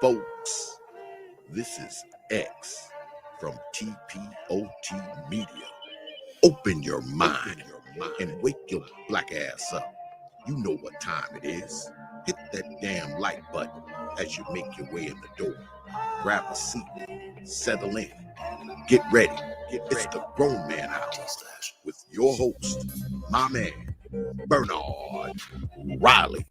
folks. This is X from TPOT Media. Open your mind and wake your black ass up. You know what time it is. Hit that damn like button as you make your way in the door. Grab a seat, settle in, get ready. It's the Grown Man Hour with your host, my man, Bernard Riley.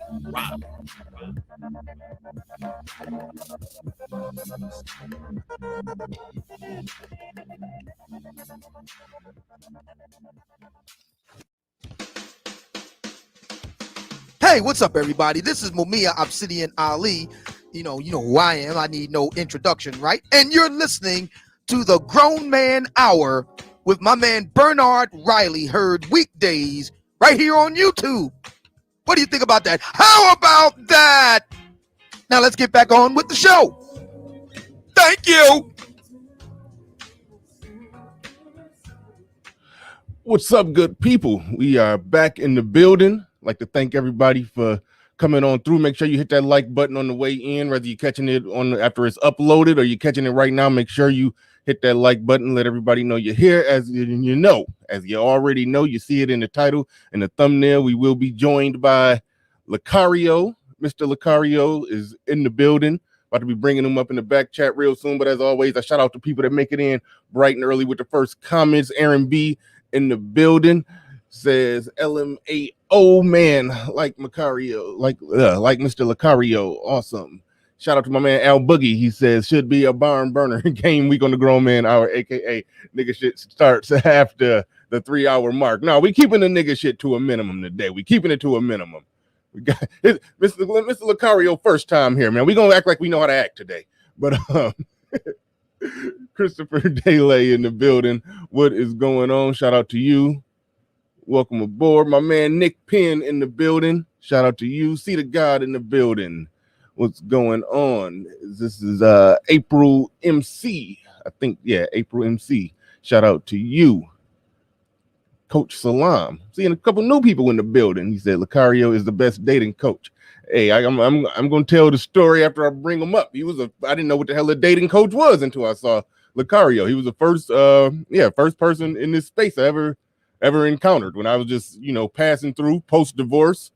Hey, what's up, everybody? This is Mumia Obsidian Ali. You know who I am. I need no introduction, right? And you're listening to the Grown Man Hour with my man Bernard Riley, heard weekdays right here on YouTube. What do you think about that? How about that? Now let's get back on with the show. Thank you. What's up, good people? We are back in the building. I'd like to thank everybody for coming on through. Make sure you hit that like button on the way in, whether you're catching it on after it's uploaded or you're catching it right now. Make sure you hit that like button. Let everybody know you're here. As you already know, you see it in the title and the thumbnail. We will be joined by Locario. Mr.Locario is in the building. About to be bringing him up in the back chat real soon. But as always, I shout out to people that make it in bright and early with the first comments. Aaron B in the building says LMAO, man, like Macario, like Mr. Locario. Awesome. Shout out to my man Al Boogie. He says should be a barn burner game week on the Grown Man Hour, aka nigga shit starts after the 3 hour mark. No, we keeping the nigga shit to a minimum today. We keeping it to a minimum. We got Mr. Locario first time here, man. We gonna act like we know how to act today. But Christopher Daylay in the building. What is going on? Shout out to you. Welcome aboard. My man Nick Penn in the building. Shout out to you. See the God in the building. What's going on? This is April MC. I think, yeah, April MC. Shout out to you. Coach Salam. Seeing a couple new people in the building. He said Locario is the best dating coach. Hey, I'm gonna tell the story after I bring him up. I didn't know what the hell a dating coach was until I saw Locario. He was the first person in this space I ever encountered when I was just, passing through post-divorce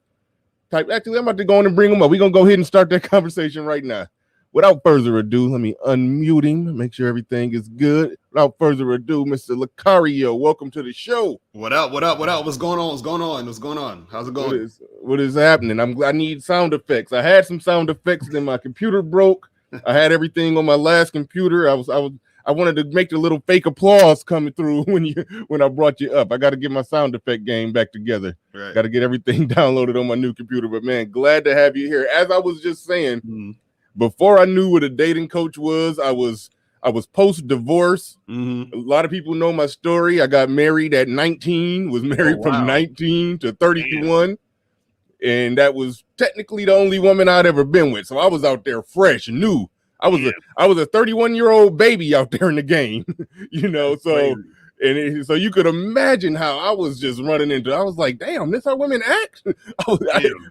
type. Actually, I'm about to go on and bring him up. We're going to go ahead and start that conversation right now. Without further ado, let me unmute him, make sure everything is good. Without further ado, Mr. Locario, welcome to the show. What up? What's going on? How's it going? What is happening? I need sound effects. I had some sound effects, then my computer broke. I had everything on my last computer. I wanted to make the little fake applause coming through when I brought you up. I got to get my sound effect game back together. Right. Got to get everything downloaded on my new computer. But man, glad to have you here. As I was just saying, before I knew what a dating coach was, I was post-divorce. A lot of people know my story. I got married at 19, was married from 19 to 31. And that was technically the only woman I'd ever been with. So I was out there fresh and new. I was a 31-year-old baby out there in the game, so you could imagine how I was just running into. I was like, damn, this how women act?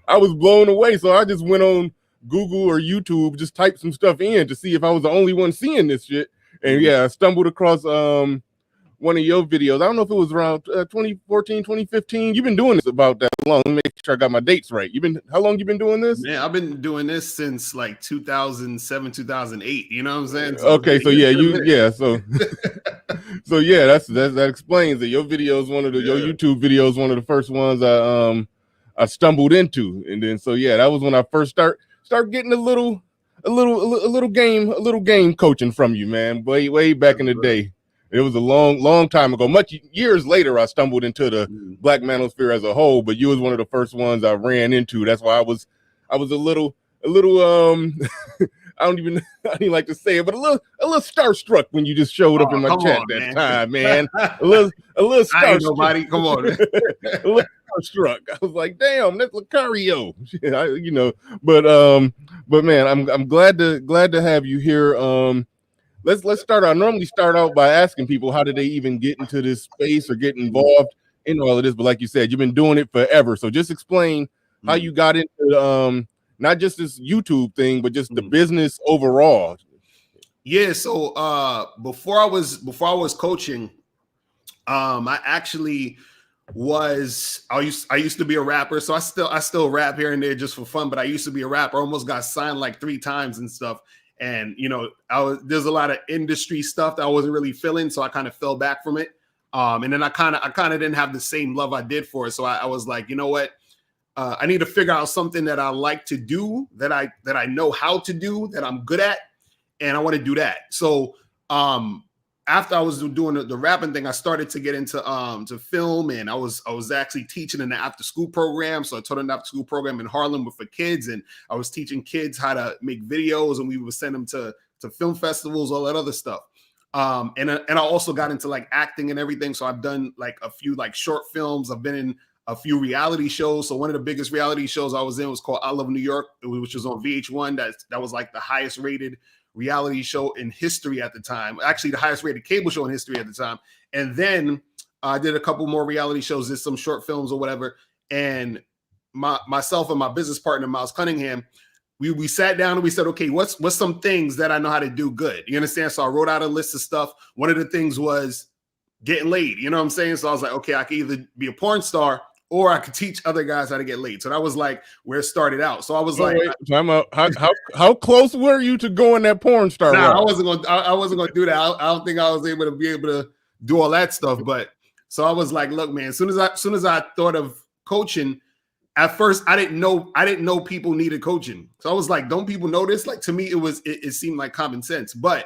I was blown away. So I just went on Google or YouTube, just typed some stuff in to see if I was the only one seeing this shit. And yeah, I stumbled across one of your videos. I don't know if it was around 2014, 2015. You've been doing this about that long. Let me make sure I got my dates right. How long you been doing this? Man, I've been doing this since like 2007, 2008. You know what I'm saying? Okay, so yeah, so yeah, that explains it. Your video is your YouTube video is one of the first ones I stumbled into, and then so yeah, that was when I first start getting a little game coaching from you, man. Way back in the day. It was a long time ago. Much years later, I stumbled into the Black manosphere as a whole. But you was one of the first ones I ran into. That's why I was a little. I don't like to say it, but a little starstruck when you just showed up in my chat that time, man. A little starstruck. Nobody, come on. A little starstruck. I was like, damn, that's Locario. But man, I'm glad to have you here. Let's start. I normally start out by asking people how did they even get into this space or get involved in all of this. But like you said, you've been doing it forever. So just explain how you got into not just this YouTube thing, but just the business overall. Yeah. So before I was coaching, I actually I used to be a rapper, so I still rap here and there just for fun, but I used to be a rapper. I almost got signed like 3 times and stuff. And there's a lot of industry stuff that I wasn't really feeling, so I kind of fell back from it. And then I kind of didn't have the same love I did for it. So I was like, you know what? I need to figure out something that I like to do, that I know how to do, that I'm good at, and I want to do that. So after I was doing the rapping thing, I started to get into to film, and I was actually teaching in the after school program. So I taught an after school program in Harlem for kids, and I was teaching kids how to make videos, and we would send them to film festivals, all that other stuff. And I also got into like acting and everything. So I've done like a few like short films. I've been in a few reality shows. So one of the biggest reality shows I was in was called I Love New York, which was on VH1. That was like the highest rated reality show in history at the time. Actually, the highest rated cable show in history at the time. And then I did a couple more reality shows, did some short films or whatever. And myself and my business partner, Miles Cunningham, we sat down and we said, okay, what's some things that I know how to do good? You understand? So I wrote out a list of stuff. One of the things was getting laid. You know what I'm saying? So I was like, okay, I could either be a porn star or I could teach other guys how to get laid. So that was like where it started out. So I was time out. How close were you to going that porn star? Nah, I wasn't gonna do that. I don't think I was able to do all that stuff. But so I was like, look, man, as soon as I thought of coaching, at first I didn't know people needed coaching. So I was like, don't people know this? Like, to me, it seemed like common sense. But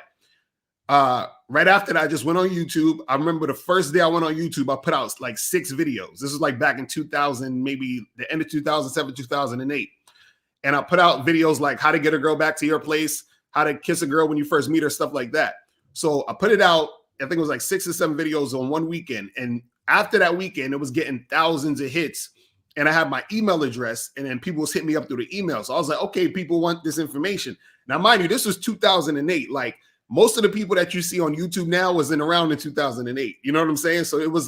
right after that, I just went on YouTube. I remember the first day I went on YouTube, I put out like 6 videos. This was like back in 2000, maybe the end of 2007, 2008. And I put out videos like how to get a girl back to your place, how to kiss a girl when you first meet her, stuff like that. So I put it out, I think it was like 6 or 7 videos on one weekend. And after that weekend, it was getting thousands of hits. And I had my email address, and then people was hitting me up through the email. So I was like, okay, people want this information. Now, mind you, this was 2008. Like, most of the people that you see on YouTube now wasn't around in 2008. You know what I'm saying? So it was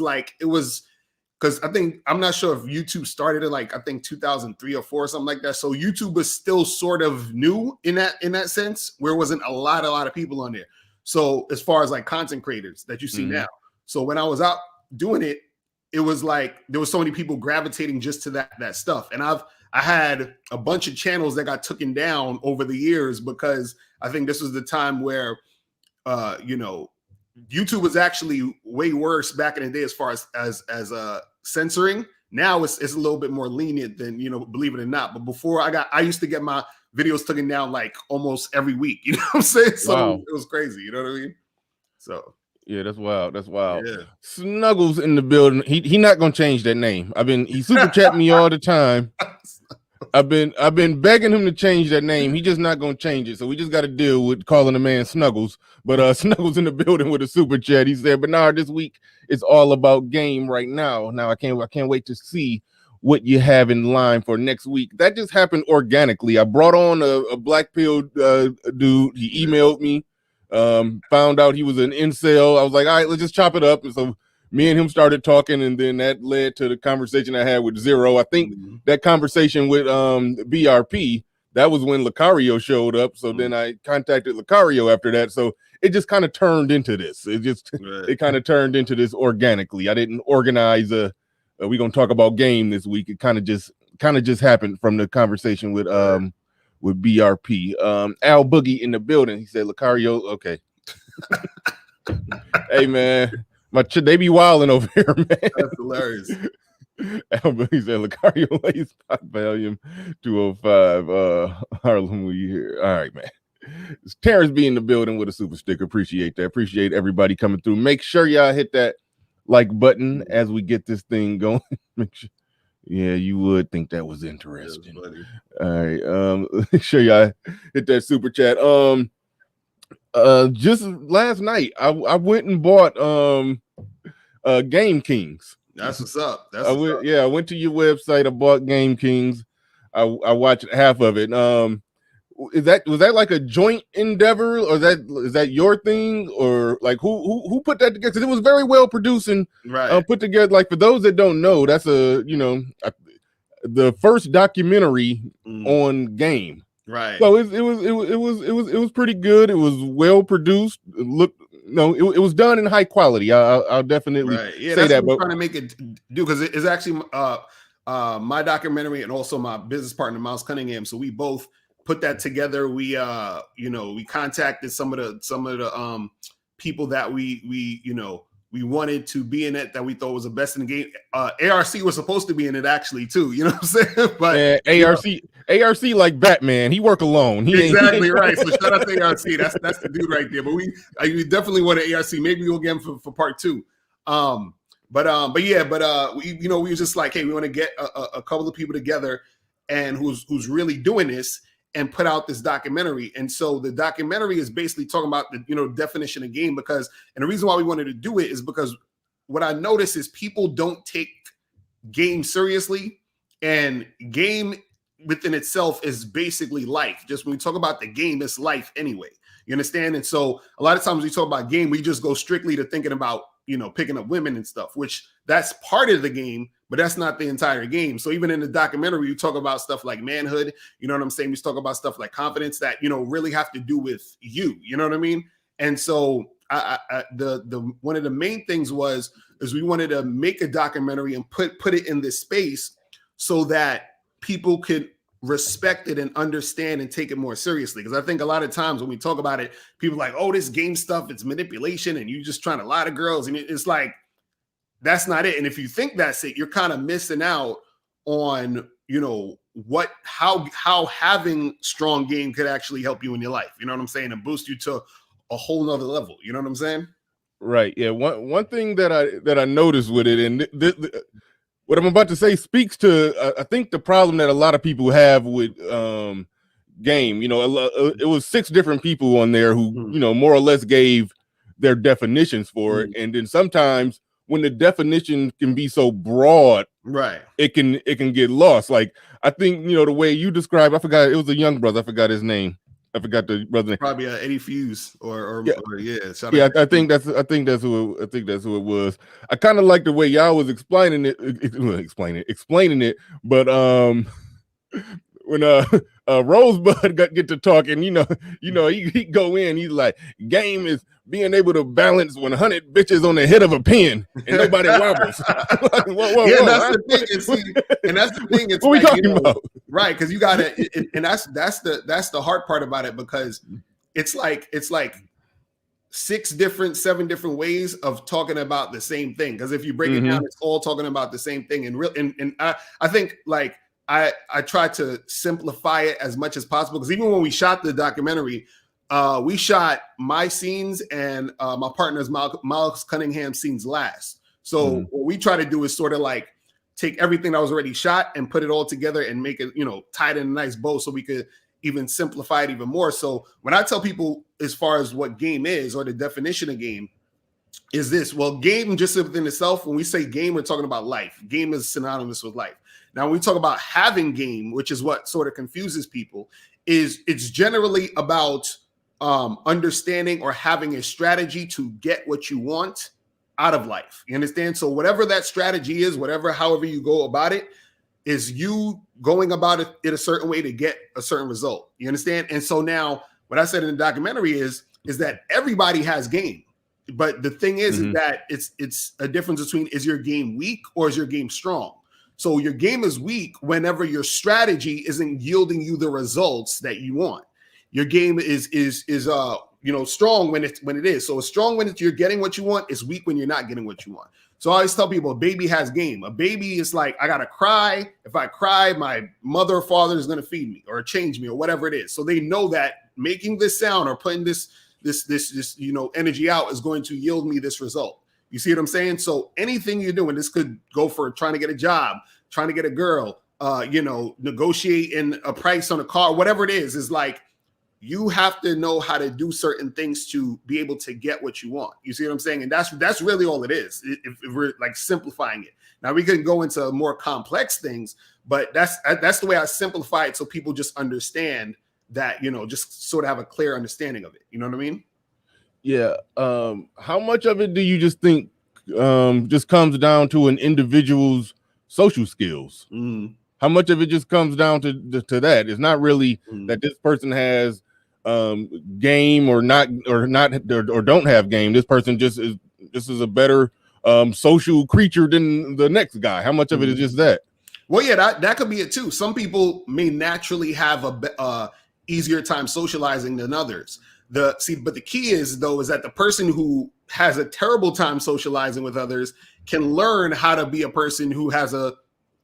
because I'm not sure if YouTube started in like, I think 2003 or 4 or something like that. So YouTube was still sort of new in that sense, where it wasn't a lot of people on there. So as far as like content creators that you see now. So when I was out doing it, it was like there was so many people gravitating just to that stuff. And I had a bunch of channels that got taken down over the years because I think this was the time where YouTube was actually way worse back in the day as far as censoring. Now it's a little bit more lenient than, believe it or not. But before I used to get my videos taken down like almost every week. You know what I'm saying? So wow. It was crazy. You know what I mean? So yeah, that's wild. That's wild. Yeah. Snuggles in the building. He not gonna change that name. He super chat me all the time. I've been begging him to change that name. He just not gonna change it. So we just got to deal with calling the man Snuggles. But Snuggles in the building with a super chat. He said, Bernard, this week it's all about game right now. Now I can't wait to see what you have in line for next week. That just happened organically. I brought on a black pill dude. He emailed me, found out he was an incel. I was like, all right, let's just chop it up. And so me and him started talking, and then that led to the conversation I had with Zero. I think that conversation with BRP, that was when Locario showed up. So then I contacted Locario after that. So it just kind of turned into this. It kind of turned into this organically. I didn't organize we're gonna talk about game this week. It kind of just happened from the conversation with BRP. Al Boogie in the building. He said, Locario, okay. Hey man. They be wilding over here, man. That's hilarious. He said, Locario Lace Pop Volume 205. Harlem, we here. All right, man. It's Terrence be in the building with a super sticker. Appreciate that. Appreciate everybody coming through. Make sure y'all hit that like button as we get this thing going. Make sure. Yeah, you would think that was interesting. All right. Make sure y'all hit that super chat. Just last night, I went and bought Game Kings. That's what's up. I went to your website. I bought Game Kings. I watched half of it. Was that like a joint endeavor, or is that your thing, or like who put that together? Because it was very well produced and put together. Like, for those that don't know, that's the first documentary on game. Right. So it was pretty good. It was well produced. It was done in high quality. I'll definitely say that's that. What I'm trying to make it do, because it's actually my documentary and also my business partner Miles Cunningham. So we both put that together. We we contacted some of the people that we wanted to be in it, that we thought was the best in the game. ARC was supposed to be in it actually too, you know what I'm saying? But ARC like Batman, he work alone. Exactly right. So shout out to ARC. That's the dude right there. But we definitely want an ARC. Maybe we'll get him for part 2. But we were just like, hey, we want to get a couple of people together and who's really doing this and put out this documentary. And so the documentary is basically talking about the definition of game, and the reason why we wanted to do it is because what I notice is people don't take game seriously, and game within itself is basically life. Just when we talk about the game, it's life anyway. You understand? And so a lot of times we talk about game, we just go strictly to thinking about, picking up women and stuff, which that's part of the game, but that's not the entire game. So even in the documentary, you talk about stuff like manhood, you know what I'm saying? We talk about stuff like confidence that, really have to do with you know what I mean? And so the one of the main things is we wanted to make a documentary and put it in this space so that people could respect it and understand and take it more seriously. Because I think a lot of times when we talk about it, people are like, oh, this game stuff, it's manipulation and you just trying to lie to girls. And it's like, that's not it. And if you think that's it, you're kind of missing out on, how having strong game could actually help you in your life. You know what I'm saying? And boost you to a whole nother level. You know what I'm saying? Right. Yeah. One thing that I noticed with it, and what I'm about to say speaks to, I think, the problem that a lot of people have with game. It was 6 different people on there who, more or less gave their definitions for it. And then sometimes when the definition can be so broad, right, it can get lost. Like, I think, the way you described, I forgot, it was a young brother. I forgot his name. I forgot the brother's name. Probably Eddie Fuse or I think that's who it was. I kind of like the way y'all was explaining it, but when Rosebud get to talking, he go in, he's like, game is being able to balance 100 bitches on the head of a pin and nobody wobbles. That's the thing. And that's the thing. It's what we talking about? Right, because you got to, and that's the hard part about it, because it's like 7 different ways of talking about the same thing. Because if you break it down, it's all talking about the same thing. And I think, like, I try to simplify it as much as possible, because even when we shot the documentary, we shot my scenes and my partner's Miles Cunningham scenes last. So what we try to do is sort of like take everything that was already shot and put it all together and make it, tie it in a nice bow so we could even simplify it even more. So when I tell people as far as what game is, or the definition of game, is this: well, game just within itself, when we say game, we're talking about life. Game is synonymous with life. Now, when we talk about having game, which is what sort of confuses people, it's generally about understanding or having a strategy to get what you want out of life. You understand? So whatever that strategy is, however you go about it, is you going about it in a certain way to get a certain result. You understand? And so now what I said in the documentary is that everybody has game. But the thing is that it's a difference between, is your game weak or is your game strong? So your game is weak whenever your strategy isn't yielding you the results that you want. Your game is strong when it is. So it's strong when you're getting what you want. It's weak when you're not getting what you want. So I always tell people, a baby has game. A baby is like, I gotta cry. If I cry, my mother or father is gonna feed me or change me or whatever it is. So they know that making this sound or putting this energy out is going to yield me this result. You see what I'm saying? So anything you're doing, this could go for trying to get a job, trying to get a girl, negotiating a price on a car, whatever it is like, you have to know how to do certain things to be able to get what you want. You see what I'm saying? And that's really all it is, if we're like simplifying it. Now we can go into more complex things, but that's the way I simplify it, so people just understand that, just sort of have a clear understanding of it. You know what I mean? Yeah. How much of it do you just think just comes down to an individual's social skills? How much of it just comes down to that? It's not really that this person has game or don't have game. This person just is a better social creature than the next guy. How much of it is just that? Well, yeah, that could be it too. Some people may naturally have a easier time socializing than others. But the key is that the person who has a terrible time socializing with others can learn how to be a person who has a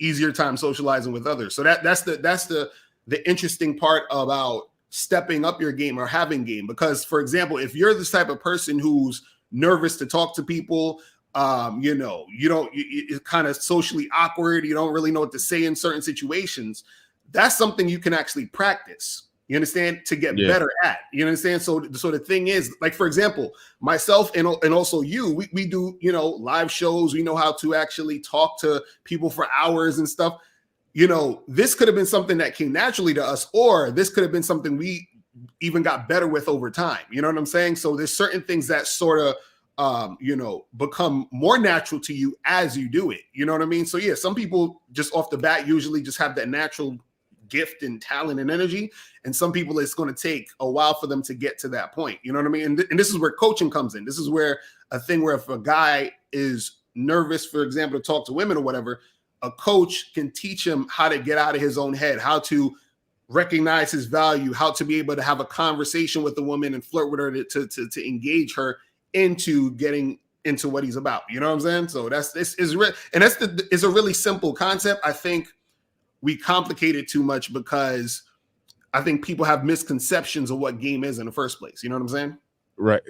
easier time socializing with others. So that's the interesting part about stepping up your game or having game. Because, for example, if you're this type of person who's nervous to talk to people, it's kind of socially awkward, you don't really know what to say in certain situations, that's something you can actually practice. You understand? To get better at. You understand? So the thing is, like, for example, myself and also you, we do, live shows. We know how to actually talk to people for hours and stuff. This could have been something that came naturally to us, or this could have been something we even got better with over time. You know what I'm saying? So there's certain things that sort of, become more natural to you as you do it. You know what I mean? So yeah, some people just off the bat usually just have that natural gift and talent and energy, and some people it's going to take a while for them to get to that point. You know what I mean? And this is where coaching comes in. This is where if a guy is nervous, for example, to talk to women or whatever, a coach can teach him how to get out of his own head, how to recognize his value, how to be able to have a conversation with the woman and flirt with her to engage her into getting into what he's about. You know what I'm saying? So it's a really simple concept. I think we complicate it too much because I think people have misconceptions of what game is in the first place. You know what I'm saying? Right.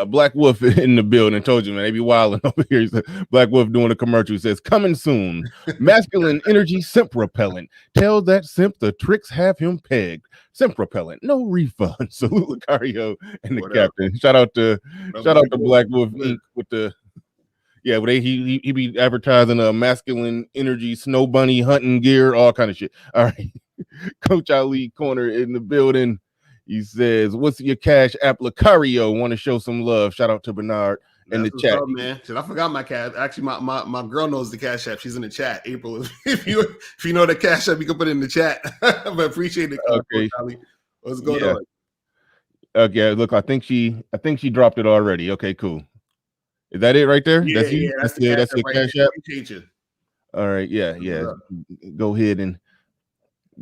Black Wolf in the building. Told you, man, they be wilding over here. Black Wolf doing a commercial. Says, coming soon. Masculine energy simp repellent. Tell that simp the tricks have him pegged. Simp repellent, no refund. Salute Locario and the captain. Shout out to Black Wolf Inc. with the he be advertising a masculine energy snow bunny hunting gear, all kind of shit. All right. Coach Ali Corner in the building. He says, what's your cash app? Locario want to show some love. Shout out to Bernard in the chat. Up, man. I forgot my cash. Actually, my girl knows the cash app. She's in the chat. April, if you know the cash app, you can put it in the chat. But appreciate it. Okay. What's going on? Okay, look, I think she dropped it already. Okay, cool. Is that it right there? Yeah, that's the cash app. All right, yeah.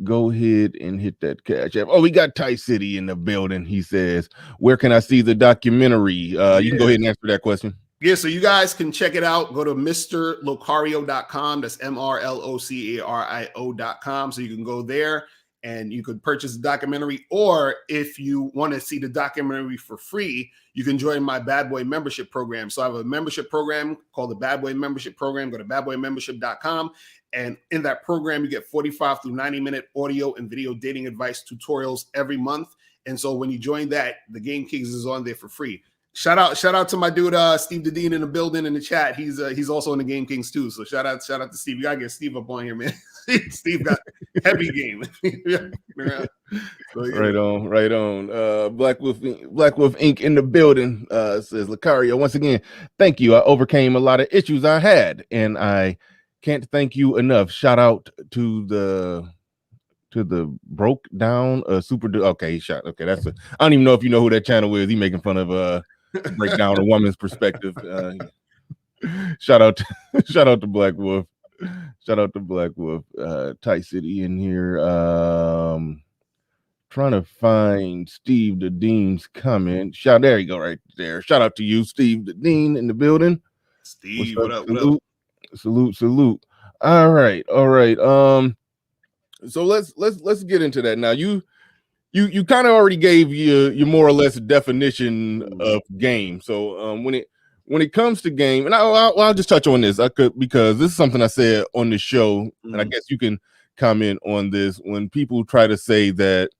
Go ahead and hit that cash app. Oh, we got Ty City in the building. He says, where can I see the documentary? You can go ahead and answer that question. Yeah, so you guys can check it out. Go to Mr.Locario.com. That's MRLOCARIO.com. So you can go there and you could purchase the documentary. Or if you want to see the documentary for free, you can join my Bad Boy membership program. So I have a membership program called the Bad Boy membership program. Go to badboymembership.com. And in that program, you get 45 through 90-minute audio and video dating advice tutorials every month. And so when you join that, the Game Kings is on there for free. Shout out to my dude Steve the Dean in the building in the chat. He's also in the Game Kings too. So shout out to Steve. You gotta get Steve up on here, man. Steve got heavy game. So, yeah. Right on. Black Wolf Inc. in the building says, Locario, once again, thank you. I overcame a lot of issues I had, and I can't thank you enough. Shout out to the broke down super. Okay, I don't even know if you know who that channel is. He making fun of break down a woman's perspective. Shout out to Black Wolf. Shout out to Black Wolf. Ty City in here. Trying to find Steve the Dean's comment. There you go, right there. Shout out to you, Steve the Dean in the building. Steve, what up? Salute. All right. So let's get into that now. You kind of already gave your more or less definition of game. So when it comes to game, and I'll just touch on this. Because this is something I said on the show, and I guess you can comment on this. When people try to say that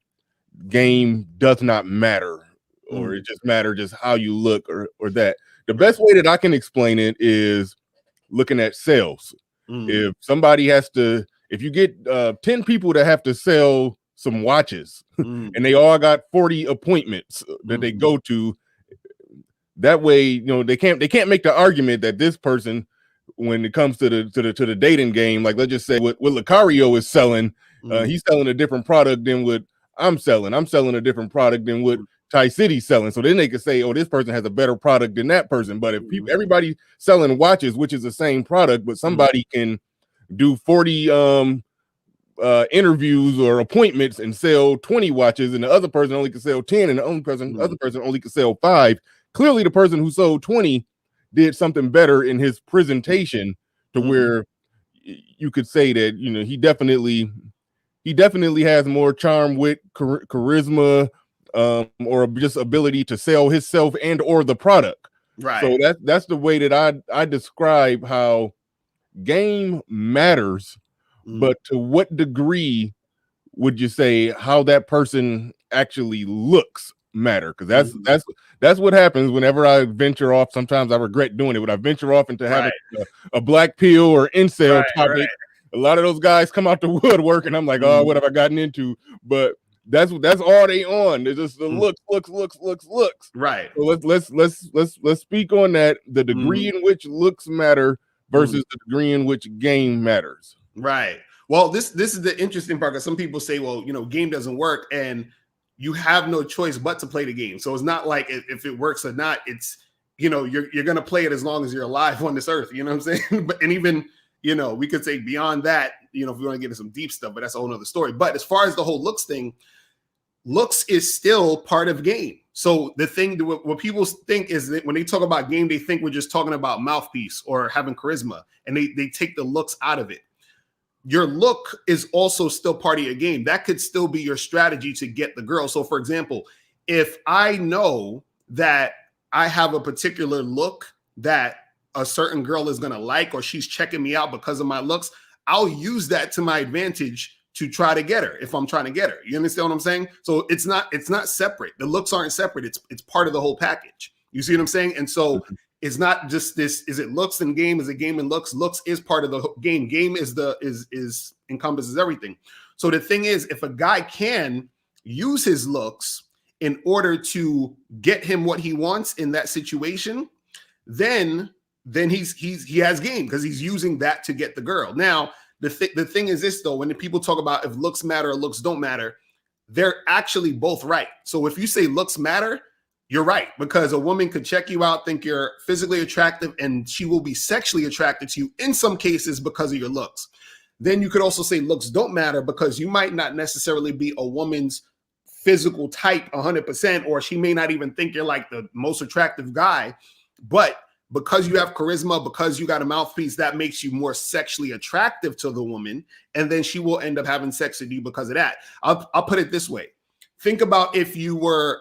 game does not matter, or it just matters just how you look, or that, the best way that I can explain it is looking at sales. If somebody if you get 10 people that have to sell some watches and they all got 40 appointments that they go to, that way, they can't make the argument that this person when it comes to the dating game. Like, let's just say what Locario is selling, he's selling a different product than what I'm selling. I'm selling a different product than what Ty City's selling. So then they could say, oh, this person has a better product than that person. But if everybody selling watches, which is the same product, but somebody can do 40 interviews or appointments and sell 20 watches, and the other person only can sell 10, and the other person only can sell 5. Clearly, the person who sold 20 did something better in his presentation to where you could say that, you know, he definitely has more charm, wit, charisma, or just ability to sell himself and or the product. Right. So that's the way that I describe how game matters. But to what degree would you say how that person actually looks matter? Because that's what happens whenever I venture off. Sometimes I regret doing it. When I venture off into having a black pill or incel topic, a lot of those guys come out the woodwork, and I'm like, oh, what have I gotten into? But that's all they on. They're just the looks. Right. So let's speak on that. The degree in which looks matter versus the degree in which game matters. Right. Well, this is the interesting part, because some people say, well, you know, game doesn't work, and you have no choice but to play the game. So it's not like if it works or not. It's, you know, you're going to play it as long as you're alive on this earth. You know what I'm saying? But and even, you know, we could say beyond that, you know, if we want to get into some deep stuff, but that's a whole other story. But as far as the whole looks thing, looks is still part of game. So the thing that what people think is that when they talk about game, they think we're just talking about mouthpiece or having charisma, and they take the looks out of it. Your look is also still part of your game. That could still be your strategy to get the girl. So for example, if I know that I have a particular look that a certain girl is going to like, or she's checking me out because of my looks, I'll use that to my advantage to try to get her if I'm trying to get her. You understand what I'm saying? So it's not separate. The looks aren't separate. It's part of the whole package. You see what I'm saying? And so it's not just this, is it looks and game? Is it game and looks? Looks is part of the game. Game is encompasses everything. So the thing is, if a guy can use his looks in order to get him what he wants in that situation, then he has game, because he's using that to get the girl. Now, the thing is this, though, when people talk about if looks matter or looks don't matter, they're actually both right. So if you say looks matter, you're right, because a woman could check you out, think you're physically attractive, and she will be sexually attracted to you in some cases because of your looks. Then you could also say looks don't matter, because you might not necessarily be a woman's physical type 100%, or she may not even think you're like the most attractive guy. But because you have charisma, because you got a mouthpiece, that makes you more sexually attractive to the woman, and then she will end up having sex with you because of that. I'll put it this way. Think about if you were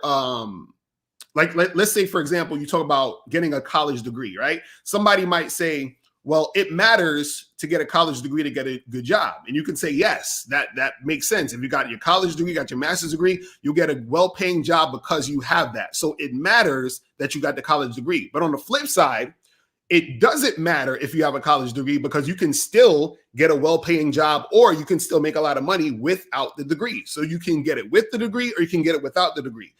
like, let's say, for example, you talk about getting a college degree, right? Somebody might say, well, it matters to get a college degree to get a good job. And you can say, yes, that makes sense. If you got your college degree, got your master's degree, you'll get a well-paying job because you have that. So it matters that you got the college degree. But on the flip side, it doesn't matter if you have a college degree, because you can still get a well-paying job, or you can still make a lot of money without the degree. So you can get it with the degree, or you can get it without the degree.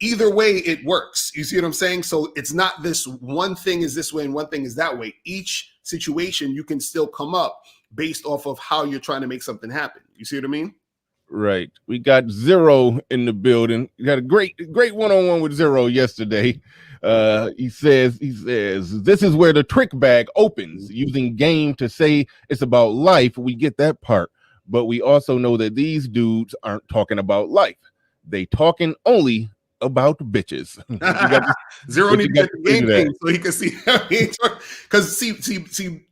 Either way, it works. You see what I'm saying? So it's not this one thing is this way and one thing is that way. Each situation you can still come up based off of how you're trying to make something happen. You see what I mean? Right. We got Zero in the building. We got a great one-on-one with Zero yesterday. He says this is where the trick bag opens, using game to say it's about life. We get that part, but we also know that these dudes aren't talking about life. They talking only about bitches. Zero needs to get the game thing so he can see, because see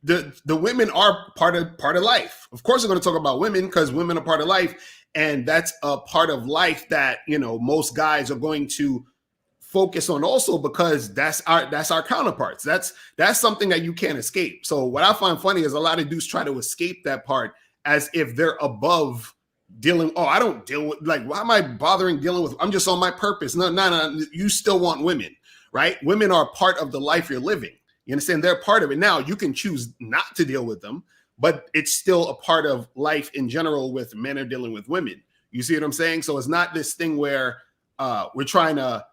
the women are part of life. Of course, we're going to talk about women because women are part of life, and that's a part of life that, you know, most guys are going to focus on also, because that's our counterparts. That's something that you can't escape. So what I find funny is a lot of dudes try to escape that part as if they're above dealing. Oh, I don't deal with, like, why am I bothering dealing with? I'm just on my purpose. No. You still want women, right? Women are part of the life you're living. You understand? They're part of it. Now you can choose not to deal with them, but it's still a part of life in general with men are dealing with women. You see what I'm saying? So it's not this thing where we're trying to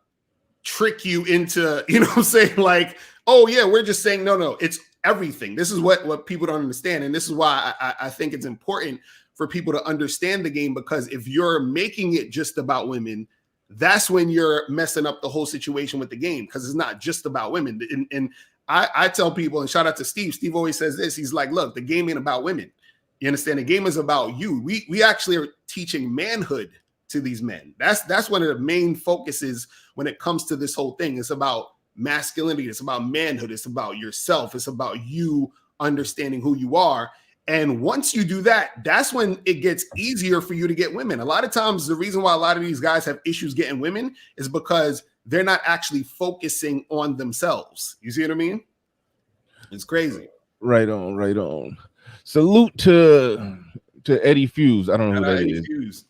trick you into, you know what I'm saying? Like, oh yeah, we're just saying, no. It's everything. This is what people don't understand. And this is why I think it's important for people to understand the game, because if you're making it just about women, that's when you're messing up the whole situation with the game, because it's not just about women. And I tell people, and shout out to Steve. Steve always says this. He's like, look, the game ain't about women. You understand? The game is about you. We actually are teaching manhood to these men. That's one of the main focuses when it comes to this whole thing. It's about masculinity. It's about manhood. It's about yourself. It's about you understanding who you are. And once you do that, that's when it gets easier for you to get women. A lot of times, the reason why a lot of these guys have issues getting women is because they're not actually focusing on themselves. You see what I mean? It's crazy. Right on, right on. Salute to Eddie Fuse. I don't know who that Eddie is. Fuse.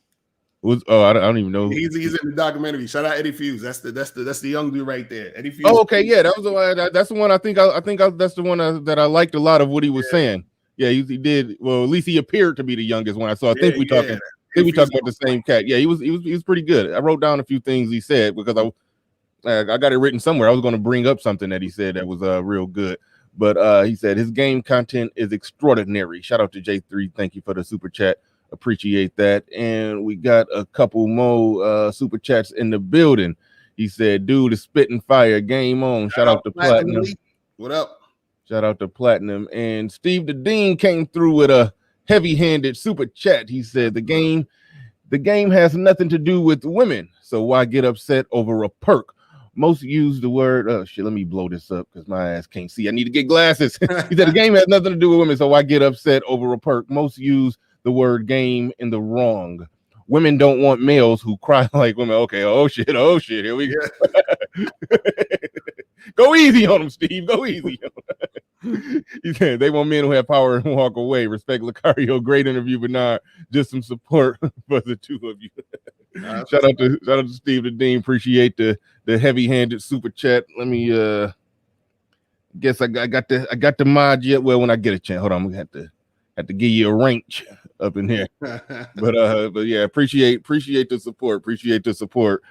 I don't even know. He's in the documentary. Shout out Eddie Fuse. That's the young dude right there. Eddie Fuse. Oh, okay, yeah, that was the one. That's the one. That's the one that I liked a lot of what he was saying. Yeah, he did. Well, at least he appeared to be the youngest one I saw. I think we talking about the same cat. Yeah, he was pretty good. I wrote down a few things he said because I got it written somewhere. I was going to bring up something that he said that was real good. But he said his game content is extraordinary. Shout out to J3. Thank you for the super chat. Appreciate that. And we got a couple more super chats in the building. He said, dude is spitting fire. Game on. Shout out to Platinum. What up? Shout out to Platinum. And Steve the Dean came through with a heavy-handed super chat. He said the game has nothing to do with women. So why get upset over a perk? Most use the word, let me blow this up because my ass can't see. I need to get glasses. He said the game has nothing to do with women, so why get upset over a perk? Most use the word game in the wrong. Women don't want males who cry like women. Okay, oh shit, here we go. Go easy on them, Steve. Go easy on them. He said they want men who have power and walk away. Respect Locario. Great interview, Bernard. Just some support for the two of you. Shout out to Steve the Dean. Appreciate the heavy-handed super chat. Let me guess I got the mod yet. Well, when I get a chance, hold on, I'm gonna have to give you a range up in here. but yeah, appreciate the support. Appreciate the support.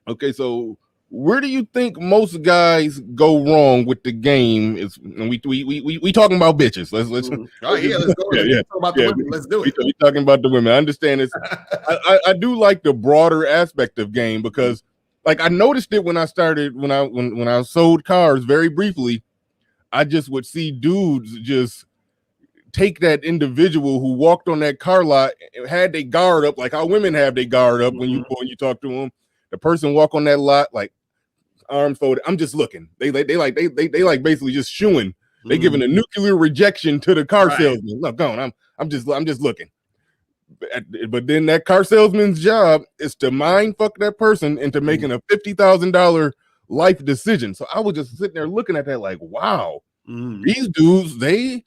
Okay, so where do you think most guys go wrong with the game? Is and we talking about bitches. Let's let's go. Let's talk about the women. Let's do it. We talking about the women. I understand this. I do like the broader aspect of game because like I noticed it when I started when I sold cars very briefly. I just would see dudes just take that individual who walked on that car lot, had their guard up, like how women have their guard up when you talk to them. The person walk on that lot like arms folded. I'm just looking. They like basically just shooing. They giving a nuclear rejection to the car salesman. Look, go on. I'm just looking. But then that car salesman's job is to mind fuck that person into making a $50,000 life decision. So I was just sitting there looking at that like, wow, these dudes, they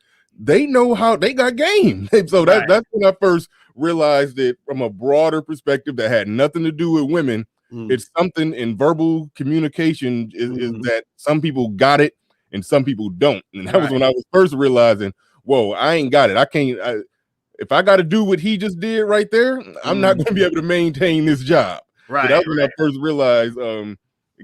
know how they got game. So that's when I first realized it from a broader perspective that had nothing to do with women. It's something in verbal communication is that some people got it and some people don't. And that was when I was first realizing, whoa, I ain't got it. I can't. If I got to do what he just did right there, I'm not going to be able to maintain this job. So that's when I first realized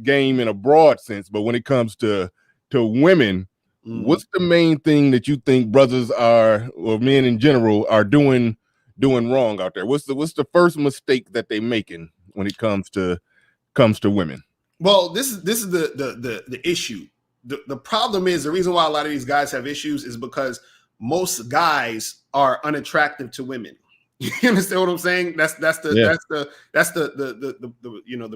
game in a broad sense. But when it comes to women, what's the main thing that you think brothers are, or men in general, are doing wrong out there? What's the first mistake that they making when it comes to women? Well, this is the issue. The problem is the reason why a lot of these guys have issues is because most guys are unattractive to women. You understand what I'm saying? That's the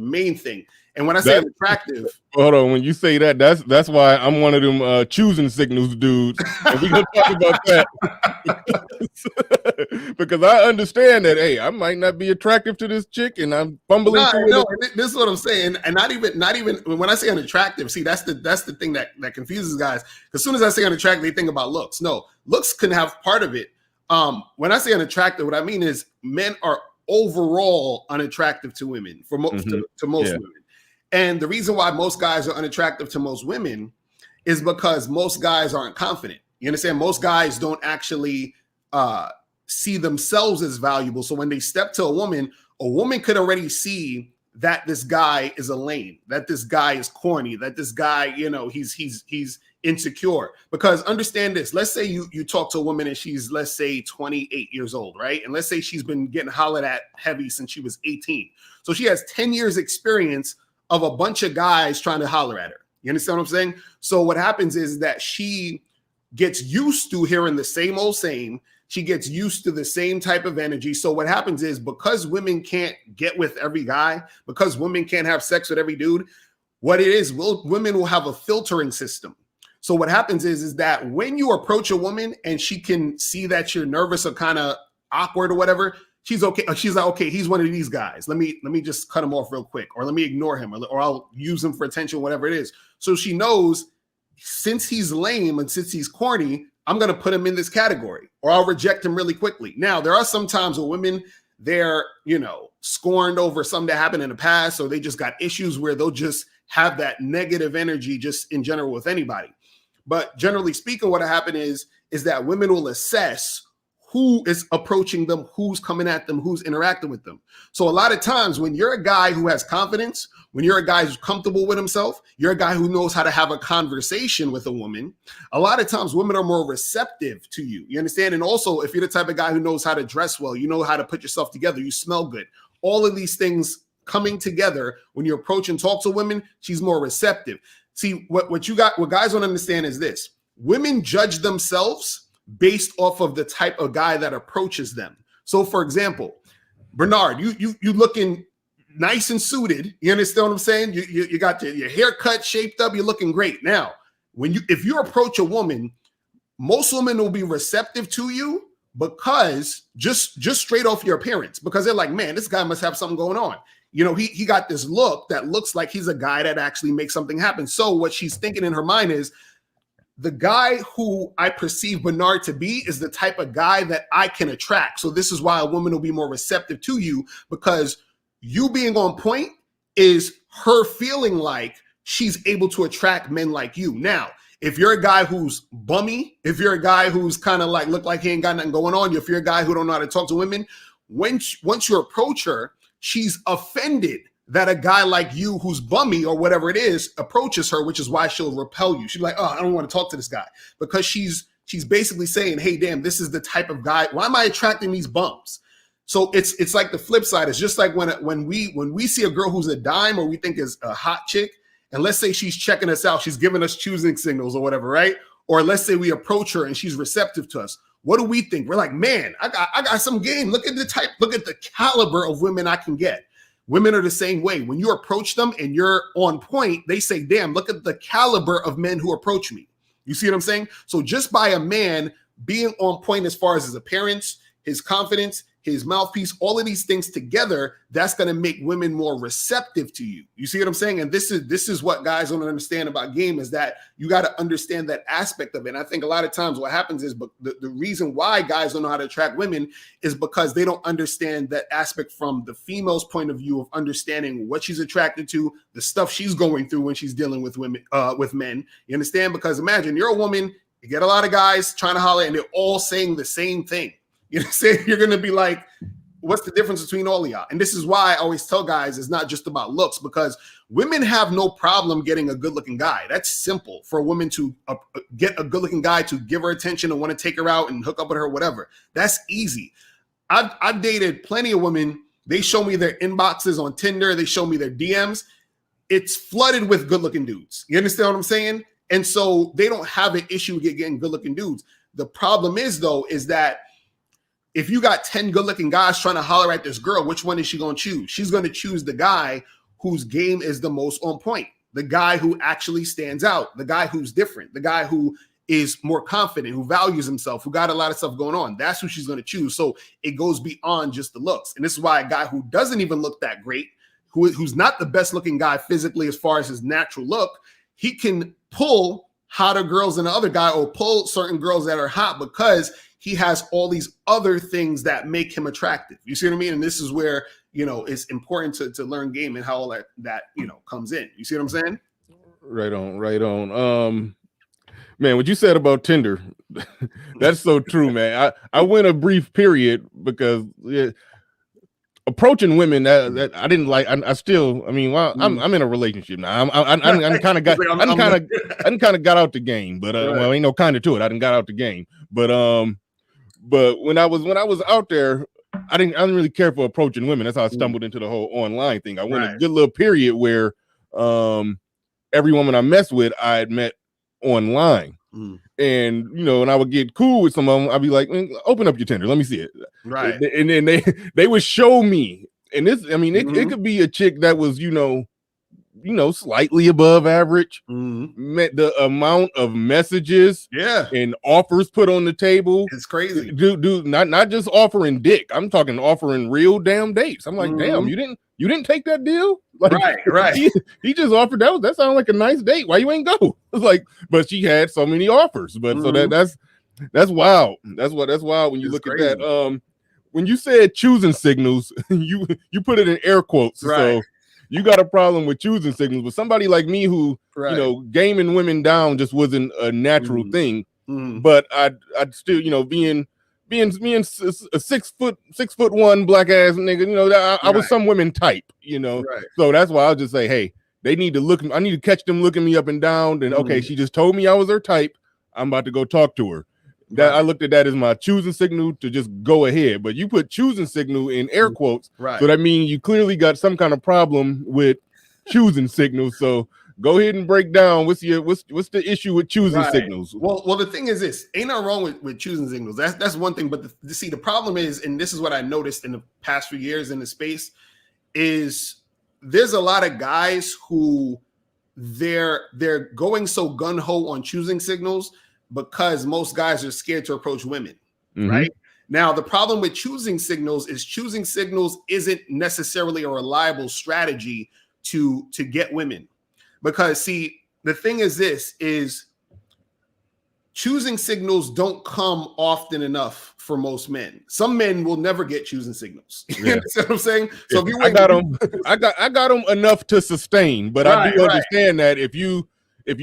main thing. And when I say unattractive, hold on. When you say that, that's why I'm one of them choosing signals dudes. And we're gonna talk about that because I understand that. Hey, I might not be attractive to this chick, and I'm fumbling through it. This is what I'm saying. And not even when I say unattractive. See, that's the thing that confuses guys. As soon as I say unattractive, they think about looks. No, looks can have part of it. When I say unattractive, what I mean is men are overall unattractive to women to most women. And the reason why most guys are unattractive to most women is because most guys aren't confident. You understand? Most guys don't actually see themselves as valuable. So when they step to a woman could already see that this guy is a lame, that this guy is corny, that this guy, he's insecure. Because understand this, let's say you talk to a woman and she's, let's say 28 years old, right? And let's say she's been getting hollered at heavy since she was 18. So she has 10 years experience of a bunch of guys trying to holler at her. You understand what I'm saying? So what happens is that she gets used to hearing the same old same. She gets used to the same type of energy. So what happens is, because women can't get with every guy, because women can't have sex with every dude, what it is, women will have a filtering system. So what happens is that when you approach a woman and she can see that you're nervous or kind of awkward or whatever, she's okay. She's like, okay, he's one of these guys. Let me just cut him off real quick, or let me ignore him, or I'll use him for attention, whatever it is. So she knows, since he's lame and since he's corny, I'm going to put him in this category, or I'll reject him really quickly. Now, there are some times where women, they're, scorned over something that happened in the past, or they just got issues where they'll just have that negative energy just in general with anybody. But generally speaking, what happened is that women will assess who is approaching them, who's coming at them, who's interacting with them. So a lot of times when you're a guy who has confidence, when you're a guy who's comfortable with himself, you're a guy who knows how to have a conversation with a woman, a lot of times women are more receptive to you. You understand? And also, if you're the type of guy who knows how to dress well, you know how to put yourself together, you smell good, all of these things coming together, when you approach and talk to women, she's more receptive. See, what guys don't understand is this: women judge themselves based off of the type of guy that approaches them. So, for example, Bernard, you looking nice and suited. You understand what I'm saying? You got your hair cut, shaped up. You're looking great. Now, if you approach a woman, most women will be receptive to you because just straight off your appearance, because they're like, man, this guy must have something going on. He got this look that looks like he's a guy that actually makes something happen. So what she's thinking in her mind is, the guy who I perceive Bernard to be is the type of guy that I can attract. So this is why a woman will be more receptive to you, because you being on point is her feeling like she's able to attract men like you. Now, if you're a guy who's bummy, if you're a guy who's kind of like, look like he ain't got nothing going on, if you're a guy who don't know how to talk to women, once you approach her, she's offended that a guy like you who's bummy or whatever it is approaches her, which is why she'll repel you. She's like, oh, I don't want to talk to this guy, because she's basically saying, hey, damn, this is the type of guy. Why am I attracting these bums? So it's like the flip side. It's just like when we see a girl who's a dime, or we think is a hot chick, and let's say she's checking us out, she's giving us choosing signals or whatever, right? Or let's say we approach her and she's receptive to us. What do we think? We're like, man, I got some game. Look at the caliber of women I can get. Women are the same way. When you approach them and you're on point, they say, damn, look at the caliber of men who approach me. You see what I'm saying? So just by a man being on point as far as his appearance, his confidence, his mouthpiece, all of these things together, that's going to make women more receptive to you. You see what I'm saying? And this is what guys don't understand about game, is that you got to understand that aspect of it. And I think a lot of times what happens is, but the reason why guys don't know how to attract women is because they don't understand that aspect from the female's point of view of understanding what she's attracted to, the stuff she's going through when she's dealing with women, with men. You understand? Because imagine you're a woman, you get a lot of guys trying to holler and they're all saying the same thing. You know what I'm saying? You're going to be like, what's the difference between all of y'all? And this is why I always tell guys it's not just about looks, because women have no problem getting a good-looking guy. That's simple for a woman to get a good-looking guy to give her attention and want to take her out and hook up with her, whatever. That's easy. I've dated plenty of women. They show me their inboxes on Tinder. They show me their DMs. It's flooded with good-looking dudes. You understand what I'm saying? And so they don't have an issue with getting good-looking dudes. The problem is, though, is that if you got 10 good-looking guys trying to holler at this girl, which one is she going to choose? She's going to choose the guy whose game is the most on point, the guy who actually stands out, the guy who's different, the guy who is more confident, who values himself, who got a lot of stuff going on. That's who she's going to choose. So it goes beyond just the looks. And this is why a guy who doesn't even look that great, who's not the best-looking guy physically as far as his natural look, he can pull hotter girls than the other guy, or pull certain girls that are hot, because he has all these other things that make him attractive. You see what I mean? And this is where, it's important to learn game and how all that comes in. You see what I'm saying? Right on. Man, what you said about Tinder, that's so true, man. I went a brief period because approaching women that I didn't like. I still, I mean, well, I'm in a relationship now. I kind of got, I kind of got out the game, but well, ain't no kind of to it. I didn't got out the game, but when I was out there, I didn't really care for approaching women. That's how I stumbled into the whole online thing. I went a good little period where every woman I messed with, I had met online. And and I would get cool with some of them. I'd be like, open up your Tinder, let me see it. Right. And then they would show me. And this, I mean, it could be a chick that was, slightly above average. Met the amount of messages and offers put on the table. It's crazy. Dude, not just offering dick. I'm talking offering real damn dates. I'm like, damn, you didn't take that deal? Like, right. He just offered that sounded like a nice date. Why you ain't go? It's like, but she had so many offers. But so that's wild. That's wild when you look crazy. At that. When you said choosing signals, you put it in air quotes. So you got a problem with choosing signals. But somebody like me who, gaming women down just wasn't a natural thing. But I'd still, being a 6'1" black ass nigga, I was some women type, So that's why I'll just say, hey, they need to look. I need to catch them looking me up and down. Then okay, she just told me I was her type. I'm about to go talk to her. That I looked at that as my choosing signal to just go ahead. But you put choosing signal in air quotes, so that means you clearly got some kind of problem with choosing signals. So go ahead and break down what's the issue with choosing signals. Well, the thing is this: ain't nothing wrong with choosing signals. That's one thing. But the problem is, and this is what I noticed in the past few years in the space, is there's a lot of guys who they're going so gun-ho on choosing signals because most guys are scared to approach women, right? Now, the problem with choosing signals isn't necessarily a reliable strategy to get women. Because see, the thing is this is choosing signals don't come often enough for most men. Some men will never get choosing signals. You understand what I'm saying? So if you I got them enough to sustain, but I do understand that if you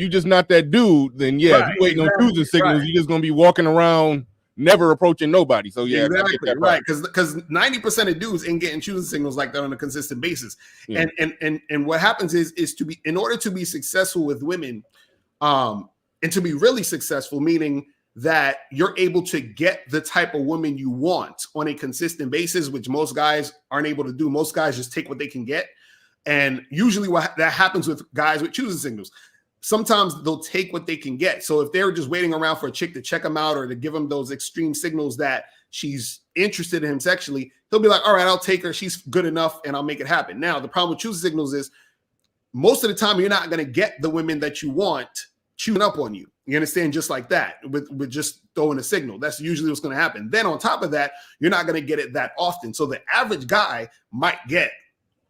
just not that dude, then if you waiting on choosing signals, you're just gonna be walking around never approaching nobody. So exactly right, because 90% of dudes ain't getting choosing signals like that on a consistent basis. And what happens is to be, in order to be successful with women, and to be really successful, meaning that you're able to get the type of woman you want on a consistent basis, which most guys aren't able to do. Most guys just take what they can get. And usually what that happens with guys with choosing signals, sometimes they'll take what they can get. So if they're just waiting around for a chick to check him out or to give him those extreme signals that she's interested in him sexually, he'll be like, all right, I'll take her. She's good enough and I'll make it happen. Now, the problem with choosing signals is most of the time you're not going to get the women that you want chewing up on you. You understand? Just like that, with just throwing a signal. That's usually what's going to happen. Then on top of that, you're not going to get it that often. So the average guy might get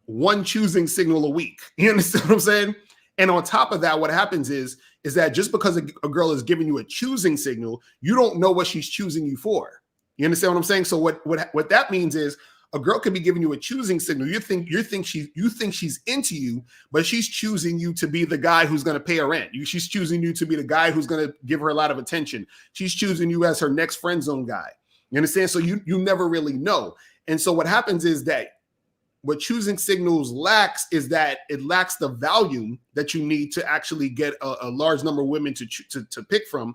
one choosing signal a week. You understand what I'm saying? And on top of that, what happens is that just because a girl is giving you a choosing signal, you don't know what she's choosing you for. You understand what I'm saying? So what that means is a girl could be giving you a choosing signal. You think she's into you, but she's choosing you to be the guy who's going to pay her rent. She's choosing you to be the guy who's going to give her a lot of attention. She's choosing you as her next friend zone guy. You understand? So you never really know. And so what happens is that what choosing signals lacks is that it lacks the volume that you need to actually get a large number of women to pick from.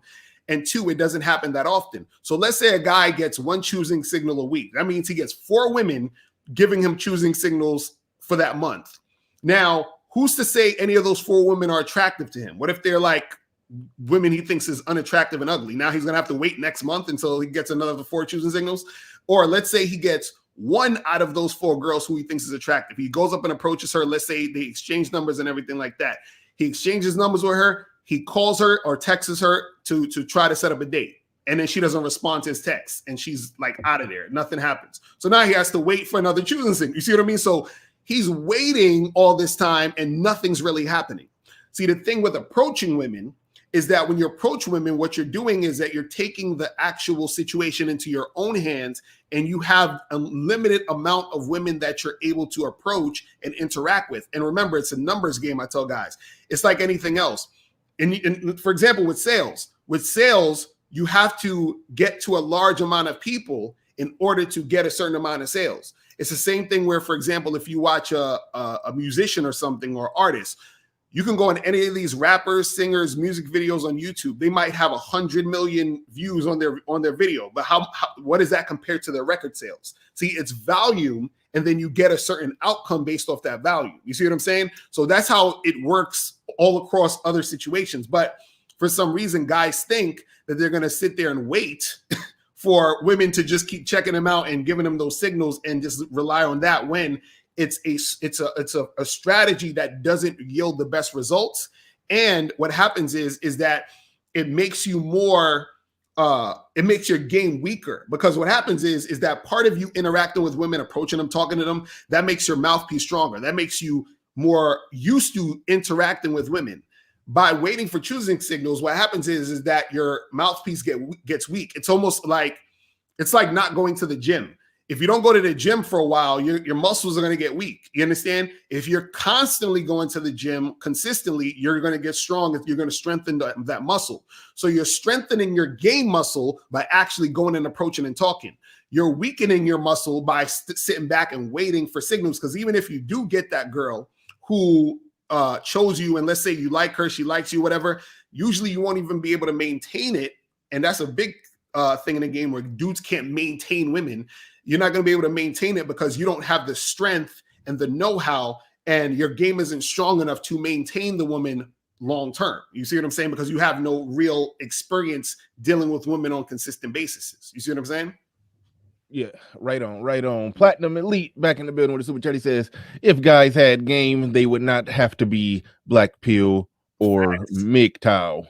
And two, it doesn't happen that often. So let's say a guy gets one choosing signal a week. That means he gets 4 women giving him choosing signals for that month. Now, who's to say any of those 4 women are attractive to him? What if they're like women he thinks is unattractive and ugly? Now he's going to have to wait next month until he gets another 4 choosing signals. Or let's say he gets 1 out of those 4 girls who he thinks is attractive. He goes up and approaches her. Let's say they exchange numbers and everything like that. He exchanges numbers with her. He calls her or texts her to try to set up a date. And then she doesn't respond to his text. And she's like out of there. Nothing happens. So now he has to wait for another choosing signal. You see what I mean? So he's waiting all this time and nothing's really happening. See, the thing with approaching women is that when you approach women, what you're doing is that you're taking the actual situation into your own hands, and you have a limited amount of women that you're able to approach and interact with. And remember, it's a numbers game. I tell guys, it's like anything else. And for example, with sales, you have to get to a large amount of people in order to get a certain amount of sales. It's the same thing where, for example, if you watch a musician or something or artist, you can go on any of these rappers, singers, music videos on YouTube. They might have 100 million views on their video, but what is that compared to their record sales? See, it's volume, and then you get a certain outcome based off that value. You see what I'm saying? So that's how it works all across other situations. But for some reason, guys think that they're going to sit there and wait for women to just keep checking them out and giving them those signals and just rely on that, when it's a strategy that doesn't yield the best results. And what happens is that it makes you more, it makes your game weaker, because what happens is that part of you interacting with women, approaching them, talking to them, that makes your mouthpiece stronger. That makes you more used to interacting with women. By waiting for choosing signals, what happens is that your mouthpiece gets weak. It's almost like, it's like not going to the gym. If you don't go to the gym for a while, your muscles are going to get weak. You understand? If you're constantly going to the gym consistently, you're going to get strong. You're going to strengthen that muscle. So you're strengthening your game muscle by actually going and approaching and talking. You're weakening your muscle by sitting back and waiting for signals. Because even if you do get that girl who chose you, and let's say you like her, she likes you, whatever, usually you won't even be able to maintain it. And that's a big thing in the game where dudes can't maintain women. You're not going to be able to maintain it because you don't have the strength and the know-how, and your game isn't strong enough to maintain the woman long term. You see what I'm saying? Because you have no real experience dealing with women on consistent basis. You see what I'm saying? Yeah, right on. Platinum Elite back in the building with a super chat. He says, if guys had game, they would not have to be Black Pill or MGTOW.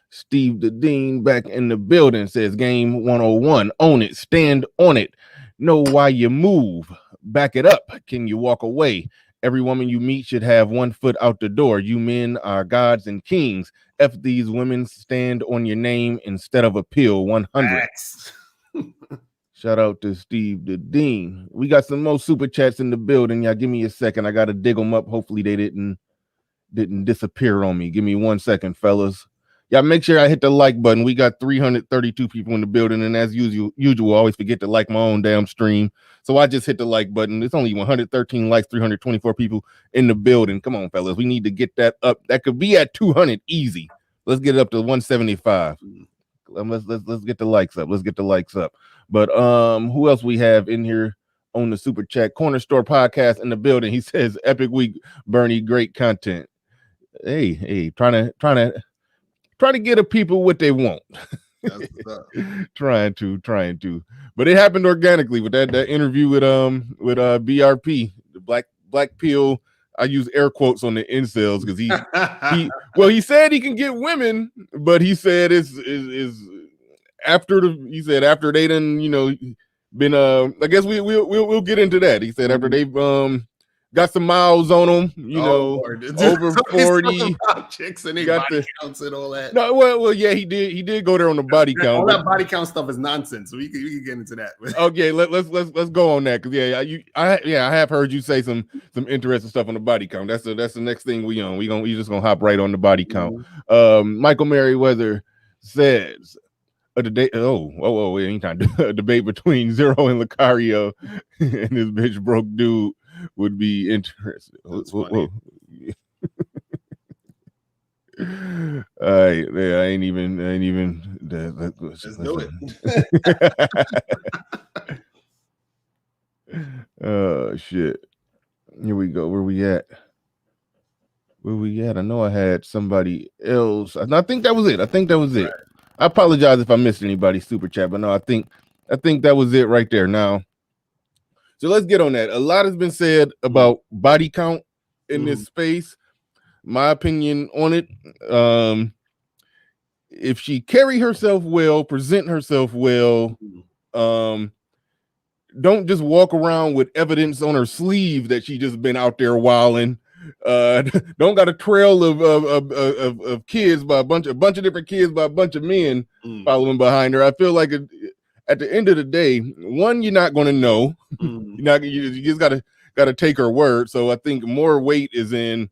Steve the Dean back in the building says, game 101, own it, stand on it, know why you move, back it up, can you walk away? Every woman you meet should have one foot out the door. You men are gods and kings. F these women, stand on your name instead of a pill. 100. Shout out to Steve the Dean. We got some more super chats in the building. Y'all give me a second. I gotta dig them up. Hopefully they didn't disappear on me. Give me 1 second, fellas. Y'all make sure I hit the like button. We got 332 people in the building, and as usual, I always forget to like my own damn stream. So I just hit the like button. It's only 113 likes, 324 people in the building. Come on, fellas. We need to get that up. That could be at 200 easy. Let's get it up to 175. Let's get the likes up. Let's get the likes up. But who else we have in here on the super chat? Corner Store Podcast in the building. He says, epic week, Bernie, great content. Hey, trying to get the people what they want. trying to. But it happened organically with that interview with BRP, the black pill. I use air quotes on the incels because he said he can get women, but he said is after after they done been I guess we'll get into that. He said after they've got some miles on them, over 40 chicks and they body counts and all that. No, well, yeah, he did go there on the body count. All that body count stuff is nonsense. So we can get into that. Okay, let's go on that, because I have heard you say some interesting stuff on the body count. That's the next thing we just gonna hop right on the body count. Michael Merriweather says a debate. We ain't trying to do a debate between Zero and Locario and this bitch broke dude would be interesting. Whoa. All right, I ain't even. Let's do it. Oh shit! Here we go. Where we at? I know I had somebody else. I think that was it. Right. I apologize if I missed anybody's super chat, but no, I think that was it right there. Now, so let's get on that. A lot has been said about body count in this space. My opinion on it, if she carry herself well, present herself well, don't just walk around with evidence on her sleeve that she just been out there wilding. Don't got a trail of kids by a bunch of different kids by a bunch of men following behind her. I feel like at the end of the day, one, you're not going to know. You just gotta take her word. So I think more weight is in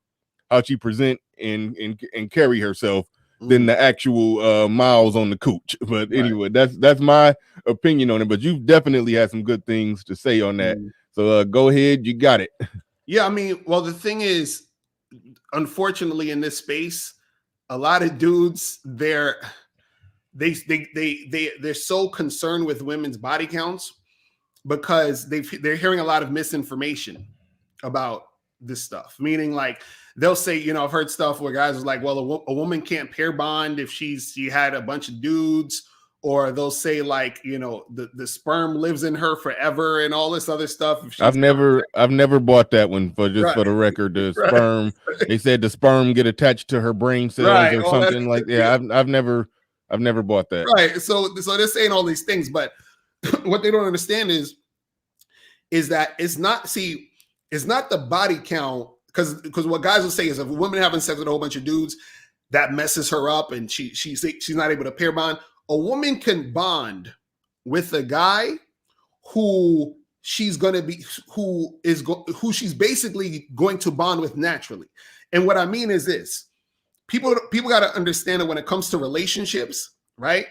how she present and carry herself than the actual miles on the cooch. But anyway, that's my opinion on it. But you've definitely had some good things to say on that. So go ahead, you got it. Yeah, I mean, well, the thing is, unfortunately, in this space, a lot of dudes they're so concerned with women's body counts because they're hearing a lot of misinformation about this stuff. Meaning, like they'll say, you know, I've heard stuff where guys are like, well, a woman can't pair bond if she had a bunch of dudes. Or they'll say like, you know, the sperm lives in her forever and all this other stuff. I've never bought that one for the record. The sperm, they said the sperm get attached to her brain cells or something like. Yeah, I've never bought that. Right. So they're saying all these things, but what they don't understand is that it's not the body count because what guys will say is if a woman having sex with a whole bunch of dudes, that messes her up and she's not able to pair bond. A woman can bond with a guy who she's basically going to bond with naturally. And what I mean is this: people got to understand that when it comes to relationships, right?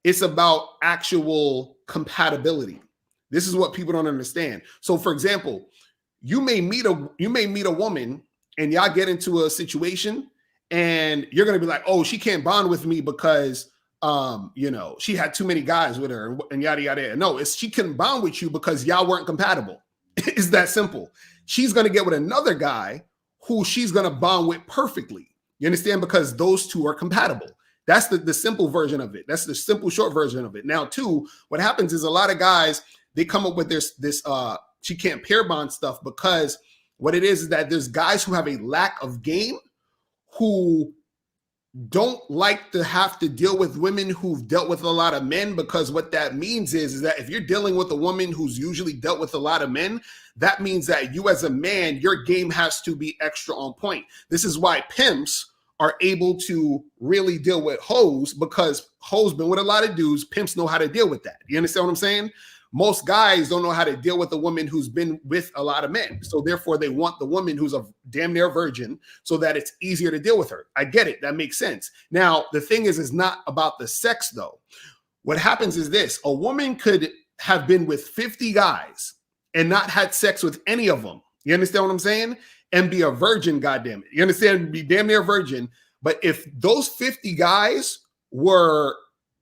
It's about actual compatibility. This is what people don't understand. So, for example, you may meet a woman and y'all get into a situation, and you're gonna be like, "Oh, she can't bond with me because." You know, she had too many guys with her and yada, yada. No, she couldn't bond with you because y'all weren't compatible. It's that simple. She's going to get with another guy who she's going to bond with perfectly. You understand? Because those two are compatible. That's the simple version of it. That's the simple short version of it. Now, too, what happens is a lot of guys, they come up with this she can't pair bond stuff because what it is that there's guys who have a lack of game who don't like to have to deal with women who've dealt with a lot of men, because what that means is that if you're dealing with a woman who's usually dealt with a lot of men, that means that you as a man, your game has to be extra on point. This is why pimps are able to really deal with hoes, because hoes been with a lot of dudes. Pimps know how to deal with that. You understand what I'm saying? Most guys don't know how to deal with a woman who's been with a lot of men. So therefore they want the woman who's a damn near virgin so that it's easier to deal with her. I get it. That makes sense. Now, the thing is not about the sex though. What happens is this: a woman could have been with 50 guys and not had sex with any of them. You understand what I'm saying? And be a virgin, goddamn it. You understand? Be damn near virgin. But if those 50 guys were,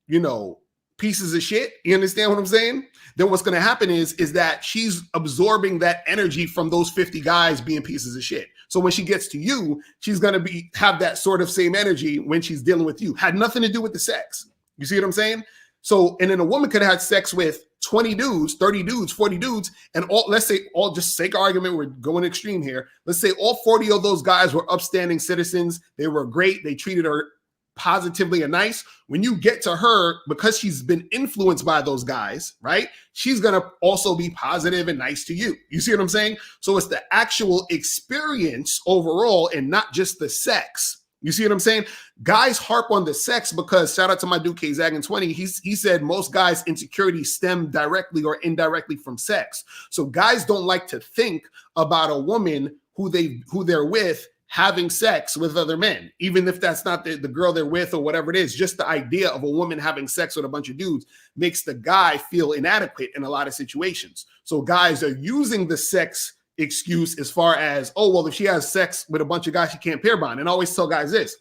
you know, pieces of shit, you understand what I'm saying? Then what's going to happen is that she's absorbing that energy from those 50 guys being pieces of shit. So when she gets to you, she's going to have that sort of same energy when she's dealing with you. Had nothing to do with the sex. You see what I'm saying? So, and then a woman could have had sex with 20 dudes, 30 dudes, 40 dudes, and let's say just sake of argument, we're going extreme here. Let's say all 40 of those guys were upstanding citizens. They were great. They treated her positively and nice. When you get to her, because she's been influenced by those guys, right? She's going to also be positive and nice to you. You see what I'm saying? So it's the actual experience overall and not just the sex. You see what I'm saying? Guys harp on the sex because, shout out to my dude K-Zaggin20, he said most guys' insecurities stem directly or indirectly from sex. So guys don't like to think about a woman who they're with having sex with other men, even if that's not the girl they're with or whatever it is. Just the idea of a woman having sex with a bunch of dudes makes the guy feel inadequate in a lot of situations. So guys are using the sex excuse as far as, oh, well, if she has sex with a bunch of guys, she can't pair bond. And I always tell guys this: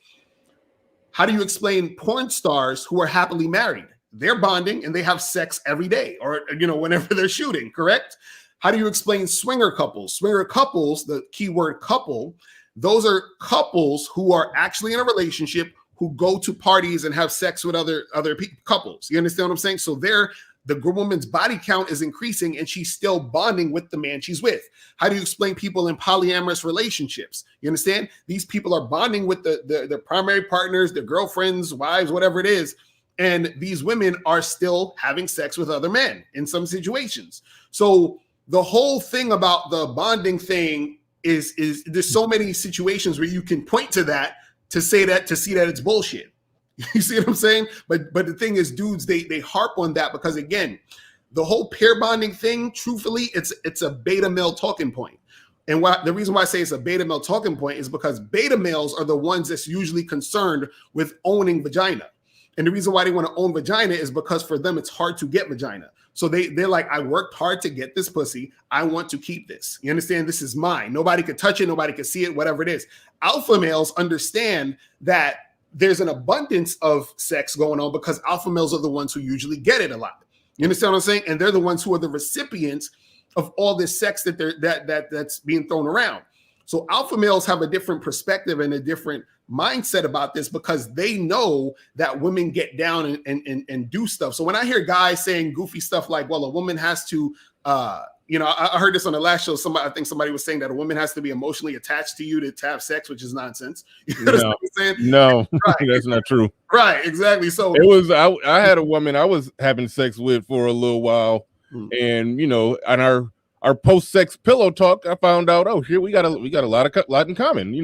how do you explain porn stars who are happily married? They're bonding and they have sex every day, or, you know, whenever they're shooting, correct? How do you explain swinger couples? Swinger couples, the keyword couple, those are couples who are actually in a relationship who go to parties and have sex with other couples. You understand what I'm saying? So the woman's body count is increasing and she's still bonding with the man she's with. How do you explain people in polyamorous relationships? You understand? These people are bonding with the primary partners, their girlfriends, wives, whatever it is. And these women are still having sex with other men in some situations. So the whole thing about the bonding thing is there's so many situations where you can point to that to see that it's bullshit. You see what I'm saying? But the thing is, dudes, they harp on that because, again, the whole pair bonding thing, truthfully, it's a beta male talking point. And the reason why I say it's a beta male talking point is because beta males are the ones that's usually concerned with owning vagina. And the reason why they want to own vagina is because for them, it's hard to get vagina. So they're like, I worked hard to get this pussy. I want to keep this. You understand? This is mine. Nobody could touch it. Nobody could see it, whatever it is. Alpha males understand that there's an abundance of sex going on because alpha males are the ones who usually get it a lot. You understand what I'm saying? And they're the ones who are the recipients of all this sex that's being thrown around. So alpha males have a different perspective and a different mindset about this because they know that women get down and do stuff. So when I hear guys saying goofy stuff like, well, a woman has to, I heard this on the last show. I think somebody was saying that a woman has to be emotionally attached to you to have sex, which is nonsense. You know what I'm saying? No, right. That's not true. Right, exactly. So it was, I had a woman I was having sex with for a little while, and on our post-sex pillow talk, I found out, oh shit, we got a lot in common.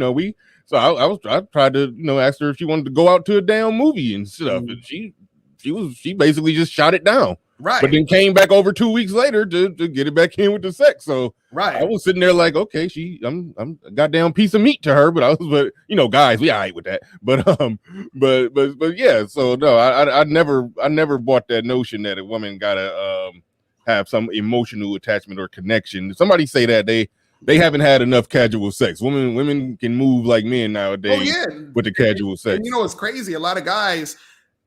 I tried to ask her if she wanted to go out to a damn movie and stuff, and she basically just shot it down. Right. But then came back over 2 weeks later to get it back in with the sex. So right. I was sitting there like, okay, I'm a goddamn piece of meat to her, but guys, we all right with that. But yeah, so no, I never bought that notion that a woman gotta have some emotional attachment or connection. Somebody say that they haven't had enough casual sex. Women can move like men nowadays with the casual sex. And it's crazy. A lot of guys,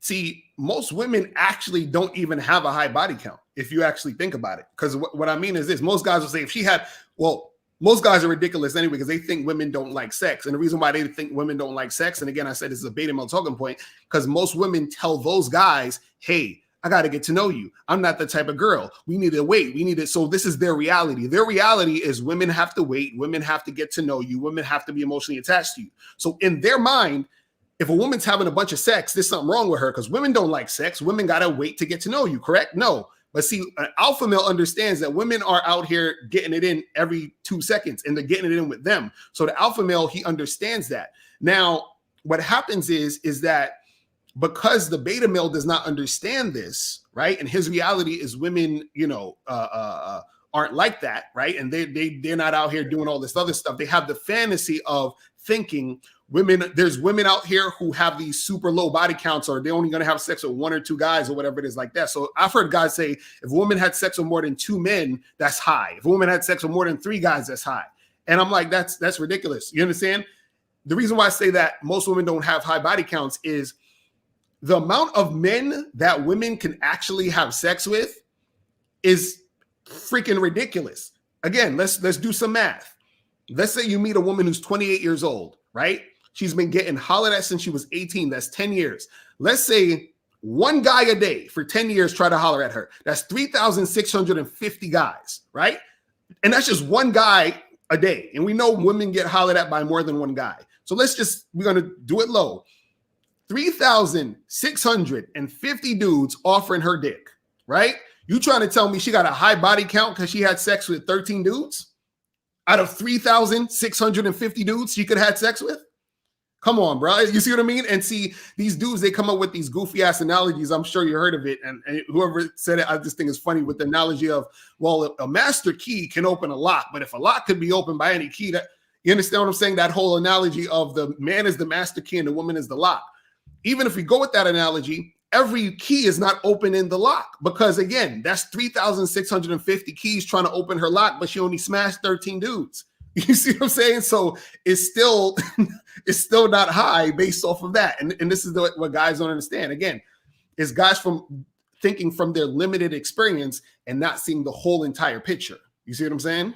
see, most women actually don't even have a high body count if you actually think about it. Because what I mean is this: most guys will say most guys are ridiculous anyway because they think women don't like sex. And the reason why they think women don't like sex, and again, I said this is a beta male talking point, because most women tell those guys, hey, I got to get to know you. I'm not the type of girl. We need to wait. So this is their reality. Their reality is women have to wait. Women have to get to know you. Women have to be emotionally attached to you. So in their mind, if a woman's having a bunch of sex, there's something wrong with her because women don't like sex. Women got to wait to get to know you, correct? No. But see, an alpha male understands that women are out here getting it in every 2 seconds and they're getting it in with them. So the alpha male, he understands that. Now, what happens is that because the beta male does not understand this, right? And his reality is women, aren't like that, right? And they're not out here doing all this other stuff. They have the fantasy of thinking there's women out here who have these super low body counts, or they're only going to have sex with 1 or 2 guys or whatever it is like that. So I've heard guys say, if a woman had sex with more than 2 men, that's high. If a woman had sex with more than 3 guys, that's high. And I'm like, that's ridiculous. You understand? The reason why I say that most women don't have high body counts is the amount of men that women can actually have sex with is freaking ridiculous. Again, let's do some math. Let's say you meet a woman who's 28 years old, right? She's been getting hollered at since she was 18. That's 10 years. Let's say one guy a day for 10 years try to holler at her. That's 3,650 guys, right? And that's just one guy a day. And we know women get hollered at by more than one guy. So we're going to do it low. 3,650 dudes offering her dick, right? You trying to tell me she got a high body count because she had sex with 13 dudes? Out of 3,650 dudes she could have had sex with? Come on, bro. You see what I mean? And see, these dudes, they come up with these goofy ass analogies. I'm sure you heard of it. And whoever said it, I just think it's funny with the analogy of, well, a master key can open a lock, but if a lock could be opened by any key, that you understand what I'm saying? That whole analogy of the man is the master key and the woman is the lock. Even if we go with that analogy, every key is not open in the lock because, again, that's 3,650 keys trying to open her lock, but she only smashed 13 dudes. You see what I'm saying? So it's still not high based off of that. And this is what guys don't understand. Again, is guys from thinking from their limited experience and not seeing the whole entire picture. You see what I'm saying?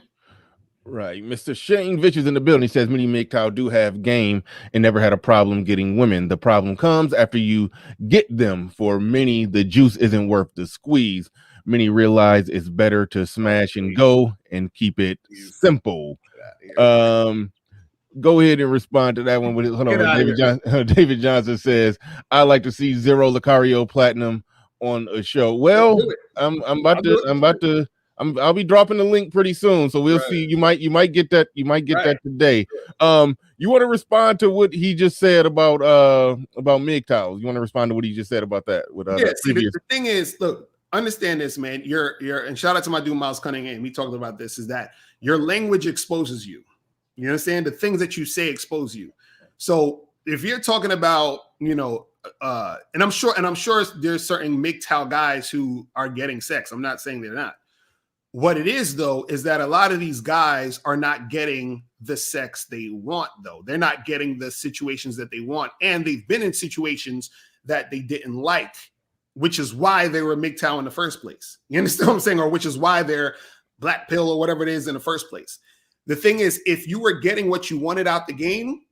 Right. Mr. Shane Vich is in the building. He says many MGTOW do have game and never had a problem getting women. The problem comes after you get them. For many, the juice isn't worth the squeeze. Many realize it's better to smash and go and keep it simple. Go ahead and respond to that one. Hold on. David Johnson says, I like to see Mr.Locario Platinum on a show. Well, I'll be dropping the link pretty soon, so we'll see. You might get that. You might get that today. You want to respond to what he just said about MGTOW? You want to respond to what he just said about that? The thing is, look, understand this, man. You're and shout out to my dude Miles Cunningham. He talked about this. Is that your language exposes you? You understand? The things that you say expose you. So if you're talking about, and I'm sure there's certain MGTOW guys who are getting sex. I'm not saying they're not. What it is, though, is that a lot of these guys are not getting the sex they want, though. They're not getting the situations that they want. And they've been in situations that they didn't like, which is why they were MGTOW in the first place. You understand what I'm saying? Or which is why they're black pill or whatever it is in the first place. The thing is, if you were getting what you wanted out the game,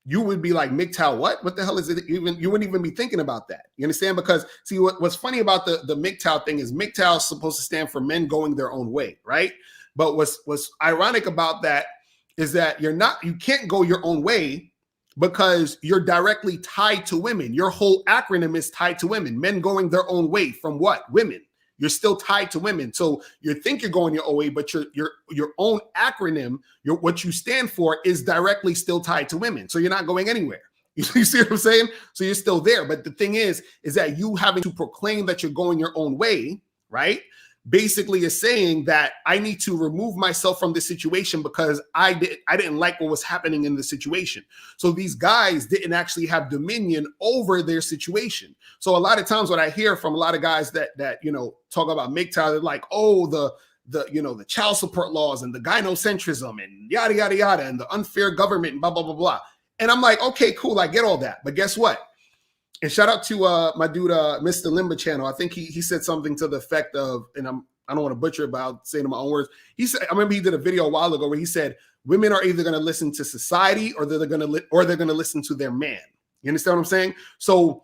you would be like, MGTOW, what? What the hell is it? Even you wouldn't even be thinking about that. You understand? Because see, what's funny about the MGTOW thing is MGTOW is supposed to stand for men going their own way, right? But what's ironic about that is that you can't go your own way because you're directly tied to women. Your whole acronym is tied to women. Men going their own way from what? Women. You're still tied to women. So you think you're going your own way, but your own acronym, what you stand for is directly still tied to women. So you're not going anywhere. You see what I'm saying? So you're still there. But the thing is that you having to proclaim that you're going your own way, right? Basically is saying that I need to remove myself from this situation because I didn't like what was happening in the situation. So these guys didn't actually have dominion over their situation. So a lot of times what I hear from a lot of guys that talk about MGTOW, they're like, oh, the child support laws and the gynocentrism and yada yada yada and the unfair government and blah blah blah blah. And I'm like, okay, cool, I get all that, but guess what? And shout out to my dude, Mr. Limba channel. I think he said something to the effect of, and I don't want to butcher it, but I'll say it in my own words. He said, I remember he did a video a while ago where he said, women are either going to listen to society or they're going to listen to their man. You understand what I'm saying? So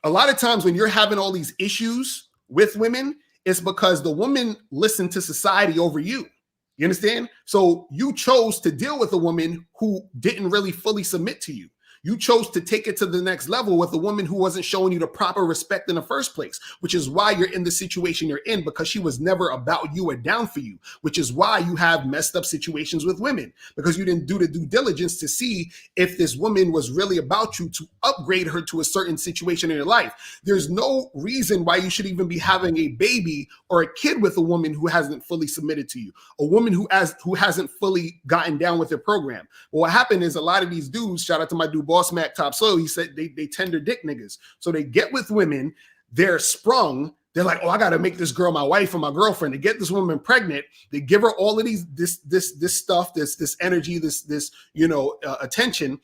a lot of times when you're having all these issues with women, it's because the woman listened to society over you. You understand? So you chose to deal with a woman who didn't really fully submit to you. You chose to take it to the next level with a woman who wasn't showing you the proper respect in the first place, which is why you're in the situation you're in, because she was never about you or down for you, which is why you have messed up situations with women, because you didn't do the due diligence to see if this woman was really about you to upgrade her to a certain situation in your life. There's no reason why you should even be having a baby or a kid with a woman who hasn't fully submitted to you, a woman who hasn't fully gotten down with their program. But what happened is a lot of these dudes, shout out to my dude, Boss Mac Top Soul, he said they tender dick niggas. So they get with women, they're sprung. They're like, oh, I got to make this girl my wife or my girlfriend. To get this woman pregnant, they give her all of this stuff, this energy, this attention,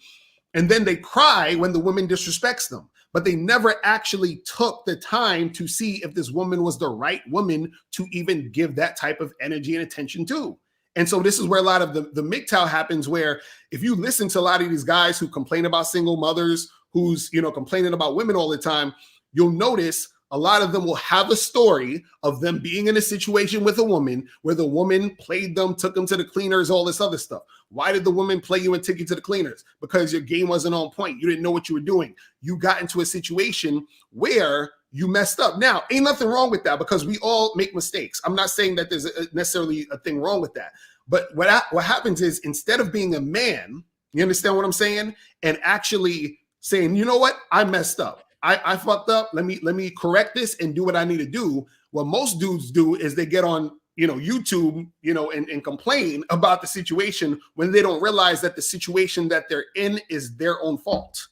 and then they cry when the woman disrespects them. But they never actually took the time to see if this woman was the right woman to even give that type of energy and attention to. And so this is where a lot of the MGTOW happens, where if you listen to a lot of these guys who complain about single mothers, who's complaining about women all the time, you'll notice a lot of them will have a story of them being in a situation with a woman where the woman played them, took them to the cleaners, all this other stuff. Why did the woman play you and take you to the cleaners? Because your game wasn't on point. You didn't know what you were doing. You got into a situation where you messed up. Now, ain't nothing wrong with that, because we all make mistakes. I'm not saying that there's necessarily a thing wrong with that. But what happens is, instead of being a man, you understand what I'm saying, and actually saying, you know what, I messed up. I fucked up. Let me correct this and do what I need to do. What most dudes do is they get on YouTube, and complain about the situation when they don't realize that the situation that they're in is their own fault.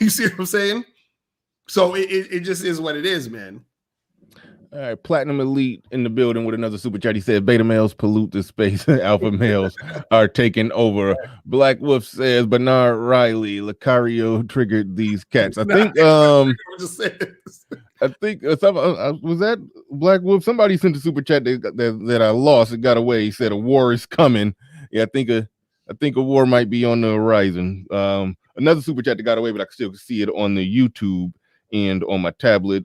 You see what I'm saying? So it just is what it is, man. All right, Platinum Elite in the building with another super chat. He said beta males pollute the space, alpha males are taking over. Black Wolf says Bernard Riley, Locario triggered these cats. I think was that Black Wolf? Somebody sent a super chat that I lost. It got away. He said a war is coming. Yeah, I think a war might be on the horizon. Another super chat that got away, but I can still see it on the YouTube and on my tablet.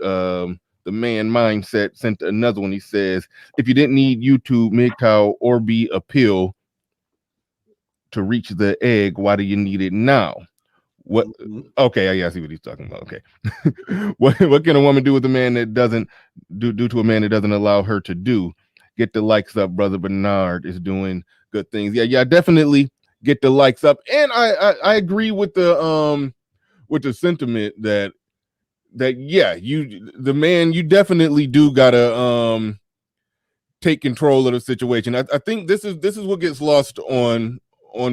The man mindset sent another one. He says, if you didn't need YouTube, MGTOW, or be a pill to reach the egg, why do you need it now? What? Okay, yeah, I see what he's talking about. Okay. what can a woman do with a man that doesn't do to a man that doesn't allow her to do? Get the likes up. Brother Bernard is doing good things. Yeah, definitely get the likes up. And I agree with the sentiment that yeah, you definitely do gotta take control of the situation. I think this is what gets lost on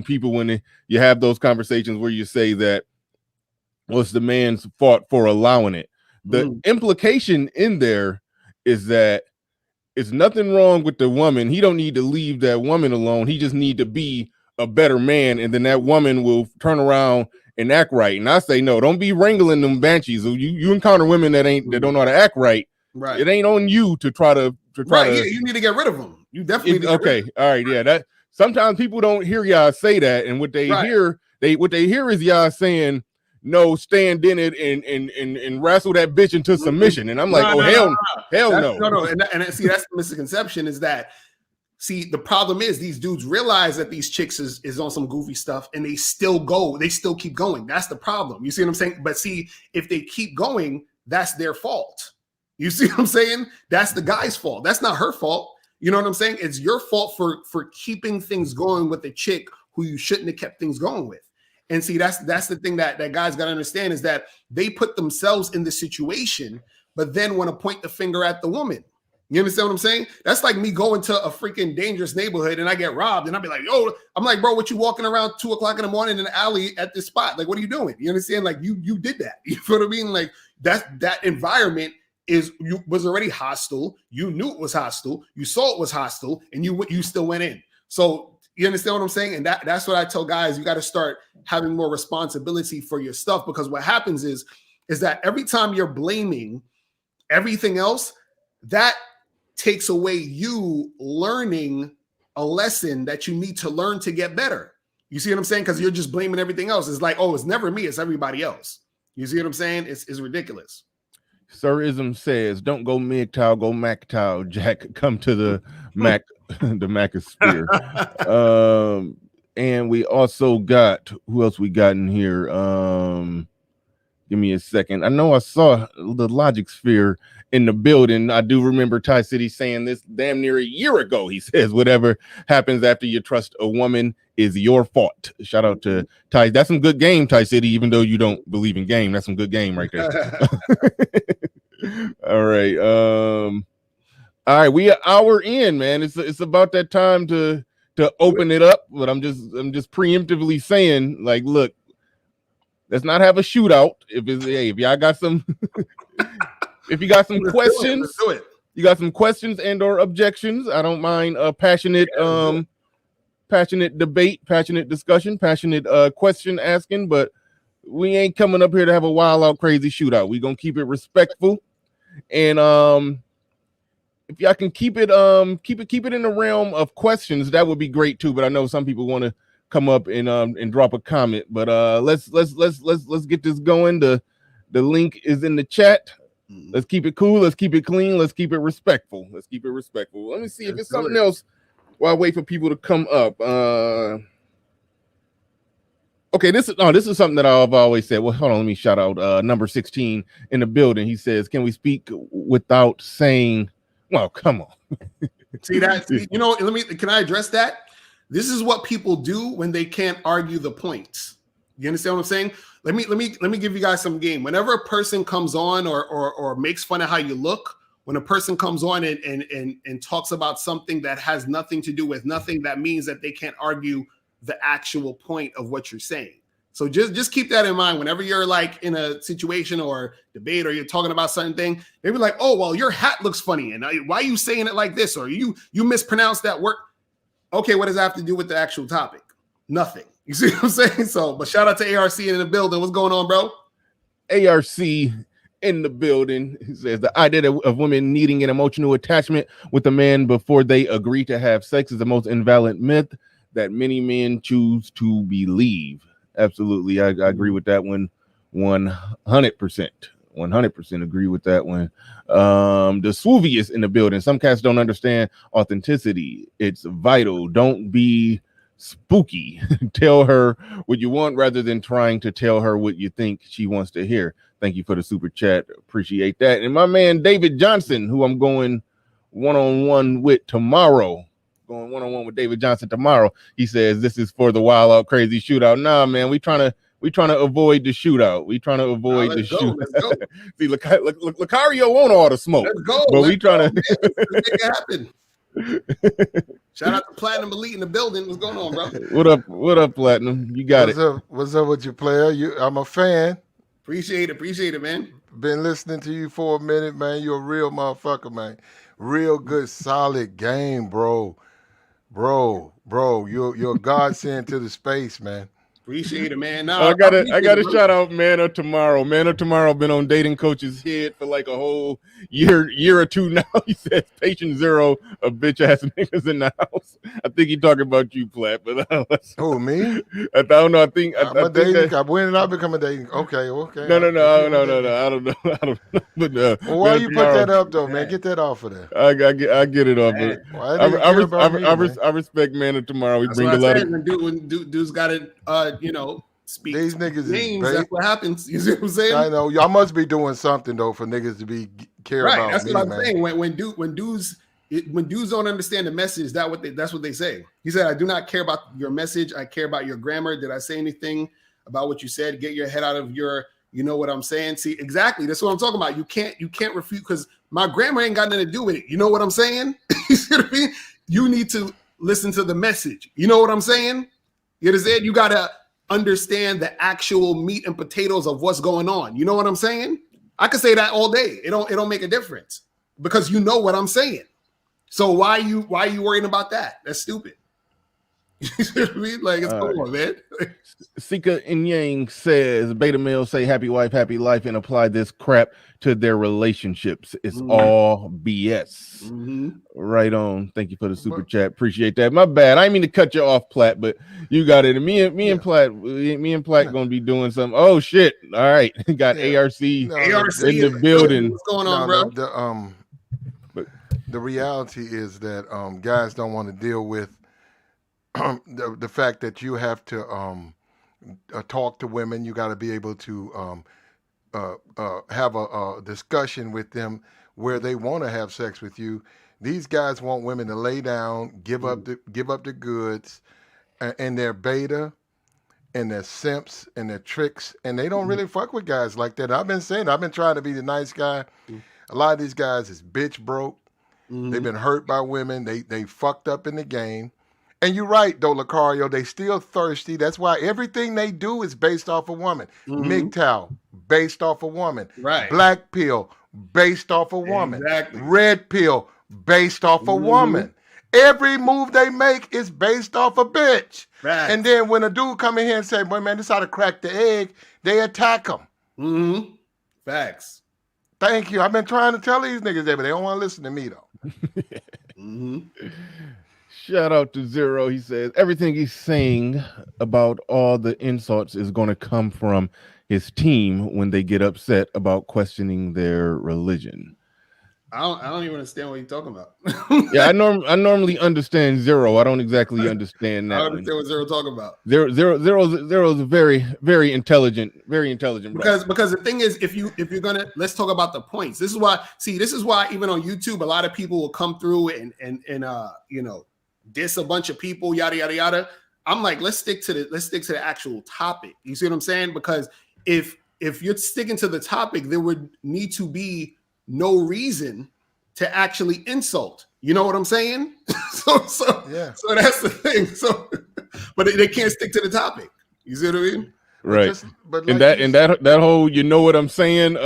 people when you have those conversations where you say that was the man's fault for allowing it. The implication in there is that it's nothing wrong with the woman. He don't need to leave that woman alone. He just need to be a better man, and then that woman will turn around and act right. And I say, no, don't be wrangling them banshees. You encounter women that don't know how to act right. Right. It ain't on you to try to Yeah, you need to get rid of them. You definitely need okay. All right, yeah. That sometimes people don't hear y'all say that, and what they hear, what they hear is y'all saying, no, stand in it and wrestle that bitch into submission. And I'm like, hell no. No. And see, that's the misconception is that, see, the problem is these dudes realize that these chicks is on some goofy stuff and they still keep going. That's the problem. You see what I'm saying? But see, if they keep going, that's their fault. You see what I'm saying? That's the guy's fault. That's not her fault. You know what I'm saying? It's your fault for keeping things going with the chick who you shouldn't have kept things going with. And see, that's the thing that guys got to understand is that they put themselves in the situation, but then want to point the finger at the woman. You understand what I'm saying? That's like me going to a freaking dangerous neighborhood and I get robbed and I'll be like, yo, I'm like, bro, what you walking around 2:00 in the morning in the alley at this spot? Like, what are you doing? You understand? Like you did that. You know what I mean? Like that environment was already hostile. You knew it was hostile. You saw it was hostile and you still went in. So you understand what I'm saying? And that's what I tell guys. You got to start having more responsibility for your stuff, because what happens is that every time you're blaming everything else, that takes away you learning a lesson that you need to learn to get better. You see what I'm saying? Because you're just blaming everything else. It's like, oh, it's never me, it's everybody else. You see what I'm saying? It's ridiculous. Sirism says, don't go MGTOW, go MacTOW, Jack. Come to the Mac, the Macosphere. And we also got, who else we got in here? Give me a second. I know I saw the Logic Sphere in the building. I do remember Ty City saying this damn near a year ago. He says, whatever happens after you trust a woman is your fault. Shout out to Ty. That's some good game, Ty City, even though you don't believe in game. That's some good game right there. All right. All right. We an hour in, man. It's about that time to open it up, but I'm just preemptively saying, like, look, let's not have a shootout. If y'all got some if you got some questions, let's do it. You got some questions and or objections, I don't mind a passionate debate, passionate discussion, passionate question asking, but we ain't coming up here to have a wild out crazy shootout. We gonna keep it respectful, and if y'all can keep it in the realm of questions, that would be great too. But I know some people want to come up and drop a comment. But let's get this going. The link is in the chat. Let's keep it cool. Let's keep it clean. Let's keep it respectful. Let's keep it respectful. Let me see if it's something else while I wait for people to come up. Okay, this is something that I've always said. Well, hold on, let me shout out number 16 in the building. He says, "Can we speak without saying?" Well, come on. See that? You know, can I address that? This is what people do when they can't argue the points. You understand what I'm saying? Let me give you guys some game. Whenever a person comes on or makes fun of how you look, when a person comes on and talks about something that has nothing to do with nothing, that means that they can't argue the actual point of what you're saying. So just keep that in mind. Whenever you're like in a situation or debate or you're talking about something, they be like, "Oh, well, your hat looks funny, and why are you saying it like this?" Or you mispronounced that word. Okay, what does that have to do with the actual topic? Nothing. You see what I'm saying? So, but shout out to ARC in the building. What's going on, bro? ARC in the building. He says the idea of women needing an emotional attachment with a man before they agree to have sex is the most invalid myth that many men choose to believe. Absolutely. I agree with that one 100%. 100% agree with that one. The Swooviest in the building. Some cats don't understand authenticity. It's vital. Don't be spooky. Tell her what you want rather than trying to tell her what you think she wants to hear. Thank you for the super chat. Appreciate that. And my man David Johnson, who I'm going one-on-one with tomorrow. Going one-on-one with David Johnson tomorrow. He says this is for the wild out crazy shootout. Nah, man, we trying to avoid the shootout. We trying to avoid the shootout. Let's go. See, Locario won't all the smoke. Let's go. But we trying to make it happen. Shout out to Platinum Elite in the building. What's going on, bro? What up, Platinum? You got it. What's up with you, player? I'm a fan. Appreciate it, man. Been listening to you for a minute, man. You're a real motherfucker, man. Real good, solid game, bro. Bro, you're a godsend to the space, man. Appreciate it, man. I gotta shout out Man of Tomorrow. Man of Tomorrow been on Dating Coach's head for like a whole year or two now. He says patient zero of bitch ass niggas in the house. I think he talking about you, Platt, but Who, me? I don't know. I think I'm a dating. When did I become a dating? Okay. No. I don't know. But well, why you put that up though, man? Get that off of there. I get it off. But I respect Man of Tomorrow. We That's bring what a lot of when dudes got to speak these niggas names. That's what happens. You see what I'm saying? I know y'all must be doing something though for niggas to be care about. That's me, what I'm man. saying. When dudes don't understand the message, that's what they say. He said, "I do not care about your message. I care about your grammar. Did I say anything about what you said? Get your head out of your, you know what I'm saying? See, exactly. That's what I'm talking about. You can't refute because my grammar ain't got nothing to do with it. You know what I'm saying? You see what I mean? You need to listen to the message. You know what I'm saying? You understand? You gotta understand the actual meat and potatoes of what's going on. You know what I'm saying? I could say that all day. It don't make a difference because you know what I'm saying. So why you worrying about that? That's stupid. You see what I mean? Like, it's come on, man. Sika Inyang says beta males say happy wife, happy life, and apply this crap to their relationships. It's all BS. Right on. Thank you for the super chat. Appreciate that. My bad. I didn't mean to cut you off, Platt, but you got it. And me and Platt gonna be doing something. Oh shit! All right, got ARC in the building. What's going on, bro? The reality is that guys don't want to deal with the fact that you have to talk to women. You got to be able to have a discussion with them where they want to have sex with you. These guys want women to lay down, give up the goods, and they're beta, and they're simps, and they're tricks, and they don't really fuck with guys like that. I've been trying to be the nice guy. A lot of these guys is bitch broke. They've been hurt by women. They fucked up in the game. And you're right, though, Locario. They still thirsty. That's why everything they do is based off a woman. MGTOW, based off a woman. Right. Black pill, based off a woman. Exactly. Red pill, based off a woman. Every move they make is based off a bitch. Right. And then when a dude come in here and say, boy, man, this how to crack the egg, they attack him. Facts. Thank you. I've been trying to tell these niggas that, but they don't want to listen to me, though. Shout out to Zero. He says everything he's saying about all the insults is going to come from his team when they get upset about questioning their religion. I don't even understand what you're talking about. Yeah, I normally understand Zero. I don't exactly understand that. I don't understand what Zero talking about. Zero is a very, very intelligent because the thing is, if you're gonna, let's talk about the points. This is why even on YouTube, a lot of people will come through and diss a bunch of people, yada yada yada. I'm like, let's stick to the actual topic. You see what I'm saying? Because if you're sticking to the topic, there would need to be no reason to actually insult. You know what I'm saying? So that's the thing. So, but they can't stick to the topic. You see what I mean? Right. That whole, you know what I'm saying?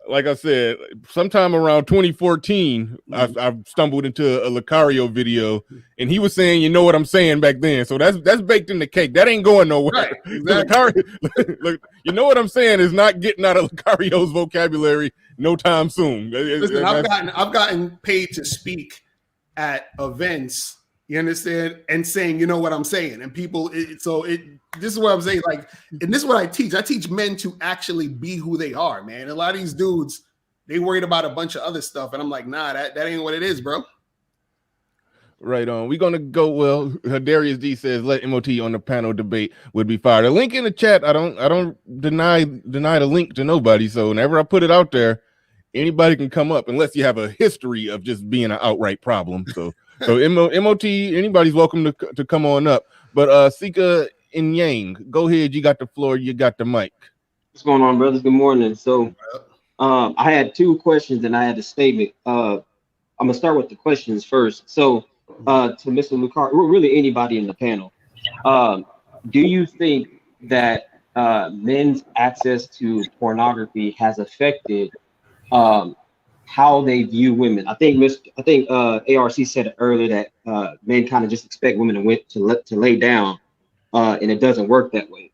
Like I said, sometime around 2014, I stumbled into a Locario video, and he was saying, "You know what I'm saying" back then. So that's baked in the cake. That ain't going nowhere. Right, exactly. Look, you know what I'm saying is not getting out of Locario's vocabulary no time soon. Listen, I've gotten paid to speak at events. You understand? And saying, you know what I'm saying, and people. This is what I'm saying. Like, and this is what I teach. I teach men to actually be who they are, man. And a lot of these dudes, they worried about a bunch of other stuff, and I'm like, nah, that ain't what it is, bro. Right on. We're gonna go. Well, Darius D says let MOT on the panel debate would be fired. A link in the chat. I don't deny the link to nobody. So whenever I put it out there, anybody can come up unless you have a history of just being an outright problem. So MOT, anybody's welcome to come on up. But Sika Inyang, go ahead. You got the floor. You got the mic. What's going on, brothers? Good morning. So I had two questions and I had a statement. I'm gonna start with the questions first. So to Mr. Locario, really anybody in the panel, do you think that men's access to pornography has affected how they view women. I think ARC said it earlier that men kind of just expect women to lay down, and it doesn't work that way.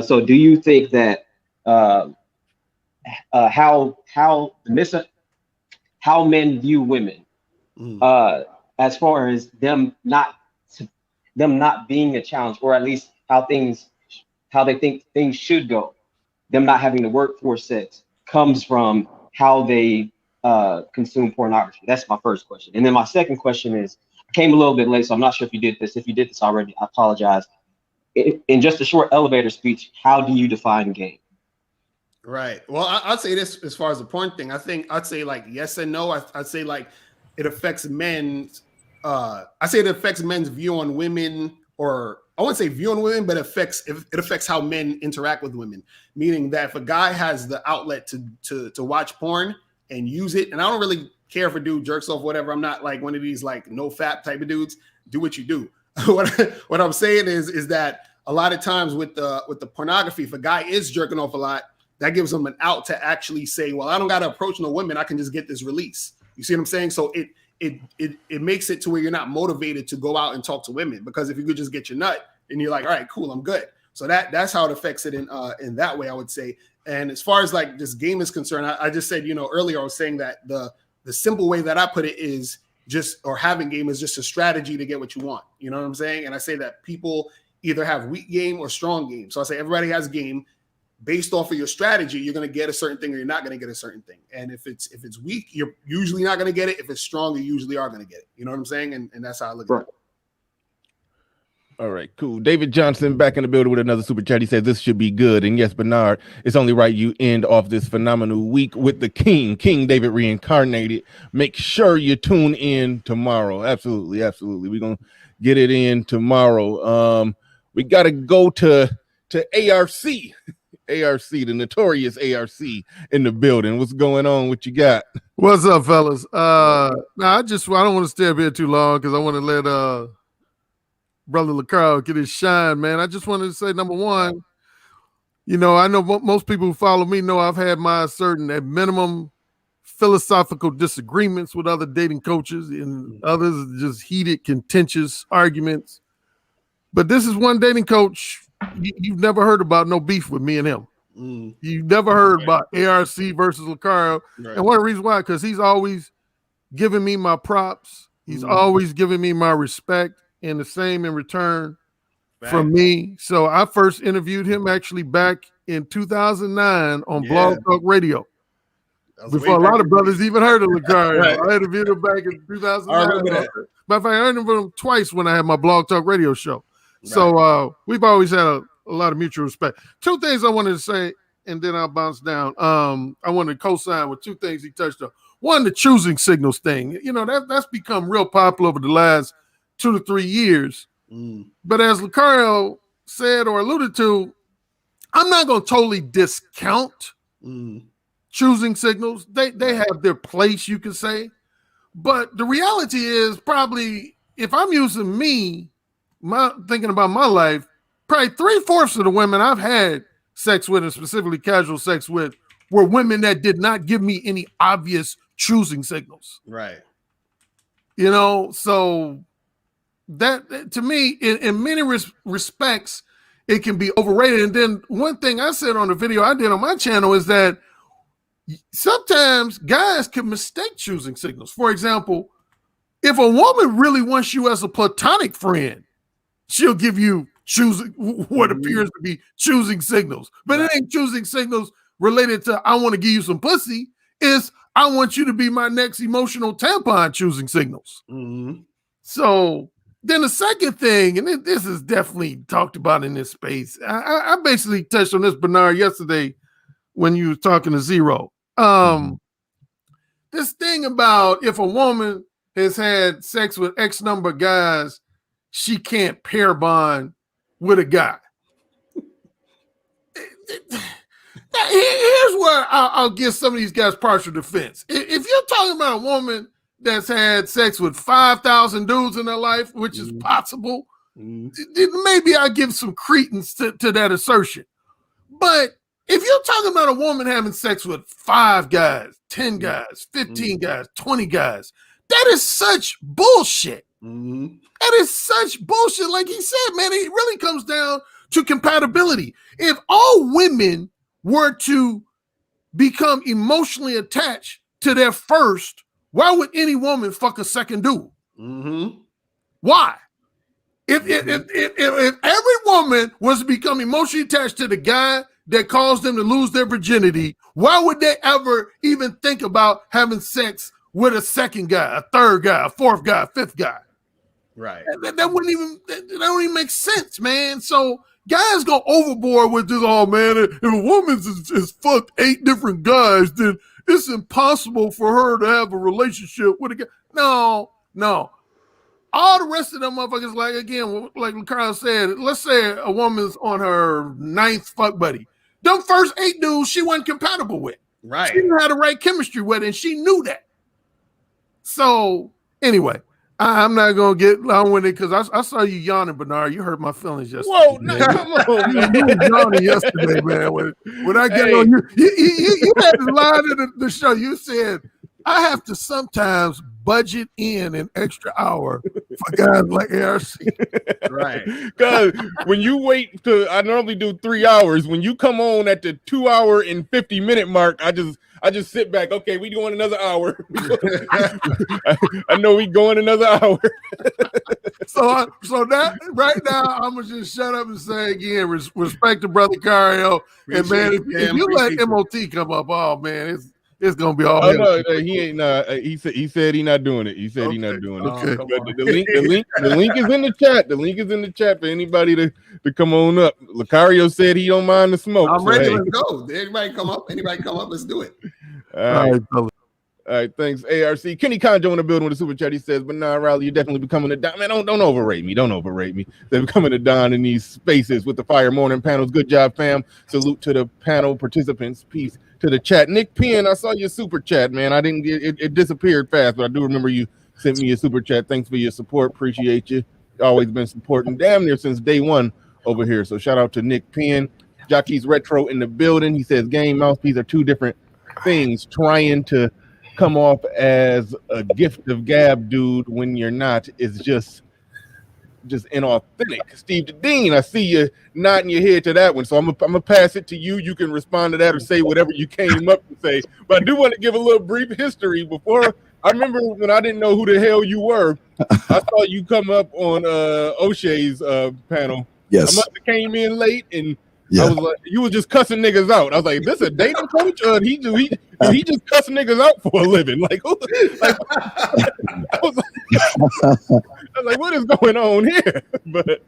So do you think that how men view women, as far as them not being a challenge, or at least how they think things should go, them not having to work for sex, comes from how they consume pornography? That's my first question. And then my second question is, I came a little bit late, so I'm not sure if you did this. If you did this already, I apologize. In just a short elevator speech, how do you define game? Right. Well, I'd say this as far as the porn thing. I think I'd say like yes and no. I'd say like it affects men's. I say it affects men's view on women, or I wouldn't say view on women, but it affects how men interact with women. Meaning that if a guy has the outlet to watch porn and use it, and I don't really care if a dude jerks off, whatever. I'm not like one of these like no fap type of dudes. Do what you do. What I'm saying is that a lot of times with the pornography, if a guy is jerking off a lot, that gives him an out to actually say, well, I don't got to approach no women. I can just get this release. You see what I'm saying? So it makes it to where you're not motivated to go out and talk to women, because if you could just get your nut and you're like, all right, cool, I'm good. So that's how it affects it in that way, I would say. And as far as like this game is concerned, I just said, earlier I was saying that the simple way that I put it is having game is just a strategy to get what you want. You know what I'm saying? And I say that people either have weak game or strong game. So I say everybody has game. Based off of your strategy, you're going to get a certain thing or you're not going to get a certain thing. And if it's weak, you're usually not going to get it. If it's strong, you usually are going to get it. You know what I'm saying? And that's how I look at it. All right, cool. David Johnson back in the building with another super chat. He said this should be good. And yes, Bernard, it's only right you end off this phenomenal week with the King David reincarnated. Make sure you tune in tomorrow. Absolutely. We're going to get it in tomorrow. We got to go to ARC. ARC, the notorious ARC in the building. What's going on? What you got? What's up, fellas? I don't want to stay up here too long because I want to let Brother Locario get his shine, man. I just wanted to say, number one, I know most people who follow me know I've had my certain, at minimum, philosophical disagreements with other dating coaches, and others just heated, contentious arguments. But this is one dating coach you've never heard about no beef with me and him. You've never heard about ARC versus Locario. Right. And one of the reasons why, because he's always giving me my props. He's always giving me my respect, and the same in return from me. So I first interviewed him actually back in 2009 on Blog Talk Radio. Before a lot of brothers even heard of Locario. Right. I interviewed him back in 2009. I remember that. Matter of fact, I interviewed him twice when I had my Blog Talk Radio show. Right. So we've always had a lot of mutual respect. Two things I wanted to say, and then I'll bounce down. I wanted to co-sign with two things he touched on. One, the choosing signals thing. That's become real popular over the last 2 to 3 years. But as Locario said or alluded to, I'm not going to totally discount choosing signals. They have their place, you could say. But the reality is, probably if I'm using me, thinking about my life, probably 3/4 of the women I've had sex with, and specifically casual sex with, were women that did not give me any obvious choosing signals. Right. So that to me, in many respects, it can be overrated. And then one thing I said on the video I did on my channel is that sometimes guys can mistake choosing signals. For example, if a woman really wants you as a platonic friend, she'll give you choosing what appears to be choosing signals. But it ain't choosing signals related to I want to give you some pussy. It's I want you to be my next emotional tampon choosing signals. So then the second thing, and this is definitely talked about in this space. I basically touched on this, Bernard, yesterday when you were talking to Zero. This thing about if a woman has had sex with X number of guys, she can't pair bond with a guy. Here's where I'll give some of these guys partial defense. If you're talking about a woman that's had sex with 5,000 dudes in her life, which is possible, maybe I give some credence to that assertion. But if you're talking about a woman having sex with 5 guys, 10 guys, 15 guys, 20 guys, that is such bullshit. That is such bullshit. Like he said, man, it really comes down to compatibility. If all women were to become emotionally attached to their first, why would any woman fuck a second dude? Why? If every woman was to become emotionally attached to the guy that caused them to lose their virginity, why would they ever even think about having sex with a second guy, a third guy, a fourth guy, a fifth guy? Right. That wouldn't even, that don't even make sense, man. So guys go overboard with this, oh man, if a woman is fucked 8 different guys, then it's impossible for her to have a relationship with a guy. No. All the rest of them motherfuckers, like, again, like Carl said, let's say a woman's on her 9th fuck buddy. Them first 8 dudes she wasn't compatible with. Right. She didn't have the right chemistry with, and she knew that. So, anyway, I'm not going to get long with it because I saw you yawning, Bernard. You hurt my feelings yesterday. Whoa, no, come on, man. You was yawning yesterday, man. When I get on you had the line in the show. You said, I have to sometimes budget in an extra hour for guys like ARC. Right. Because when you wait to, I normally do 3 hours. When you come on at the 2 hour and 50-minute mark, I just sit back. Okay, we going another hour. I know we going another hour. So that right now, I'm gonna just shut up and say again, respect to Brother Cario. And man, if you let MOT come up, oh man, it's gonna be all. Oh no, he ain't. He said he not doing it. He said he not doing it. Okay. But the link is in the chat. The link is in the chat for anybody to come on up. Locario said he don't mind the smoke. I'm ready. Let's go. Anybody come up? Let's do it. All right, thanks, ARC. Kenny Conjo in the building with a super chat. He says, but nah, Riley, you're definitely becoming a don. Man, don't overrate me. Don't overrate me. They're becoming a don in these spaces with the Fire Morning panels. Good job, fam. Salute to the panel participants. Peace to the chat. Nick Penn, I saw your super chat, man. I didn't get it disappeared fast, but I do remember you sent me a super chat. Thanks for your support. Appreciate you. Always been supporting damn near since day one over here. So shout out to Nick Penn. Jockey's Retro in the building. He says game mouthpiece are 2 different things. Trying to come off as a gift of gab dude when you're not is just inauthentic. Steve Dean, I see you nodding your head to that one, so I'm gonna pass it to you. You can respond to that or say whatever you came up to say. But I do want to give a little brief history before. I remember when I didn't know who the hell you were. I saw you come up on O'Shea's panel. Yes, I must have came in late and. Yeah. I was like, you were just cussing niggas out. I was like, this a dating coach? He just cuss niggas out for a living. Like, I was like, what is going on here? But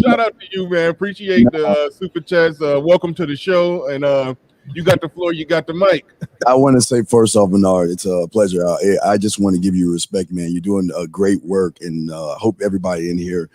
shout out to you, man. Appreciate the super chats. Welcome to the show, and you got the floor. You got the mic. I want to say first off, Bernard, it's a pleasure. I just want to give you respect, man. You're doing great work, and hope everybody in here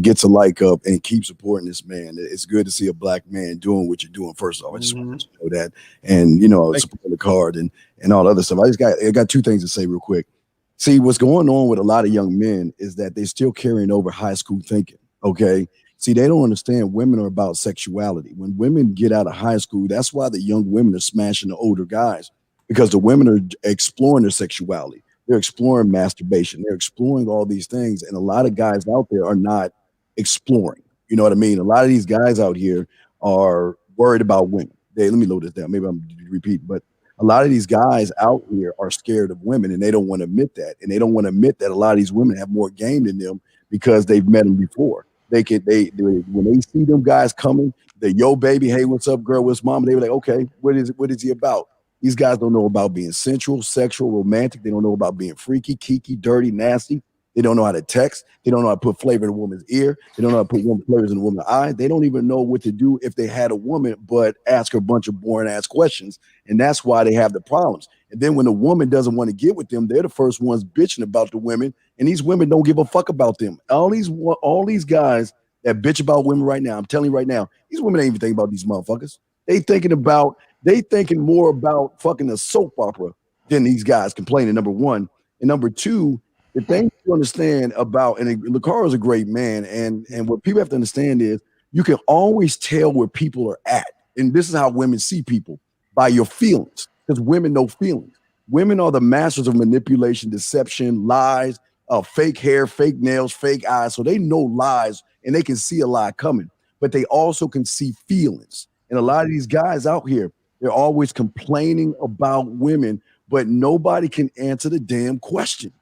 gets a like up and keep supporting this man. It's good to see a black man doing what you're doing. First off, I just want to know that, and support the card and all the other stuff. I got 2 things to say real quick. See, what's going on with a lot of young men is that they're still carrying over high school thinking. Okay. See, they don't understand women are about sexuality. When women get out of high school, that's why the young women are smashing the older guys, because the women are exploring their sexuality. They're exploring masturbation. They're exploring all these things. And a lot of guys out there are not exploring. You know what I mean? A lot of these guys out here are worried about women. Let me load this down. Maybe I'm repeating, but a lot of these guys out here are scared of women, and they don't want to admit that. And they don't want to admit that a lot of these women have more game than them because they've met them before. When they see them guys coming, they yo baby, hey, what's up, girl? What's mama? They were like, okay, what is he about? These guys don't know about being sensual, sexual, romantic. They don't know about being freaky, kiki, dirty, nasty. They don't know how to text. They don't know how to put flavor in a woman's ear. They don't know how to put flavors in a woman's eye. They don't even know what to do if they had a woman, but ask her a bunch of boring ass questions. And that's why they have the problems. And then when the woman doesn't want to get with them, they're the first ones bitching about the women. And these women don't give a fuck about them. All these guys that bitch about women right now, I'm telling you right now, these women ain't even thinking about these motherfuckers. They thinking more about fucking a soap opera than these guys complaining, number one. And number two, the thing you understand about, and Locario is a great man, and what people have to understand is you can always tell where people are at and this is how women see people, by your feelings, because women know feelings. Women are the masters of manipulation, deception, lies, fake hair, fake nails, fake eyes. So they know lies and they can see a lie coming, but they also can see feelings. And a lot of these guys out here, they're always complaining about women, but nobody can answer the damn question.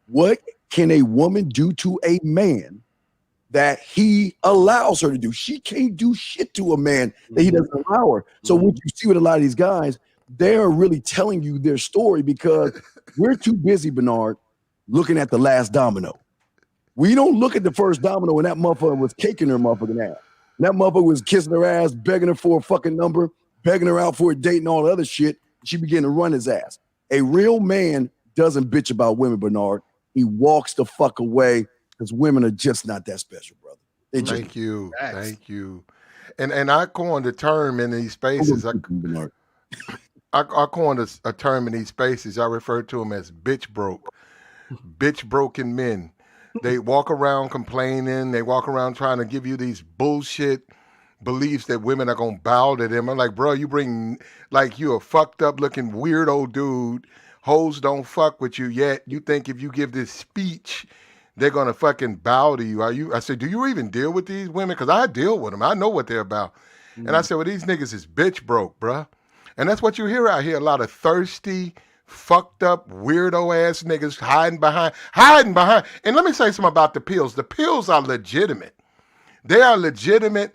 What can a woman do to a man that he allows her to do? She can't do shit to a man that he doesn't allow her. So what you see with a lot of these guys, they're really telling you their story because we're too busy, Bernard, looking at the last domino. We don't look at the first domino when that motherfucker was caking her motherfucking ass. That motherfucker was kissing her ass, begging her for a fucking number, begging her out for a date and all the other shit. She began to run his ass. A real man doesn't bitch about women, Bernard. He walks the fuck away because women are just not that special, brother. Thank you. And I coined a term in these spaces. I coined a term in these spaces. I refer to them as bitch broke. Bitch broken men. They walk around complaining. They walk around trying to give you these bullshit beliefs that women are going to bow to them. I'm like, bro, you bring, like, you a fucked up looking weirdo dude. Hoes don't fuck with you yet. You think if you give this speech, they're going to fucking bow to you. I said, do you even deal with these women? Because I deal with them. I know what they're about. And I said, well, these niggas is bitch broke, bruh. And that's what you hear out here. A lot of thirsty, fucked up, weirdo ass niggas hiding behind. And let me say something about the pills. The pills are legitimate. They are legitimate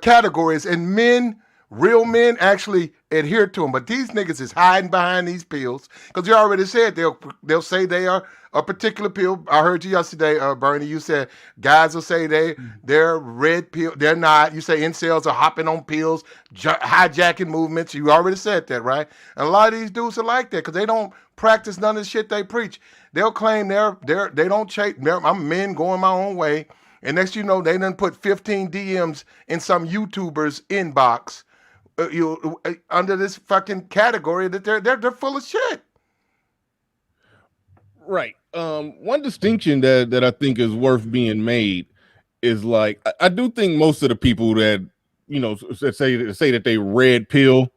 categories, and men, real men, actually adhere to them. But these niggas is hiding behind these pills because you already said they'll say they are a particular pill. I heard you yesterday, Bernie. You said guys will say they're red pill. They're not. You say incels are hopping on pills, hijacking movements. You already said that, right? And a lot of these dudes are like that because they don't practice none of the shit they preach. They'll claim they don't chase. I'm men going my own way. And next you know, they done put 15 DMs in some YouTuber's inbox under this fucking category that they're full of shit. Right. One distinction that I think is worth being made is, like, I do think most of the people that, you know, say that they red pill,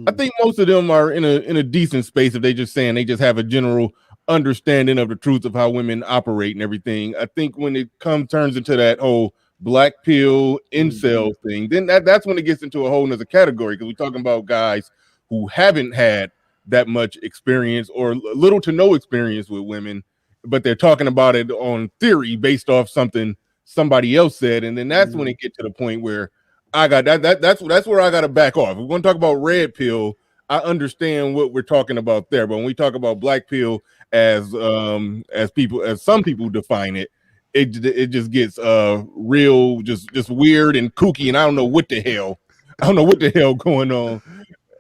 I think most of them are in a decent space if they just saying they just have a general understanding of the truth of how women operate and everything. I think when it turns into that whole black pill incel thing, then that's when it gets into a whole nother category, because we're talking about guys who haven't had that much experience or little to no experience with women, but they're talking about it on theory based off something somebody else said, and then that's when it gets to the point where I got that's where I got to back off. If we're going to talk about red pill, I understand what we're talking about there, but when we talk about black pill as some people define it, it just gets real just weird and kooky, and I don't know what the hell going on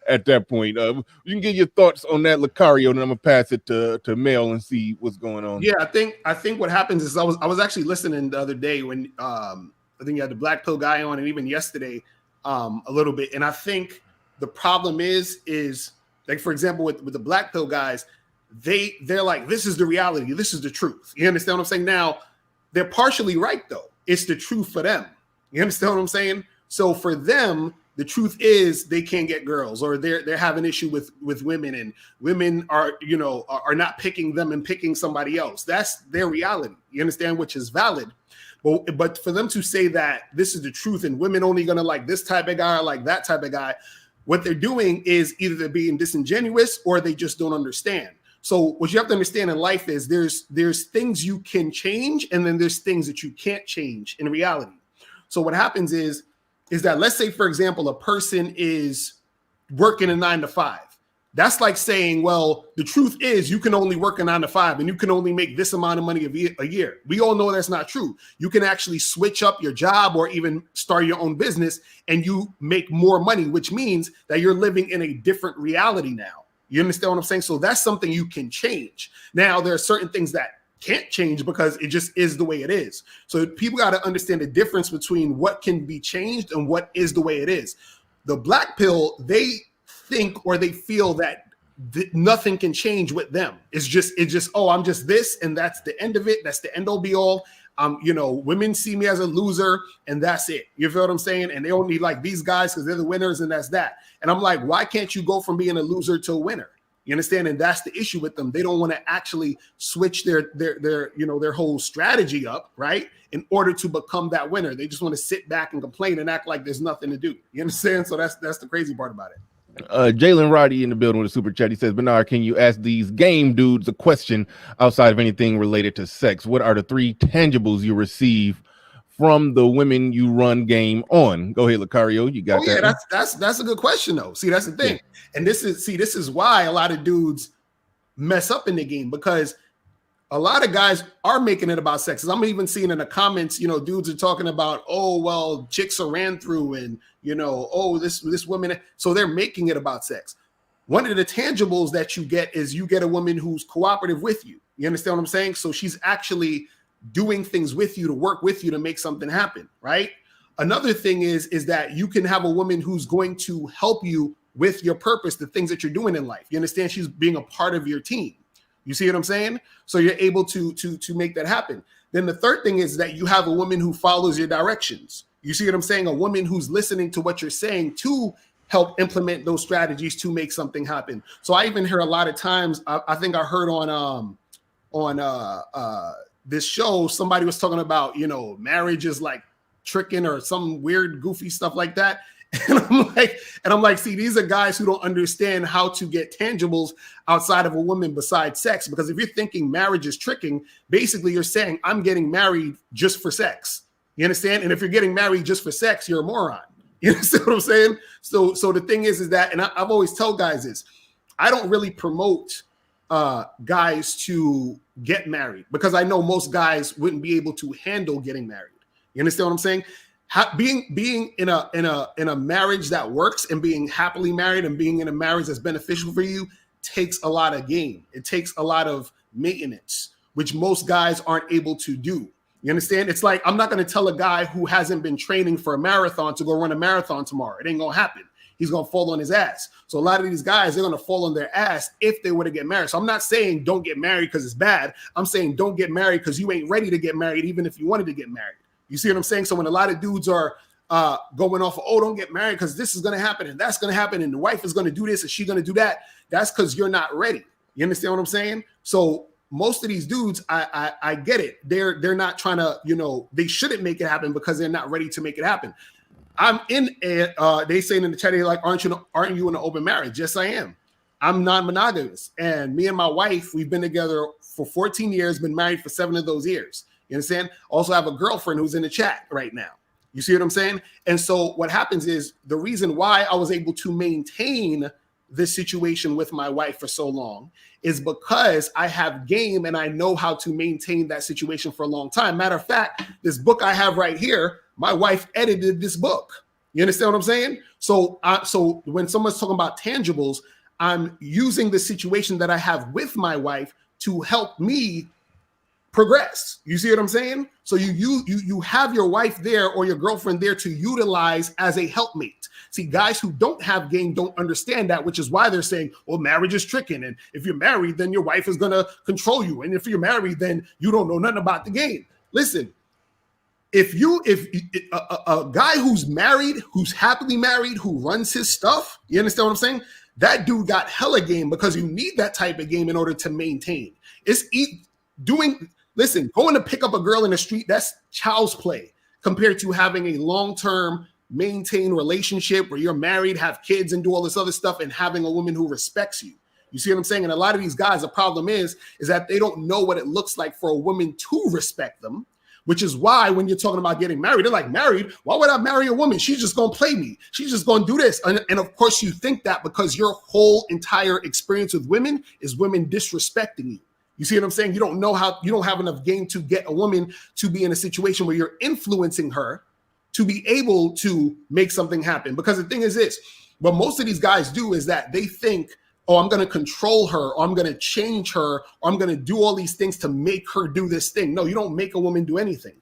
at that point. You can get your thoughts on that, Locario, and I'm gonna pass it to Mel and see what's going on. Yeah, I think what happens is I was actually listening the other day when I think you had the black pill guy on, and even yesterday a little bit, and I think the problem is like, for example, with the black pill guys, they're like, this is the reality, this is the truth. You understand what I'm saying? Now, they're partially right though. It's the truth for them. You understand what I'm saying? So for them, the truth is they can't get girls, or they're having issue with women, and women are not picking them and picking somebody else. That's their reality. You understand, which is valid. But for them to say that this is the truth and women only gonna like this type of guy or like that type of guy, what they're doing is either they're being disingenuous or they just don't understand. So what you have to understand in life is there's things you can change, and then there's things that you can't change in reality. So what happens is that, let's say, for example, a person is working a 9 to 5. That's like saying, well, the truth is you can only work a 9 to 5 and you can only make this amount of money a year. We all know that's not true. You can actually switch up your job or even start your own business and you make more money, which means that you're living in a different reality now. You understand what I'm saying? So that's something you can change. Now, there are certain things that can't change because it just is the way it is. So people got to understand the difference between what can be changed and what is the way it is. The black pill, they think or they feel that nothing can change with them. It's just, oh, I'm just this, and that's the end of it. That's the end all be all. women see me as a loser and that's it. You feel what I'm saying? And they only like these guys because they're the winners and that's that. And I'm like, why can't you go from being a loser to a winner? You understand? And that's the issue with them. They don't want to actually switch their whole strategy up, right? In order to become that winner. They just want to sit back and complain and act like there's nothing to do. You understand? So that's the crazy part about it. Jalen Roddy in the building with a super chat. He says, Bernard, can you ask these game dudes a question outside of anything related to sex? What are the 3 tangibles you receive from the women you run game on? Go ahead, Locario. You got that? That's a good question though. See, that's the thing. Yeah. And this is why a lot of dudes mess up in the game, because a lot of guys are making it about sex. I'm even seeing in the comments, dudes are talking about, oh, well, chicks are ran through and, oh, this woman. So they're making it about sex. One of the tangibles that you get is you get a woman who's cooperative with you. You understand what I'm saying? So she's actually doing things with you to work with you to make something happen, right? Another thing is that you can have a woman who's going to help you with your purpose, the things that you're doing in life. You understand? She's being a part of your team. You see what I'm saying? So you're able to make that happen. Then the third thing is that you have a woman who follows your directions. You see what I'm saying? A woman who's listening to what you're saying to help implement those strategies to make something happen. So I even hear a lot of times, I think I heard on this show, somebody was talking about, marriage is like tricking or some weird goofy stuff like that. And I'm like, see, these are guys who don't understand how to get tangibles outside of a woman besides sex. Because if you're thinking marriage is tricking, basically you're saying I'm getting married just for sex. You understand? And if you're getting married just for sex, you're a moron. You understand what I'm saying? So the thing is that, and I've always tell guys this, I don't really promote guys to get married because I know most guys wouldn't be able to handle getting married. You understand what I'm saying? Being in a marriage that works and being happily married and being in a marriage that's beneficial for you takes a lot of game. It takes a lot of maintenance, which most guys aren't able to do. You understand? It's like, I'm not going to tell a guy who hasn't been training for a marathon to go run a marathon tomorrow. It ain't going to happen. He's going to fall on his ass. So a lot of these guys, they're going to fall on their ass if they were to get married. So I'm not saying don't get married because it's bad. I'm saying don't get married because you ain't ready to get married, even if you wanted to get married. You see what I'm saying? So when a lot of dudes are going off of, oh, don't get married because this is going to happen and that's going to happen and the wife is going to do this and she's going to do that, that's because you're not ready. You understand what I'm saying? So most of these dudes, I get it. They're not trying to, they shouldn't make it happen because they're not ready to make it happen. I'm in they saying in the chat, they're like, aren't you in an open marriage? Yes, I am. I'm non-monogamous. And me and my wife, we've been together for 14 years, been married for 7 of those years. You understand? Also have a girlfriend who's in the chat right now. You see what I'm saying? And so what happens is the reason why I was able to maintain this situation with my wife for so long is because I have game and I know how to maintain that situation for a long time. Matter of fact, this book I have right here, my wife edited this book. You understand what I'm saying? So when someone's talking about tangibles, I'm using the situation that I have with my wife to help me progress. You see what I'm saying? So you have your wife there or your girlfriend there to utilize as a helpmate. See, guys who don't have game don't understand that, which is why they're saying, well, marriage is tricking. And if you're married, then your wife is going to control you. And if you're married, then you don't know nothing about the game. Listen, if a guy who's married, who's happily married, who runs his stuff, you understand what I'm saying? That dude got hella game because you need that type of game in order to maintain. Listen, going to pick up a girl in the street, that's child's play compared to having a long-term maintained relationship where you're married, have kids, and do all this other stuff and having a woman who respects you. You see what I'm saying? And a lot of these guys, the problem is that they don't know what it looks like for a woman to respect them, which is why when you're talking about getting married, they're like, married? Why would I marry a woman? She's just going to play me. She's just going to do this. And of course you think that because your whole entire experience with women is women disrespecting you. You see what I'm saying? You don't have enough game to get a woman to be in a situation where you're influencing her to be able to make something happen. Because the thing is this, what most of these guys do is that they think, oh, I'm going to control her, or I'm going to change her, or I'm going to do all these things to make her do this thing. No, you don't make a woman do anything.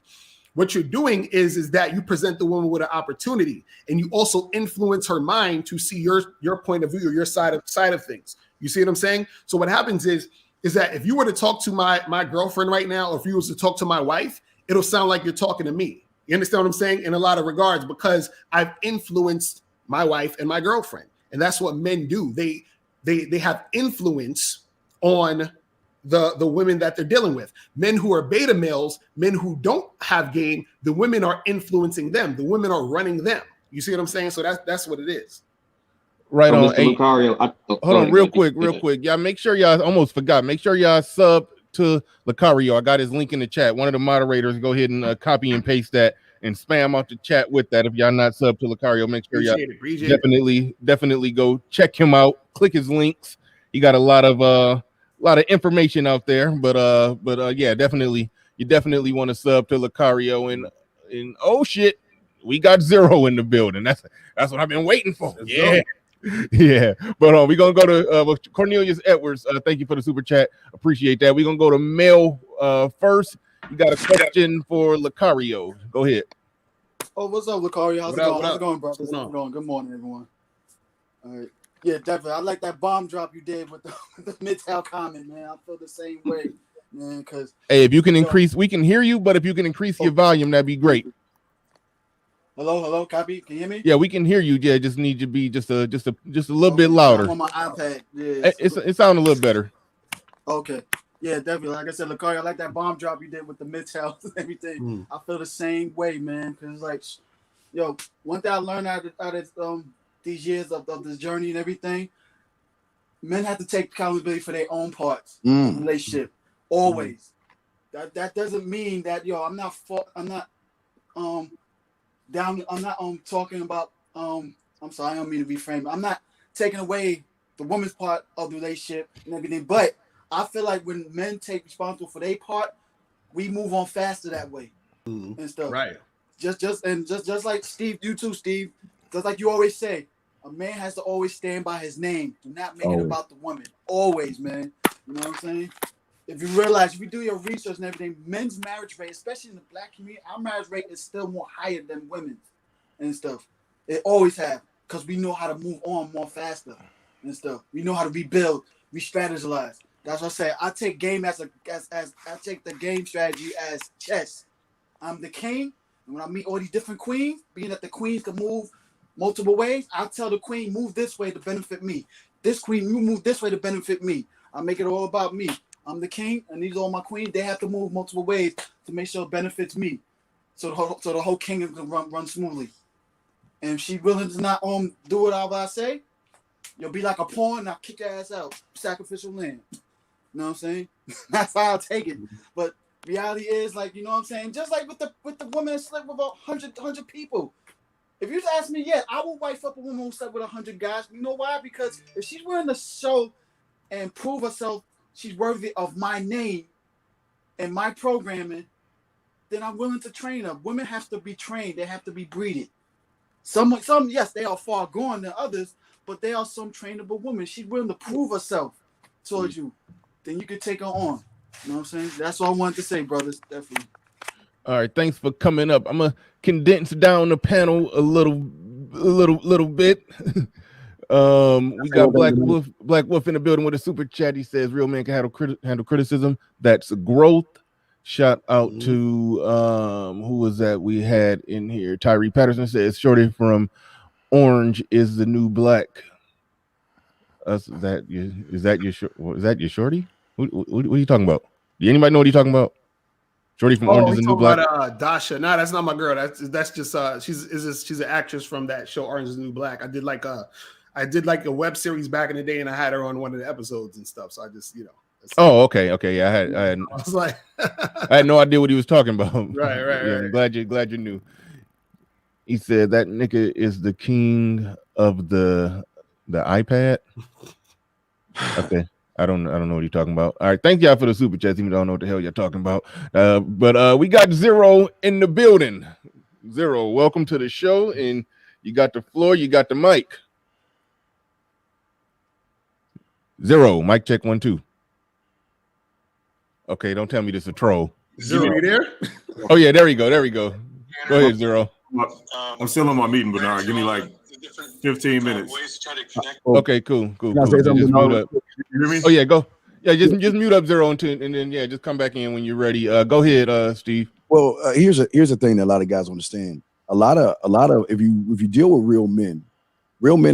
What you're doing is that you present the woman with an opportunity, and you also influence her mind to see your point of view or your side of things. You see what I'm saying? So what happens is that if you were to talk to my girlfriend right now, or if you was to talk to my wife, it'll sound like you're talking to me. You understand what I'm saying? In a lot of regards, because I've influenced my wife and my girlfriend. And that's what men do. They have influence on the women that they're dealing with. Men who are beta males, men who don't have game, the women are influencing them. The women are running them. You see what I'm saying? So that's what it is. Right So on. Mr. Hey, Lucario, hold on real quick. Y'all make sure y'all almost forgot. Make sure y'all sub to Locario. I got his link in the chat. One of the moderators, go ahead and copy and paste that and spam out the chat with that. If y'all not sub to Locario, make sure y'all definitely go check him out. Click his links. He got a lot of information out there. But yeah, definitely you definitely want to sub to Locario. And oh shit, we got Zero in the building. That's what I've been waiting for. Yeah. Yeah, but we're gonna go to Cornelius Edwards. Thank you for the super chat. Appreciate that. We're gonna go to Mel first. You got a question for Locario. Go ahead. Oh, what's up, Locario? How's it going, bro? How's it going? Good morning, everyone. All right. Yeah, definitely. I like that bomb drop you did with the MGTOW comment, man. I feel the same way, man. Because hey, if you can increase, we can hear you, but if you can increase your volume, that'd be great. Hello, copy. Can you hear me? Yeah, we can hear you. Yeah, just need you to be just a little bit louder. I'm on my iPad. Yeah, it sounds a little better. Okay. Yeah, definitely. Like I said, Locario, I like that bomb drop you did with the MGTOW and everything. I feel the same way, man. Because like, yo, one thing I learned out of these years of this journey and everything, men have to take accountability for their own parts in the relationship. Always. That doesn't mean that I'm not talking about I'm sorry, I don't mean to reframe. I'm not taking away the woman's part of the relationship and everything, but I feel like when men take responsible for their part, we move on faster that way and stuff. Right. Just like Steve, you too, Steve. Just like you always say, a man has to always stand by his name. Do not make it about the woman. Always, man. You know what I'm saying? If you realize, if you do your research and everything, men's marriage rate, especially in the black community, our marriage rate is still more higher than women's and stuff. It always have, because we know how to move on more faster and stuff. We know how to rebuild, re-strategize. That's what I say. I take game as I take the game strategy as chess. I'm the king, and when I meet all these different queens, being that the queens can move multiple ways, I'll tell the queen, move this way to benefit me. This queen, you move this way to benefit me. I make it all about me. I'm the king, and these are all my queens. They have to move multiple ways to make sure it benefits me, so the whole kingdom can run smoothly. And if she willing to not do whatever I say, you'll be like a pawn, and I'll kick your ass out. Sacrificial lamb. You know what I'm saying? That's how I'll take it. But reality is, like, you know what I'm saying? Just like with the woman that slept with about 100 people. If you ask me, yeah, I will wife up a woman who slept with 100 guys. You know why? Because if she's willing to show and prove herself she's worthy of my name and my programming, then I'm willing to train her. Women have to be trained. They have to be breeded. Some, yes, they are far gone than others, but they are some trainable women. She's willing to prove herself towards you. Then you can take her on. You know what I'm saying? That's all I wanted to say, brothers. Definitely. All right, thanks for coming up. I'm gonna condense down the panel a little bit. We got Black Wolf in the building with a super chat. He says real men can handle criticism. That's growth. Shout out to who was that we had in here? Tyree Patterson says Shorty from Orange is the new black. Is that your shorty? What are you talking about? Do anybody know what you're talking about? Shorty from Orange is the new black. Dasha. No, that's not my girl. That's just she's an actress from that show Orange is the New Black. I did like a web series back in the day, and I had her on one of the episodes and stuff. So I just Oh, okay. Yeah, I was like, I had no idea what he was talking about. Right. Yeah, I'm glad you knew. He said that nigga is the king of the iPad. Okay. I don't know what you're talking about. All right, thank y'all for the super chats. Even though I don't know what the hell you're talking about. But we got Zero in the building. Zero, welcome to the show, and you got the floor, you got the mic. Zero, mic check 1 2. Okay, don't tell me this is a troll. Zero, you there? Oh yeah, there we go. Go ahead, Zero. I'm still on my meeting, Bernard. Give me like 15 minutes. Okay, cool. Just mute up. You hear me? Oh yeah, go. Yeah, just mute up Zero and then just come back in when you're ready. Go ahead, Steve. Well, here's the thing that a lot of guys understand. A lot of if you deal with real men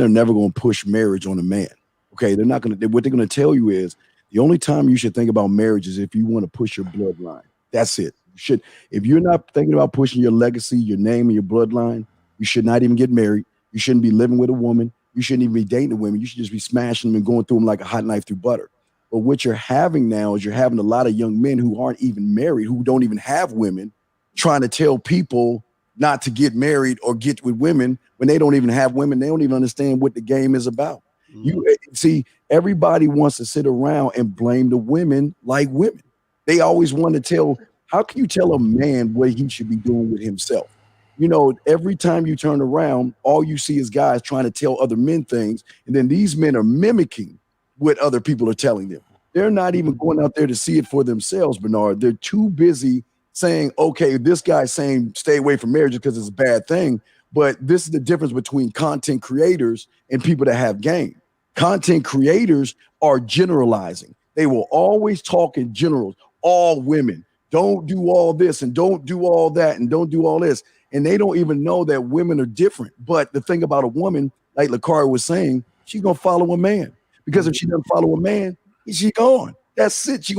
are never going to push marriage on a man. Okay, they're not going to. What they're going to tell you is the only time you should think about marriage is if you want to push your bloodline. That's it. You should, if you're not thinking about pushing your legacy, your name, and your bloodline, you should not even get married. You shouldn't be living with a woman. You shouldn't even be dating a woman. You should just be smashing them and going through them like a hot knife through butter. But what you're having now is you're having a lot of young men who aren't even married, who don't even have women, trying to tell people not to get married or get with women when they don't even have women. They don't even understand what the game is about. You see, everybody wants to sit around and blame the women like women. They always want to tell, how can you tell a man what he should be doing with himself? You know, every time you turn around, all you see is guys trying to tell other men things. And then these men are mimicking what other people are telling them. They're not even going out there to see it for themselves, Bernard. They're too busy saying, okay, this guy's saying stay away from marriage because it's a bad thing. But this is the difference between content creators and people that have game. Content creators are generalizing. They will always talk in generals. All women, don't do all this and don't do all that and don't do all this. And they don't even know that women are different. But the thing about a woman, like Locario was saying, she's going to follow a man. Because if she doesn't follow a man, she's gone. That's it. She's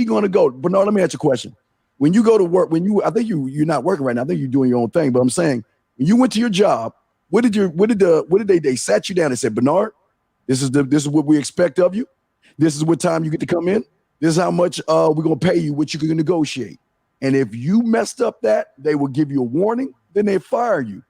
going to go. Bernard, let me ask you a question. When you go to work, I think you're not working right now. I think you're doing your own thing. But I'm saying, when you went to your job, what did they sat you down and said, Bernard, this is what we expect of you. This is what time you get to come in. This is how much we're going to pay you, what you can negotiate. And if you messed up that, they will give you a warning, then they fire you.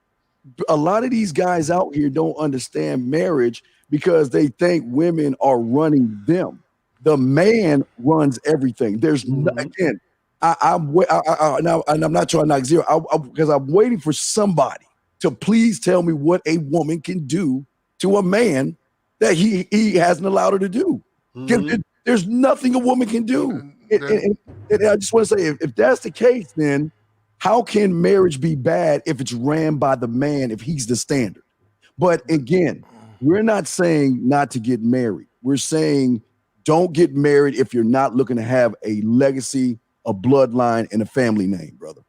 A lot of these guys out here don't understand marriage because they think women are running them. The man runs everything. There's again, I'm not trying to knock zero because I'm waiting for somebody to please tell me what a woman can do to a man that he hasn't allowed her to do. There's nothing a woman can do. And I just want to say, if that's the case, then how can marriage be bad if it's ran by the man, if he's the standard? But again, we're not saying not to get married. We're saying don't get married if you're not looking to have a legacy, a bloodline, and a family name, brother.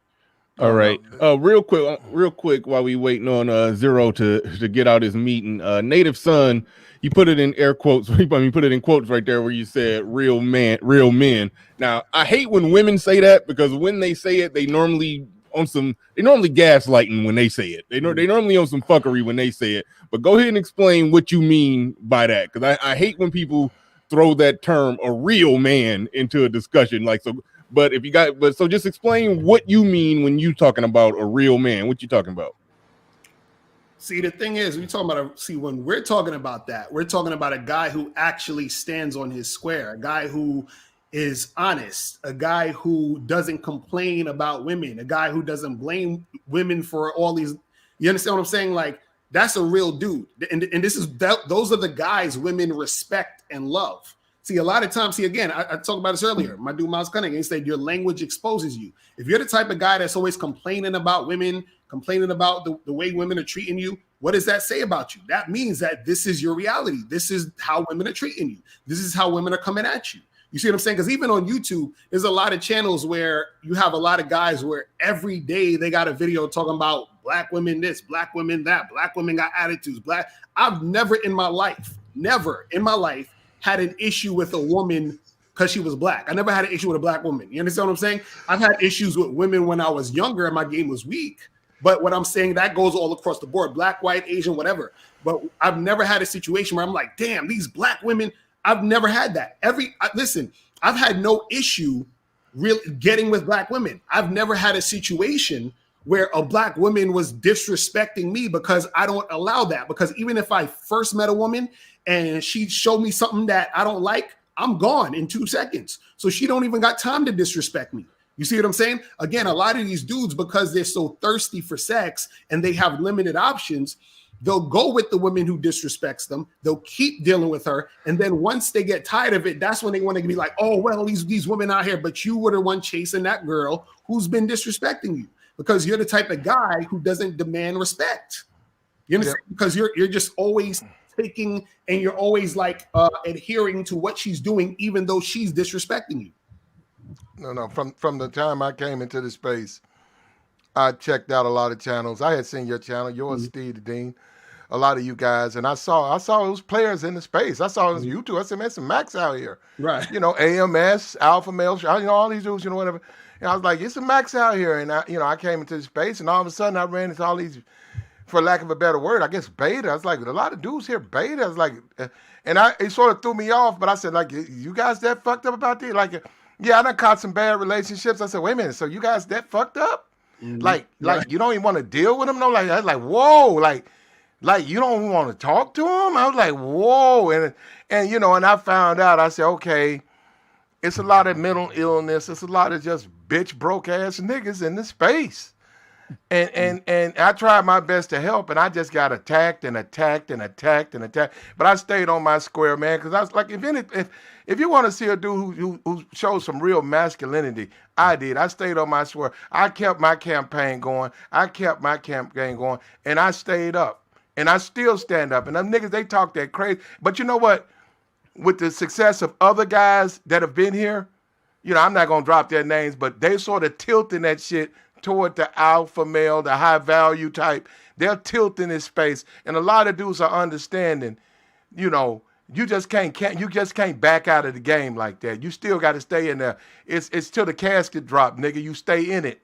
All right. Real quick, while we waiting on Zero to get out his meeting. Native Son, you put it in air quotes. I mean, put it in quotes right there where you said real men. Now, I hate when women say that because when they say it, they normally gaslighting when they say it. They normally on some fuckery when they say it. But go ahead and explain what you mean by that, because I hate when people throw that term, a real man, into a discussion like so. But so just explain what you mean when you talking about a real man. What you talking about? See, the thing is, when we're talking about that, we're talking about a guy who actually stands on his square, a guy who is honest, a guy who doesn't complain about women, a guy who doesn't blame women for all these. You understand what I'm saying? Like, that's a real dude. And those are the guys women respect and love. See, a lot of times, again, I talked about this earlier. My dude, Miles Cunningham, he said your language exposes you. If you're the type of guy that's always complaining about women, complaining about the way women are treating you, what does that say about you? That means that this is your reality. This is how women are treating you. This is how women are coming at you. You see what I'm saying? Because even on YouTube, there's a lot of channels where you have a lot of guys where every day they got a video talking about black women this, black women that, black women got attitudes. I've never in my life had an issue with a woman because she was black. I never had an issue with a black woman. You understand what I'm saying? I've had issues with women when I was younger and my game was weak. But what I'm saying, that goes all across the board, black, white, Asian, whatever. But I've never had a situation where I'm like, damn, these black women, I've never had that. Listen, I've had no issue really getting with black women. I've never had a situation where a black woman was disrespecting me because I don't allow that. Because even if I first met a woman and she showed me something that I don't like, I'm gone in 2 seconds. So she don't even got time to disrespect me. You see what I'm saying? Again, a lot of these dudes, because they're so thirsty for sex and they have limited options, they'll go with the woman who disrespects them. They'll keep dealing with her. And then once they get tired of it, that's when they want to be like, oh, well, these women out here, but you were the one chasing that girl who's been disrespecting you because you're the type of guy who doesn't demand respect. You understand? Yeah. Because you're just always taking and you're always like adhering to what she's doing, even though she's disrespecting you. No. From the time I came into the space, I checked out a lot of channels. I had seen your channel, yours, Steve the Dean, a lot of you guys, and I saw those players in the space. I saw those YouTube. I said, man, some Max out here. Right. You know, AMS, Alpha Male, all these dudes, whatever. And I was like, it's a Max out here. And I came into the space, and all of a sudden I ran into all these, for lack of a better word, I guess beta. I was like, a lot of dudes here beta. I was like, and it sort of threw me off, but I said, like, you guys that fucked up about this? Like, yeah, I done caught some bad relationships. I said, wait a minute, so you guys that fucked up? Like you don't even want to deal with them? No, like, I was like, whoa, like you don't even want to talk to them? I was like, whoa. And and I found out, I said, okay, it's a lot of mental illness. It's a lot of just bitch broke ass niggas in the space. And I tried my best to help, and I just got attacked. But I stayed on my square, man, because I was like, if you want to see a dude who shows some real masculinity, I did. I stayed on my square. I kept my campaign going. And I stayed up. And I still stand up. And them niggas, they talk that crazy. But you know what? With the success of other guys that have been here, I'm not going to drop their names, but they sort of tilting that shit toward the alpha male, the high value type. They're tilting this space. And a lot of dudes are understanding, you just can't back out of the game like that. You still got to stay in there. It's till the casket drop, nigga. You stay in it.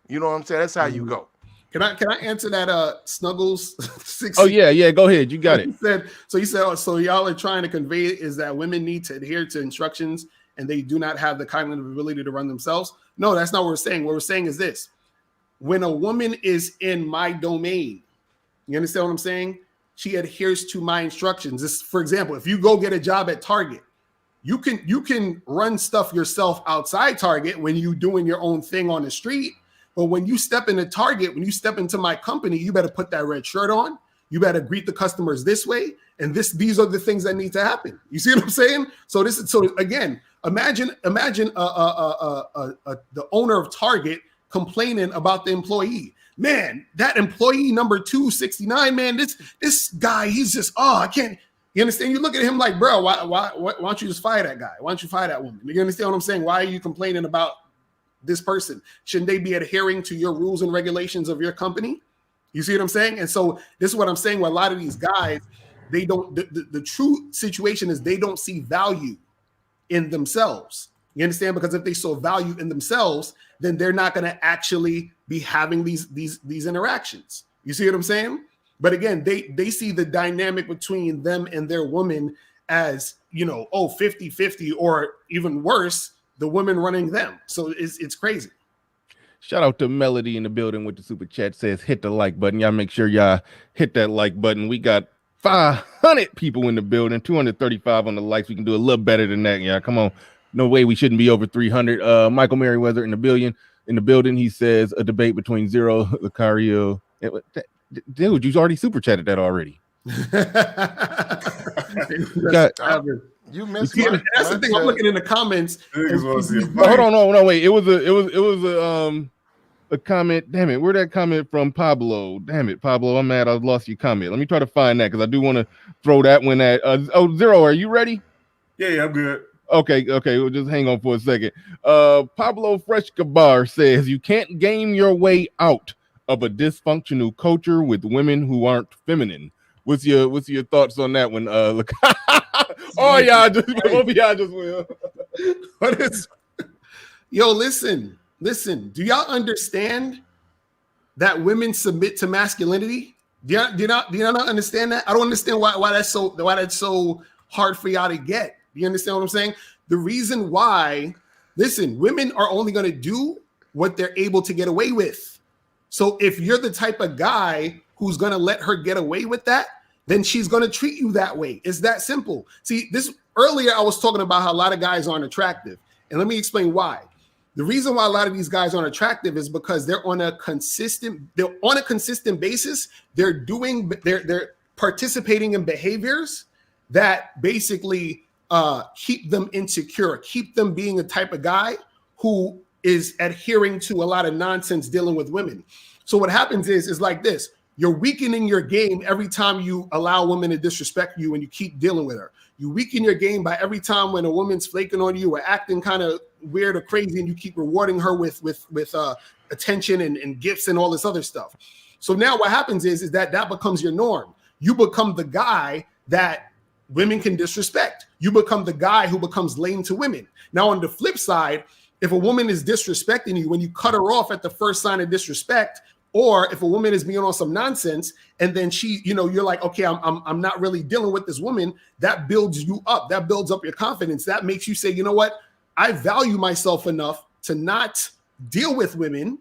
You know what I'm saying? That's how you go. Can I answer that Snuggles 6? Oh yeah, go ahead. You got it. You said so y'all are trying to convey is that women need to adhere to instructions and they do not have the cognitive ability to run themselves. No, that's not what we're saying. What we're saying is this. When a woman is in my domain, you understand what I'm saying? She adheres to my instructions. This, for example, if you go get a job at Target, you can run stuff yourself outside Target when you're doing your own thing on the street. But when you step into Target, when you step into my company, you better put that red shirt on. You better greet the customers this way. And these are the things that need to happen. You see what I'm saying? So again, imagine the owner of Target complaining about the employee. Man, that employee number 269, man, this guy, he's just, I can't. You understand? You look at him like, bro, why don't you just fire that guy? Why don't you fire that woman? You understand what I'm saying? Why are you complaining about this person? Shouldn't they be adhering to your rules and regulations of your company? You see what I'm saying? And so this is what I'm saying, where a lot of these guys, they don't, the true situation is they don't see value in themselves. You understand? Because if they saw value in themselves, then they're not going to actually be having these interactions. You see what I'm saying? But again, they see the dynamic between them and their woman as, 50-50, or even worse, the women running them. So it's crazy. Shout out to Melody in the building with the super chat, says hit the like button. Y'all make sure y'all hit that like button. We got 500 people in the building, 235 on the likes. We can do a little better than that. Yeah, come on. No way we shouldn't be over 300. Michael Merriweather in the building. He says a debate between Zero, Locario. Dude, you already super chatted that already. You missed. That's the thing. I'm looking in the comments. Hold on, no, wait. It was a comment. Damn it, where'd that comment from? Pablo. Damn it, Pablo. I'm mad. I lost your comment. Let me try to find that because I do want to throw that one at. Zero, are you ready? Yeah, I'm good. Okay. We'll just hang on for a second. Pablo Freshkabar says you can't game your way out of a dysfunctional culture with women who aren't feminine. What's your thoughts on that one? Oh yeah, y'all just will. What is? Yo, listen. Do y'all understand that women submit to masculinity? Do you not understand that? I don't understand why that's so hard for y'all to get. Do you understand what I'm saying? The reason why, listen, women are only going to do what they're able to get away with. So if you're the type of guy who's going to let her get away with that, then she's going to treat you that way. It's that simple. See, earlier I was talking about how a lot of guys aren't attractive. And let me explain why. The reason why a lot of these guys aren't attractive is because they're on a consistent basis. They're participating in behaviors that basically keep them insecure, keep them being a type of guy who is adhering to a lot of nonsense dealing with women. So what happens is like this. You're weakening your game every time you allow a woman to disrespect you and you keep dealing with her. You weaken your game by every time when a woman's flaking on you or acting kind of weird or crazy, and you keep rewarding her with attention and gifts and all this other stuff. So now what happens is that becomes your norm. You become the guy that women can disrespect. You become the guy who becomes lame to women. Now, on the flip side, if a woman is disrespecting you, when you cut her off at the first sign of disrespect, or if a woman is being on some nonsense and then she, you're like, okay, I'm not really dealing with this woman, that builds you up. That builds up your confidence. That makes you say, you know what? I value myself enough to not deal with women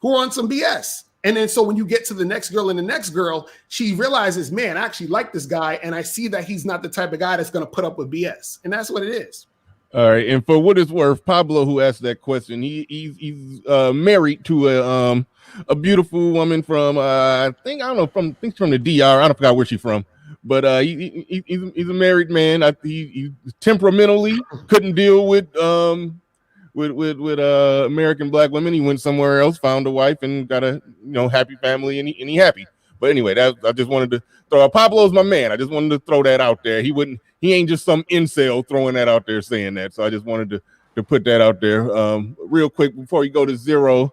who are on some BS. And then so when you get to the next girl and the next girl, she realizes, man, I actually like this guy. And I see that he's not the type of guy that's going to put up with BS. And that's what it is. All right. And for what it's worth, Pablo, who asked that question, he's married to a beautiful woman from, I think from the DR. I don't forgot where she's from. But he's a married man. He temperamentally couldn't deal with American black women. He went somewhere else, found a wife, and got a happy family, and he happy. But anyway, I just wanted to throw out. Pablo's my man. I just wanted to throw that out there. He ain't just some incel throwing that out there saying that. So I just wanted to put that out there real quick before you go to Zero.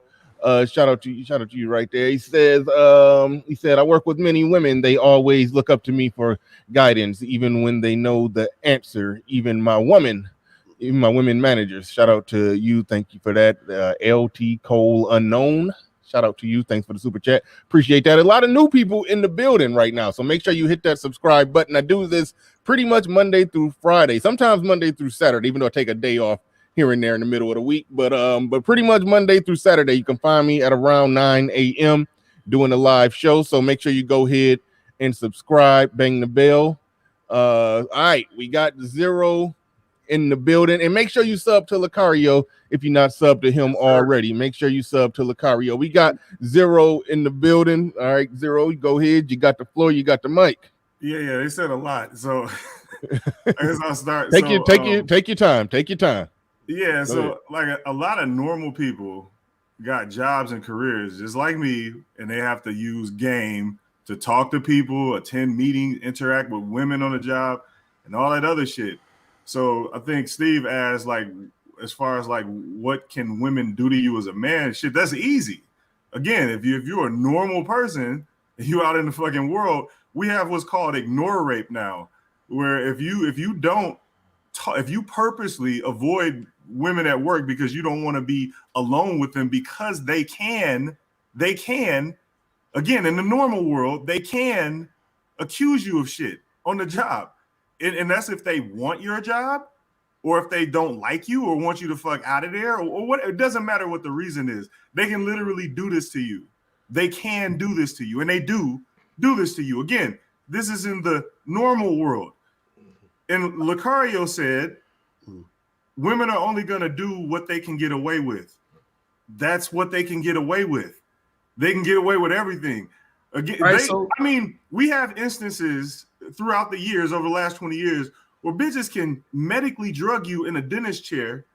Shout out to you right there. He said, I work with many women. They always look up to me for guidance, even when they know the answer. Even my women managers. Shout out to you. Thank you for that. LT Cole Unknown. Shout out to you. Thanks for the super chat. Appreciate that. A lot of new people in the building right now. So make sure you hit that subscribe button. I do this pretty much Monday through Friday, sometimes Monday through Saturday, even though I take a day off here and there in the middle of the week. But pretty much Monday through Saturday, you can find me at around 9 a.m. doing a live show. So make sure you go ahead and subscribe, bang the bell. All right, we got Zero in the building, and make sure you sub to Locario if you're not subbed to him already. Make sure you sub to Locario. We got Zero in the building. All right, Zero, go ahead. You got the floor. You got the mic. Yeah, they said a lot. So I guess I'll start. Take your time. Take your time. Yeah, so like a lot of normal people got jobs and careers just like me, and they have to use game to talk to people, attend meetings, interact with women on the job, and all that other shit. So I think Steve asked, like, as far as like what can women do to you as a man? Shit, that's easy. Again, if you're a normal person, you out in the fucking world, we have what's called ignore rape now, where if you purposely avoid women at work because you don't want to be alone with them because they can, again, in the normal world, they can accuse you of shit on the job. And that's if they want your job or if they don't like you or want you to fuck out of there or what. It doesn't matter what the reason is. They can literally do this to you. They can do this to you, and they do this to you. Again, this is in the normal world. And Locario said, women are only going to do what they can get away with. That's what they can get away with. They can get away with everything. Again, we have instances throughout the years, over the last 20 years, where bitches can medically drug you in a dentist chair.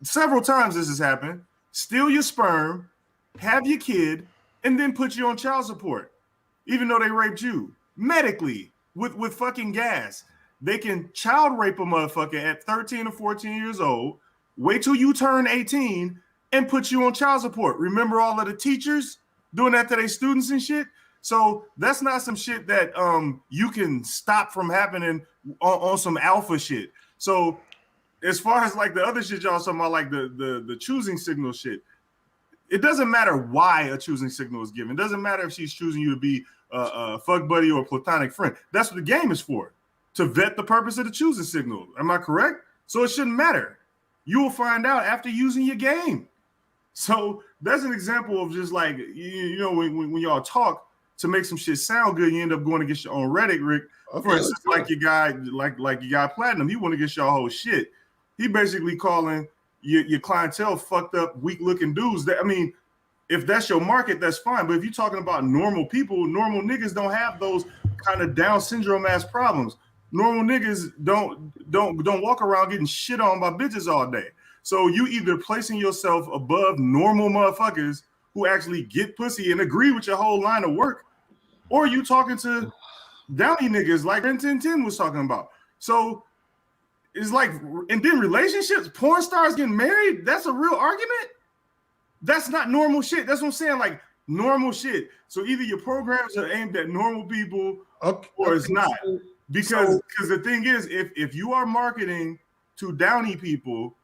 Several times this has happened. Steal your sperm, have your kid, and then put you on child support, even though they raped you medically with fucking gas. They can child rape a motherfucker at 13 or 14 years old, wait till you turn 18, and put you on child support. Remember all of the teachers doing that to their students and shit? So that's not some shit that you can stop from happening on some alpha shit. So as far as like the other shit y'all talking about, like the choosing signal shit, it doesn't matter why a choosing signal is given. It doesn't matter if she's choosing you to be a fuck buddy or a platonic friend. That's what the game is for, to vet the purpose of the choosing signal. Am I correct? So it shouldn't matter. You will find out after using your game. So that's an example of just like, when y'all talk to make some shit sound good, you end up going against your own rhetoric. For instance, like your guy Platinum, he want to get your whole shit. He basically calling your clientele fucked up, weak looking dudes. If that's your market, that's fine. But if you're talking about normal people, normal niggas don't have those kind of Down syndrome ass problems. Normal niggas don't walk around getting shit on by bitches all day. So you either placing yourself above normal motherfuckers who actually get pussy and agree with your whole line of work, or you talking to downy niggas like 1010 was talking about. So is like, and then relationships, porn stars getting married, that's a real argument? That's not normal shit. That's what I'm saying, like normal shit. So either your programs are aimed at normal people or it's not. Because the thing is, if you are marketing to downy people,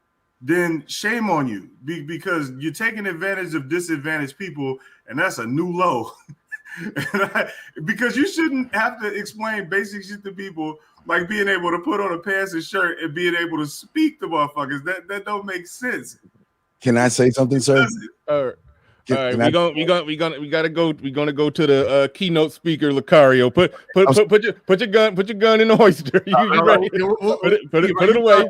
then shame on you because you're taking advantage of disadvantaged people, and that's a new low. Because you shouldn't have to explain basic shit to people like being able to put on a pants and shirt and being able to speak to motherfuckers. That don't make sense. Can I say something, sir? All right, we gotta go to the keynote speaker, Locario. Put your gun in the holster. You ready? Put it away.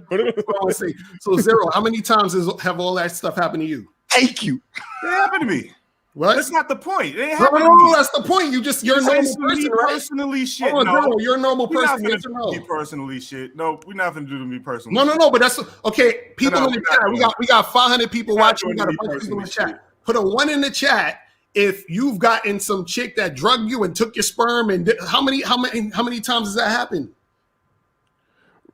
So Zero, how many times have all that stuff happened to you? Thank you. It happened to me. What? That's not the point. It ain't No, happened to me. that's the point. You're a normal person, right? Personally shit. Oh, no, you're a normal We're person. not Yes or gonna no? do me personally shit. No, we're not gonna do to me personally. No, but that's okay. People No, in the we're not chat. We got 500 people We're not watching. We doing got a me bunch of people in the personally chat. Put a 1 in the chat if you've gotten some chick that drugged you and took your sperm. And how many times has that happened?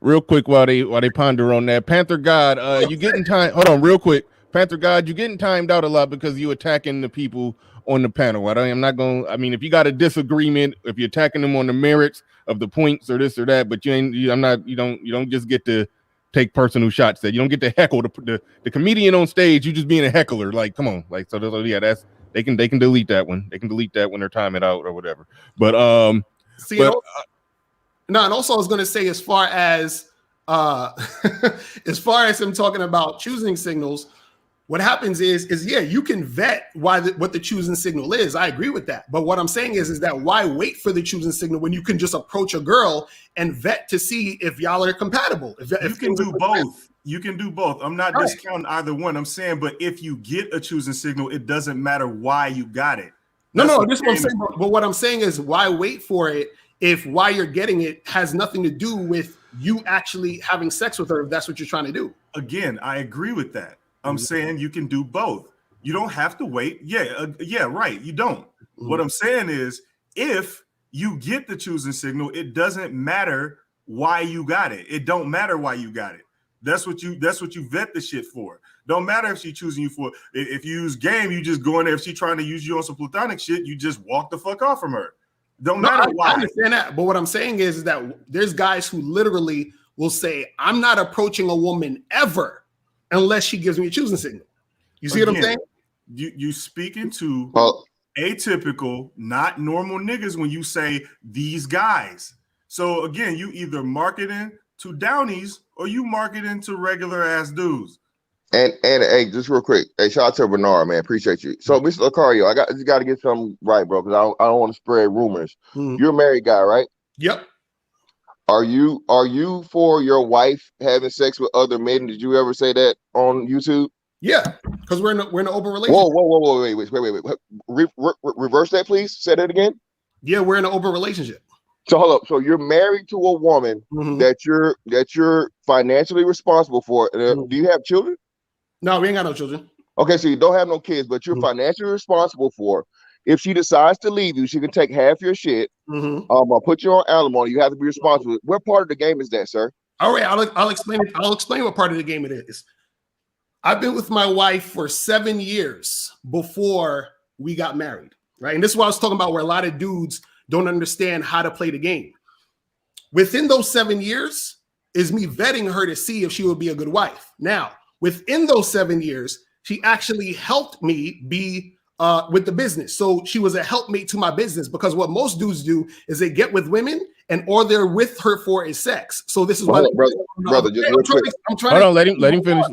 Real quick, while they ponder on that, Panther God, you getting time? Hold on, real quick, Panther God, you getting timed out a lot because you attacking the people on the panel. I'm not going. I mean, if you got a disagreement, if you're attacking them on the merits of the points or this or that, but you don't just get to take personal shots. That you don't get to heckle the comedian on stage. You just being a heckler. Like, come on, like so. Yeah, that's they can delete that one. They can delete that when they're timing out or whatever. But no, and also I was going to say as far as him talking about choosing signals. What happens is yeah, you can vet what the choosing signal is. I agree with that. But what I'm saying is that why wait for the choosing signal when you can just approach a girl and vet to see if y'all are compatible? If you can do both. You can do both. I'm not discounting either one. I'm saying, but if you get a choosing signal, it doesn't matter why you got it. No, this is what I'm saying. But what I'm saying is why wait for it if why you're getting it has nothing to do with you actually having sex with her, if that's what you're trying to do. Again, I agree with that. I'm saying you can do both. You don't have to wait. Yeah, right. You don't. What I'm saying is if you get the choosing signal, it doesn't matter why you got it. It don't matter why you got it. That's what you vet the shit for. Don't matter if she's choosing you for. If you use game, you just go in there. If she's trying to use you on some platonic shit, you just walk the fuck off from her. Don't matter why. I understand that. But what I'm saying is that there's guys who literally will say, I'm not approaching a woman ever unless she gives me a choosing signal. You see what I'm saying? You speaking to atypical, not normal niggas when you say these guys. So again, you either marketing to downies or you marketing to regular ass dudes. And hey, just real quick, hey, shout out to Bernard, man, appreciate you. So, Mr. Locario, you got to get something right, bro, because I don't want to spread rumors. You're a married guy, right? Yep. Are you for your wife having sex with other men? Did you ever say that on YouTube? Yeah, because we're in an open relationship. Wait. Reverse that, please. Say that again. Yeah, we're in an open relationship. So hold up. So you're married to a woman that you're financially responsible for. Do you have children? No, we ain't got no children. Okay, so you don't have no kids, but you're financially responsible for. If she decides to leave you, she can take half your shit. I'll put you on alimony. You have to be responsible. What part of the game is that, sir? All right, I'll explain it. I'll explain what part of the game it is. I've been with my wife for 7 years before we got married, right? And this is what I was talking about, where a lot of dudes don't understand how to play the game. Within those 7 years is me vetting her to see if she would be a good wife. Now, within those 7 years, she actually helped me be with the business. So she was a helpmate to my business, because what most dudes do is they get with women and all they're with her for is sex. So this is why, brother, just real quick. I'm trying. Hold on, let him finish.